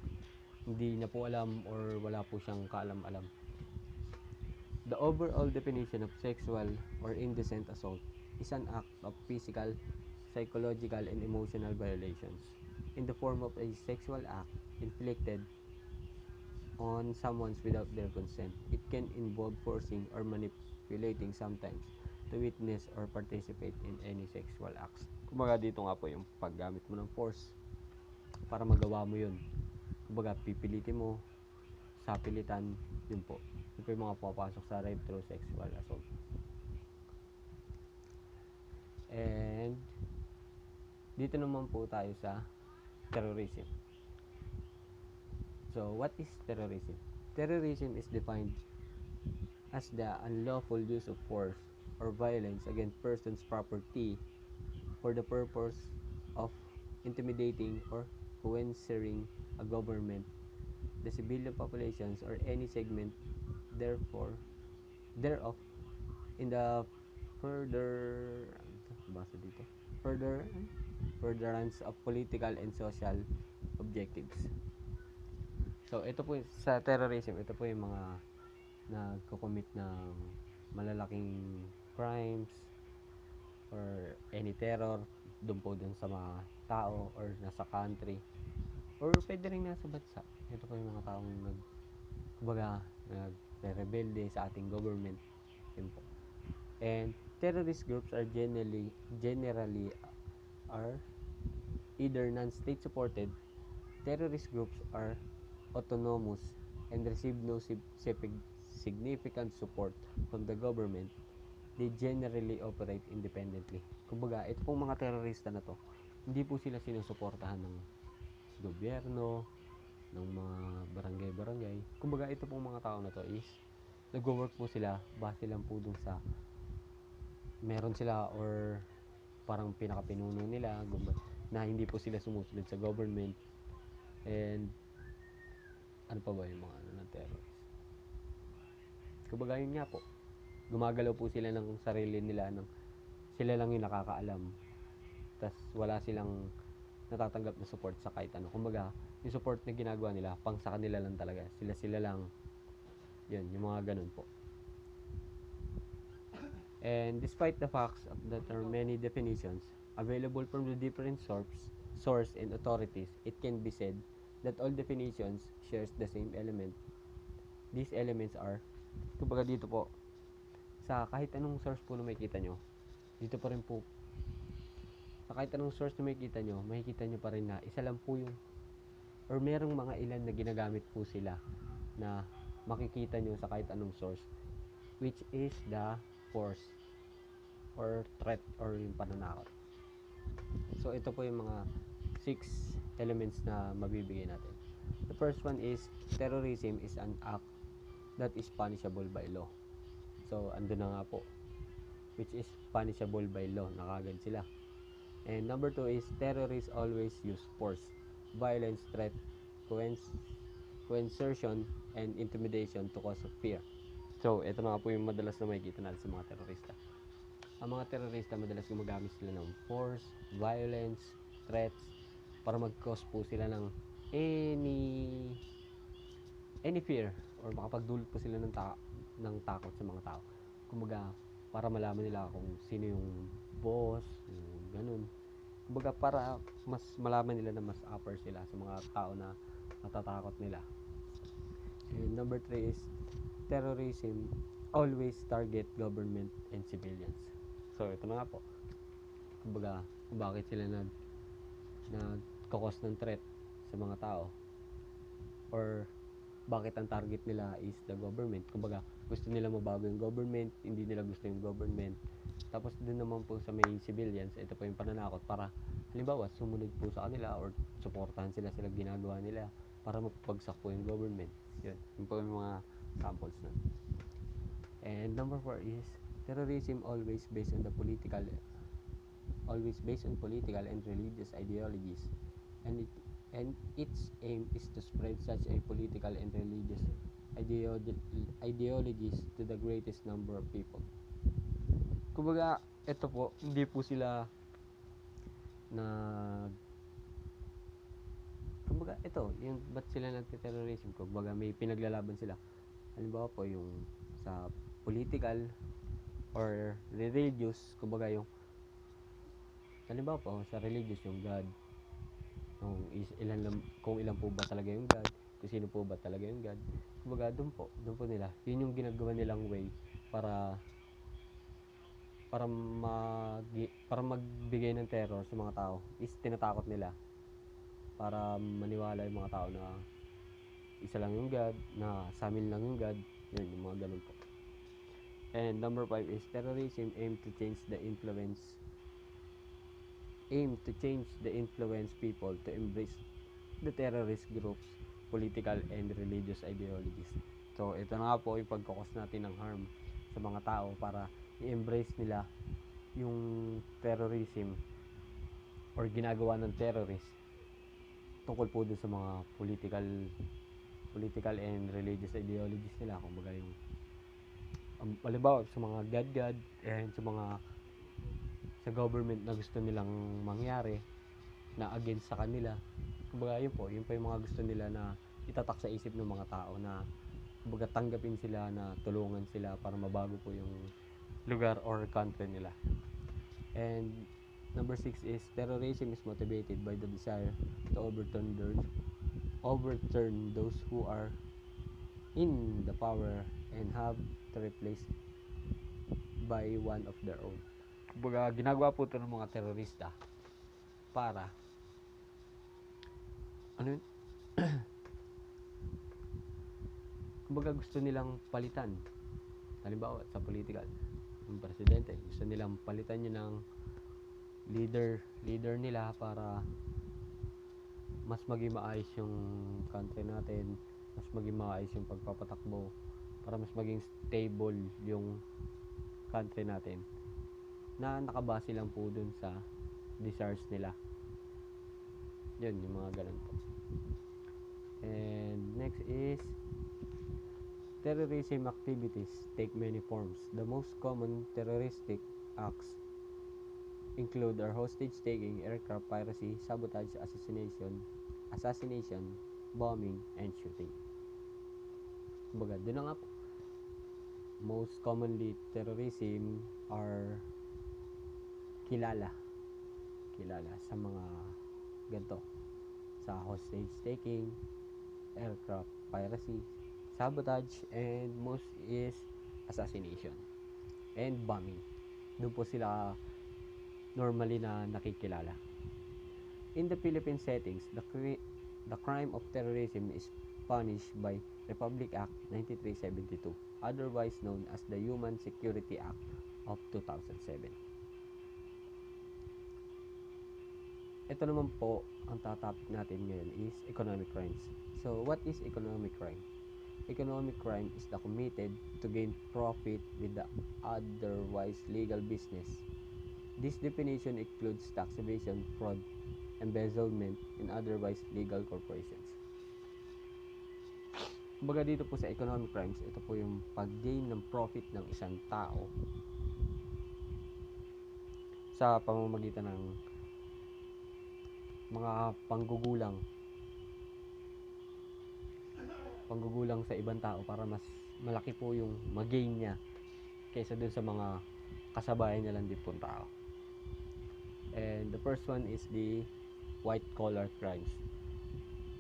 hindi niya po alam or wala po siyang kaalam-alam. The overall definition of sexual or indecent assault is an act of physical, psychological, and emotional violations in the form of a sexual act inflicted on someone without their consent. It can involve forcing or manipulating sometimes to witness or participate in any sexual acts. Kumbaga dito nga po yung paggamit mo ng force para magawa mo yun. Kumbaga pipilitin mo sa pilitan, yun po. Yun po yung mga pumapasok sa rape through sexual assault. And dito naman po tayo sa terrorism. So, what is terrorism? Terrorism is defined as the unlawful use of force or violence against persons' property for the purpose of intimidating or coercing a government, the civilian populations, or any segment thereof in the furtherance of political and social objectives. So, ito po sa terrorism, ito po yung mga nagko-commit ng malalaking crimes or any terror doon po dun sa mga tao or nasa country or pwede rin nasa bansa. Ito po yung mga taong nagre-rebelde sa ating government. Yun po. And terrorist groups are generally are either non-state supported. Terrorist groups are autonomous and receive no significant support from the government. They generally operate independently. Kumbaga, ito pong mga terorista na to, hindi po sila sinusuportahan ng gobyerno, ng mga barangay-barangay. Kumbaga, ito pong mga tao na to is nagwo-work po sila base lang po dun sa meron sila or parang pinakapinuno nila na hindi po sila sumusunod sa government. And ano pa ba yung mga ano ng terrorist? Kumbaga yun nga po, gumagalaw po sila ng sarili nila ng sila lang yung nakakaalam. Tas wala silang natatanggap na support sa kahit ano. Kumbaga, yung support na ginagawa nila, pang sa kanila lang talaga. Sila lang. Yun, yung mga ganun po. And despite the facts that there are many definitions available from the different source and authorities, it can be said that all definitions shares the same element. These elements are, kumbaga dito po, sa kahit anong source po na makikita nyo, dito pa rin po, sa kahit anong source na makikita nyo pa rin na isa lang po yung, or merong mga ilan na ginagamit po sila na makikita nyo sa kahit anong source, which is the force or threat or yung pananakot. So ito po yung mga 6 elements na mabibigay natin. The first one is terrorism is an act that is punishable by law. So ando na nga po, which is punishable by law, nakagad sila. And number 2 is terrorists always use force, violence, threat, coercion, and intimidation to cause fear. So ito na nga po yung madalas na makikita natin sa mga terorista. Ang mga terorista madalas gumagamit sila ng force, violence, threats para mag-cause po sila ng any fear or makapagdulot po sila ng takot sa mga tao. Kumbaga, para malaman nila kung sino yung boss, yung ganun. Kumbaga, para mas malaman nila na mas upper sila sa mga tao na natatakot nila. And number 3 is terrorism always target government and civilians. So ito na nga po, kumbaga kung bakit sila nagkakos ng threat sa mga tao or bakit ang target nila is the government. Kumbaga gusto nila mabago yung government, hindi nila gusto yung government. Tapos din naman po sa may civilians, ito po yung pananakot para halimbawa sumunod po sa kanila or suportahan sila ginagawa nila para mapagsak po yung government. Yun po yung mga samples nun. And number 4 is terrorism always based on political and religious ideologies, and its aim is to spread such a political and religious ideologies to the greatest number of people. Kumbaga ito po, hindi po sila kumbaga ito, yung ba't sila nagte-terrorism, kumbaga may pinaglalaban sila. Halimbawa po yung sa political or religious, kumbaga yung halimbawa po sa religious yung God, kung ilan po ba talaga yung God, kung sino po ba talaga yung God. Kumbaga doon po nila, yun yung ginagawa nilang way para magbigay ng terror sa mga tao, is tinatakot nila para maniwala yung mga tao na isa lang yung God, na sa amin lang yung God. Yun, yung mga ganun po. And number 5 is terrorism aim to change the influence people to embrace the terrorist groups, political and religious ideologies. So ito na nga po yung pagkakos natin ng harm sa mga tao para i-embrace nila yung terrorism or ginagawa ng terrorist tungkol po dun sa mga political and religious ideologies nila. Kumbaga yung halimbawa sa mga god and sa government na gusto nilang mangyari na against sa kanila. Kumbaga yun po yung mga gusto nila na itatak sa isip ng mga tao na kumbaga tanggapin sila, na tulungan sila para mabago po yung lugar or country nila. And number 6 is terrorism is motivated by the desire to overturn those who are in the power and have to replace by one of their own. Kumbaga ginagawa po ito ng mga terorista para kumbaga gusto nilang palitan. Halimbawa sa political, yung presidente, gusto nilang palitan yun ng leader nila para mas maging maayos yung country natin, mas maging maayos yung pagpapatakbo para mas maging stable yung country natin na nakabase lang po dun sa desires nila. Yun, yung mga ganun po. And next is terrorism activities take many forms. The most common terroristic acts include are hostage taking, aircraft piracy, sabotage, assassination, bombing, and shooting. Kumbaga, doon na nga po. Most commonly, terrorism are kilala sa mga ganito. Sa hostage taking, aircraft piracy, sabotage, and most is assassination and bombing. Doon po sila normally na nakikilala. In the Philippine settings, the crime of terrorism is punished by Republic Act 9372, otherwise known as the Human Security Act of 2007. Ito naman po, ang topic natin ngayon is economic crimes. So, what is economic crime? Economic crime is the committed to gain profit with the otherwise legal business. This definition includes tax evasion, fraud, embezzlement, and otherwise legal corporations. Kumbaga dito po sa economic crimes, ito po yung pag-gain ng profit ng isang tao sa pamamagitan ng mga panggugulang sa ibang tao para mas malaki po yung mag-gain niya kaysa dun sa mga kasabayan niya lang din po tao. And the first one is the white collar crimes.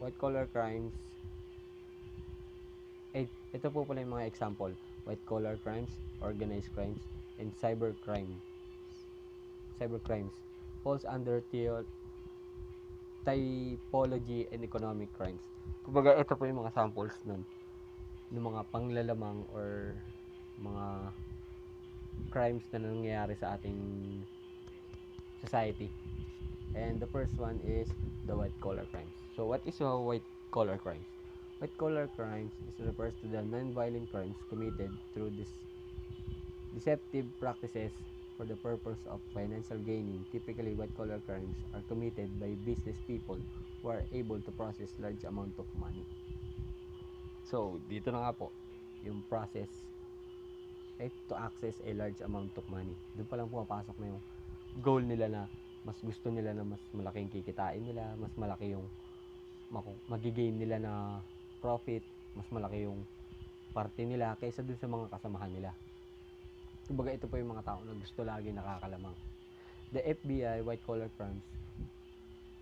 White collar crimes, ito po pala yung mga example: white collar crimes, organized crimes, and cyber crimes falls under typology and economic crimes. Kumbaga ito po yung mga samples nun ng mga panglalamang or mga crimes na nangyayari sa ating society. And the first one is the white collar crimes. So what is white collar crimes? White collar crimes refers to the non-violent crimes committed through deceptive practices for the purpose of financial gaining. Typically, white collar crimes are committed by business people who are able to process large amount of money. So dito na nga po yung process to access a large amount of money. Doon pa lang pumapasok na yung goal nila na mas gusto nila na mas malaking kikitain nila, mas malaki yung magigain nila na profit, mas malaki yung parte nila kaysa dun sa mga kasamahan nila. Kumbaga ito po yung mga tao na gusto lagi nakakalamang. The FBI white collar crimes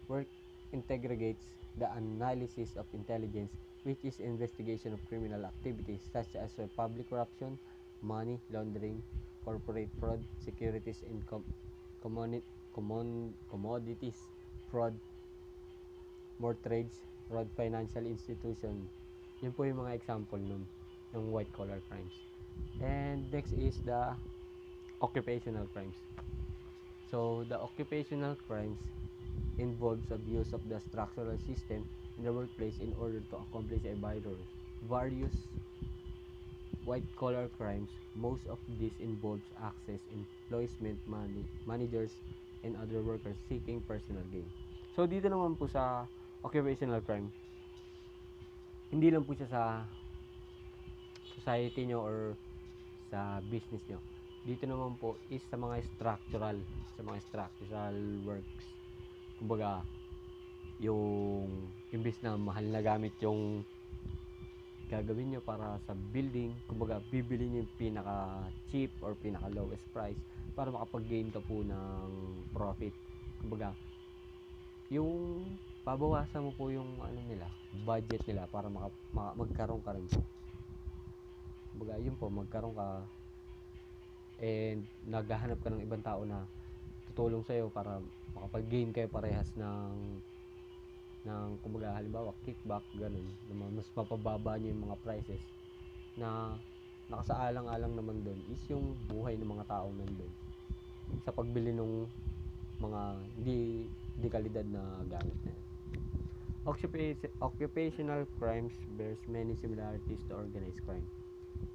work integrates the analysis of intelligence, which is investigation of criminal activities such as public corruption, money laundering, corporate fraud, securities and commodities fraud, mortgage fraud, financial institution. Yun po yung mga example nun ng white collar crimes. And next is the occupational crimes. So the occupational crimes involves abuse of the structural system in the workplace in order to accomplish a various white collar crimes. Most of this involves access, employment, managers, and other workers seeking personal gain. So dito naman po sa occupational crime, hindi lang po siya sa society nyo or sa business nyo. Dito naman po is sa mga structural works. Kumbaga, yung imbis na mahal na gamit yung gagawin nyo para sa building, kumbaga bibili nyo yung pinaka cheap or pinaka lowest price para makapag-gain ka po ng profit. Kumbaga, yung pabawasan mo po yung budget nila para magkaroon ka rin po. Kumbaga, yun po, magkaroon ka and naghahanap ka ng ibang tao na tutulong sa'yo para makapag-gain kayo parehas ng kumbaga halimbawa kickback, ganun, mas mapababa nyo yung mga prices na nakasaalang-alang naman doon is yung buhay ng mga taong nandun sa pagbili ng mga hindi kalidad na gamit na yan. Occupational crimes bears many similarities to organized crime.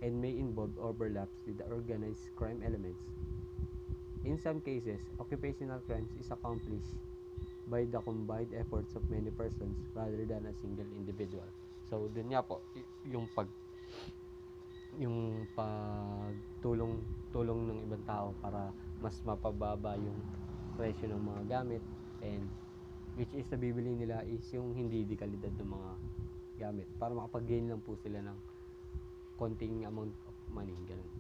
and may involve overlaps with the organized crime elements. In some cases, occupational crimes is accomplished by the combined efforts of many persons rather than a single individual. So, dun nga po, yung pagtulong tulong ng ibang tao para mas mapababa yung presyo ng mga gamit, and which is nabibili nila is yung hindi di kalidad ng mga gamit para makapag-gain lang po sila ng konting amount of money, ganun.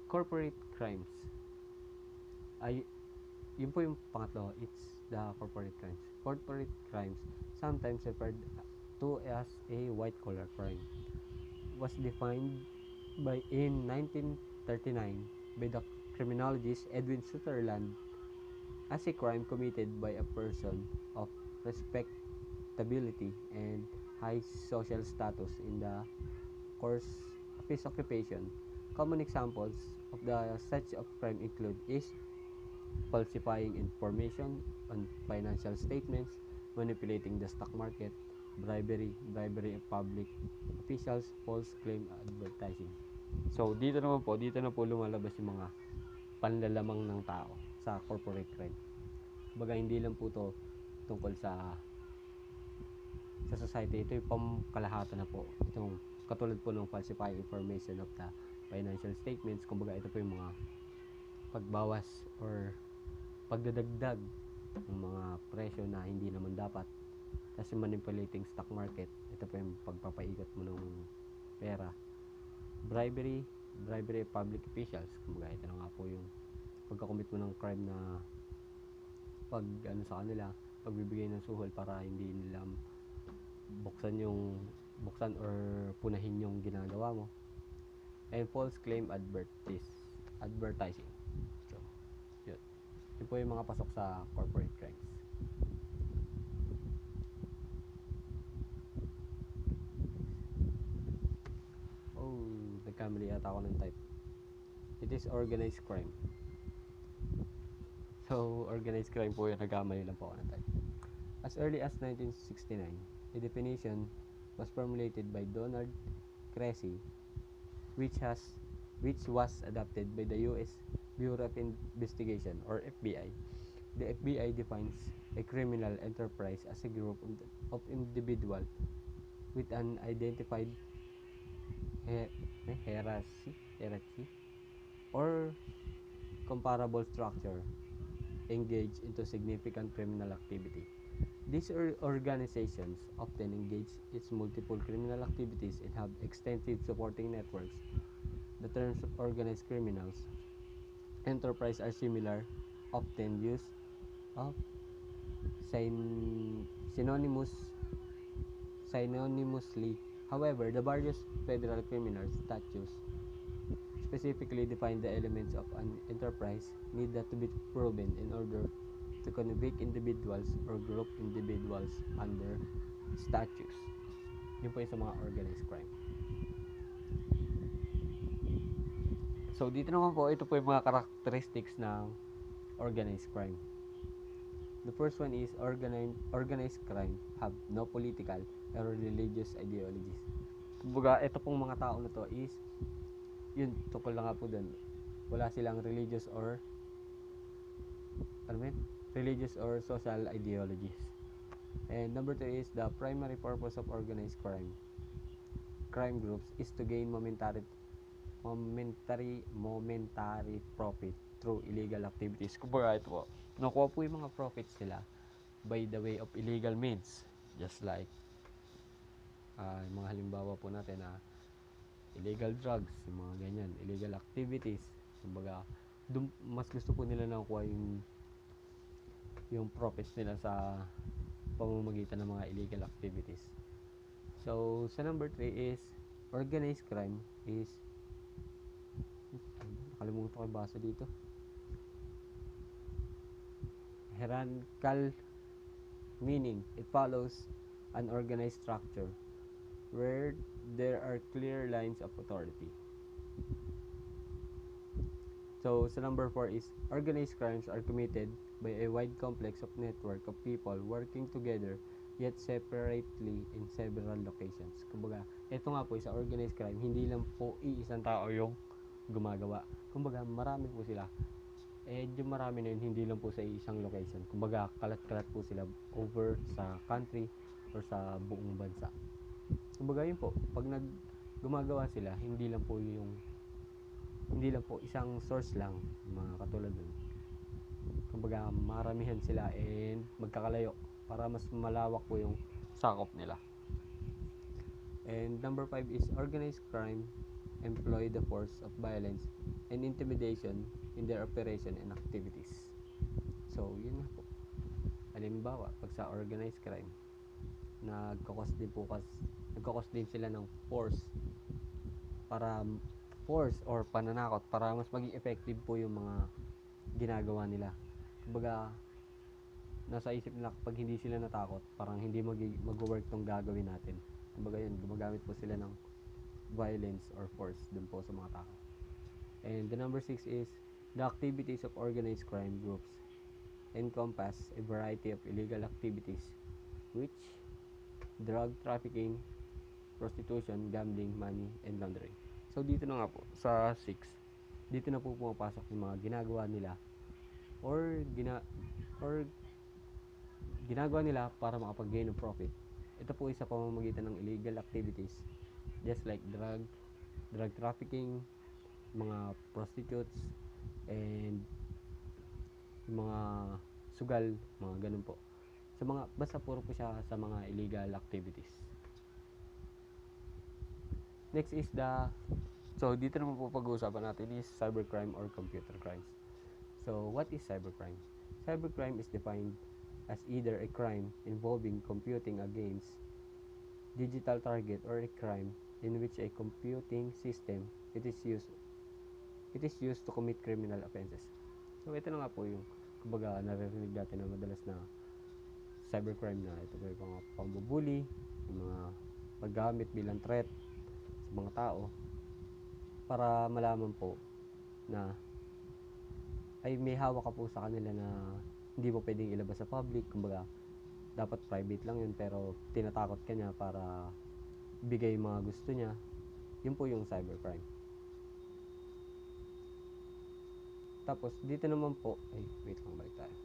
Corporate crimes ay yun po yung pangatlo, it's the corporate crimes. Corporate crimes, sometimes referred to as a white collar crime, was defined in 1939 by the criminologist Edwin Sutherland as a crime committed by a person of respectability and high social status in the course of his occupation. Common examples of the such of crime include is falsifying information on financial statements, manipulating the stock market, bribery of public officials, false claim advertising. So, dito na po lumalabas yung mga panlalamang ng tao sa corporate crime. Baga, hindi lang po to tungkol sa society. Ito yung pamkalahatan na po. Itong katulad po ng falsifying information of the financial statements. Kumbaga, ito po yung mga pagbawas or pagdadagdag ng mga presyo na hindi naman dapat. Kasi manipulating stock market, ito po yung pagpapaikot mo ng pera. Bribery of public officials, kumbaga ito na nga po yung pagkakomit mo ng crime na sa kanila, pagbibigay ng suhol para hindi nila buksan or punahin yung ginagawa mo. And false claim advertising. So, yun po yung mga pasok sa corporate crimes. Nagkamali ata ako ng type. It is organized crime. So, organized crime po yun. Nagkamali lang po ako ng type. As early as 1969, a definition was formulated by Donald Cressy, which was adopted by the U.S. Bureau of Investigation or FBI. The FBI defines a criminal enterprise as a group of individuals with an identified hierarchy or comparable structure engaged into significant criminal activity. These organizations often engage in multiple criminal activities and have extensive supporting networks. The terms of organized criminals enterprise are similar, often used of synonymously. However, the various federal criminal statutes specifically define the elements of an enterprise need not to be proven in order to convict individuals or group individuals under statutes. Yun po yung sa mga organized crime. So, dito naman po, ito po yung mga characteristics ng organized crime. The first one is organized crime have no political or religious ideologies. Kumbaga, ito pong mga tao na to is, yun, tukol lang nga po dun. Wala silang religious or social ideologies. And number 2 is the primary purpose of organized crime groups is to gain momentary profit through illegal activities. Kumbaga ito po, nakuha po yung mga profits nila by the way of illegal means, just like yung mga halimbawa po natin na illegal drugs, yung mga ganyan, illegal activities. Kumbaga, mas gusto po nila nakuha yung profits nila sa pamamagitan ng mga illegal activities. So, sa number 3 is organized crime is nakalimutan ko yung basa dito. Hierarchical, meaning it follows an organized structure where there are clear lines of authority. So, sa number 4 is organized crimes are committed by a wide complex of network of people working together yet separately in several locations. Kumbaga, ito nga po sa organized crime, hindi lang po iisang tao yung gumagawa. Kumbaga, marami po sila. Yung marami na yun, hindi lang po sa isang location. Kumbaga, kalat-kalat po sila over sa country or sa buong bansa. Kumbaga, yun po, pag gumagawa sila, hindi lang po isang source lang, mga katulad nun. Kumbaga, maramihan sila and magkakalayo para mas malawak po yung sakop nila. And number 5 is organized crime employ the force of violence and intimidation in their operation and activities. So, yun nga po. Halimbawa, pag sa organized crime, nagkakos din sila ng force or pananakot para mas maging effective po yung mga ginagawa nila. Kumbaga, nasa isip nila kapag hindi sila natakot, parang hindi mag-work tong gagawin natin. Kumbaga yun, gumagamit po sila ng violence or force dun po sa mga tao. And the number 6 is the activities of organized crime groups encompass a variety of illegal activities which drug trafficking, prostitution, gambling, money, and laundering. So dito na nga po sa 6, dito na po pumapasok yung mga ginagawa nila or ginagawa nila para makapag-gain ng profit. Ito po isa pamamagitan ng illegal activities just like drug trafficking, mga prostitutes, and mga sugal, mga ganun po. Sa mga, basta puro po siya sa mga illegal activities. Next is so dito naman po pag-uusapan natin is cybercrime or computer crimes. So, what is cybercrime? Cybercrime is defined as either a crime involving computing against digital target or a crime in which a computing system it is used to commit criminal offenses. So, ito na nga po yung kumbaga naririnig natin na madalas na cybercrime na ito po yung mga pambubuli, yung mga paggamit bilang threat sa mga tao para malaman po na ay may hawak ka po sa kanila na hindi mo pwedeng ilabas sa public. Kumbaga dapat private lang yun pero tinatakot ka niya para bigay yung mga gusto niya. Yun po yung cybercrime. Tapos dito naman po, wait lang, balik tayo.